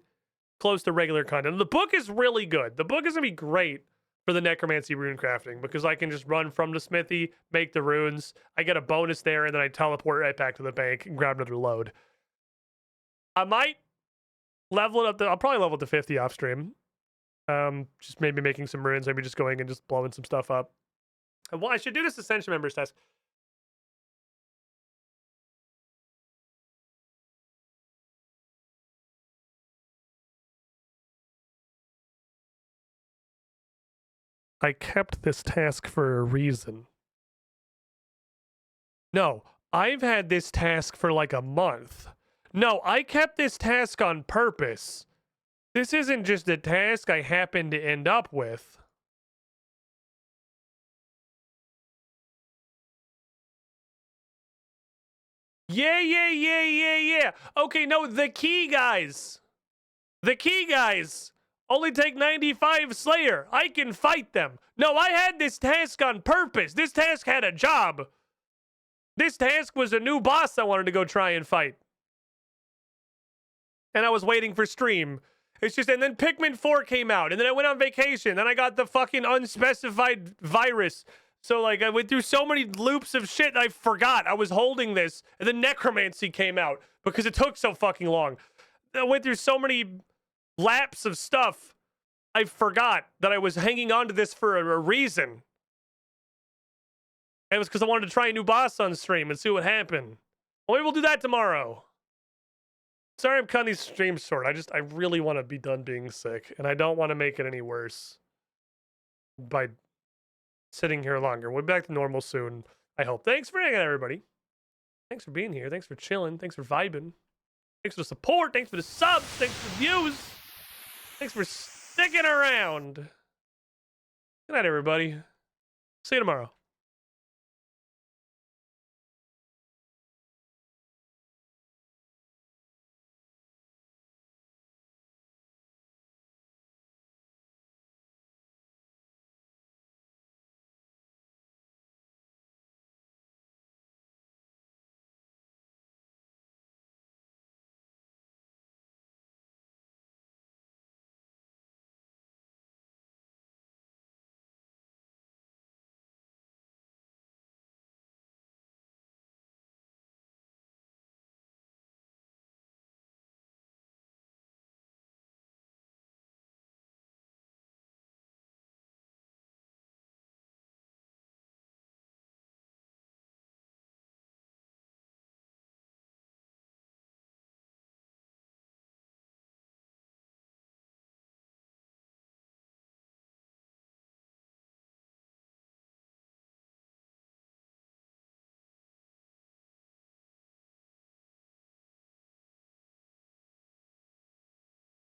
close to regular content. The book is really good. The book is going to be great for the necromancy rune crafting because I can just run from the smithy, make the runes. I get a bonus there, and then I teleport right back to the bank and grab another load. I might level it up. I'll probably level it to 50 off stream. Just maybe making some runes, maybe just going and just blowing some stuff up. And well, I should do this Ascension members test. I kept this task for a reason. No, I've had this task for like a month. No, I kept this task on purpose. This isn't just a task I happened to end up with. Yeah. Okay, no, the key guys. The key guys only take 95 Slayer. I can fight them. No, I had this task on purpose. This task had a job. This task was a new boss I wanted to go try and fight. And I was waiting for stream. It's just, and then Pikmin 4 came out, and then I went on vacation, then I got the fucking unspecified virus. So, like, I went through so many loops of shit, I forgot I was holding this, and then Necromancy came out, because it took so fucking long. I went through so many laps of stuff, I forgot that I was hanging on to this for a reason. And it was because I wanted to try a new boss on stream and see what happened. Well, maybe we'll do that tomorrow. Sorry I'm cutting these streams short. I really want to be done being sick, and I don't want to make it any worse by sitting here longer. We'll be back to normal soon, I hope. Thanks for hanging out, everybody. Thanks for being here. Thanks for chilling. Thanks for vibing. Thanks for the support. Thanks for the subs. Thanks for the views. Thanks for sticking around. Good night, everybody. See you tomorrow.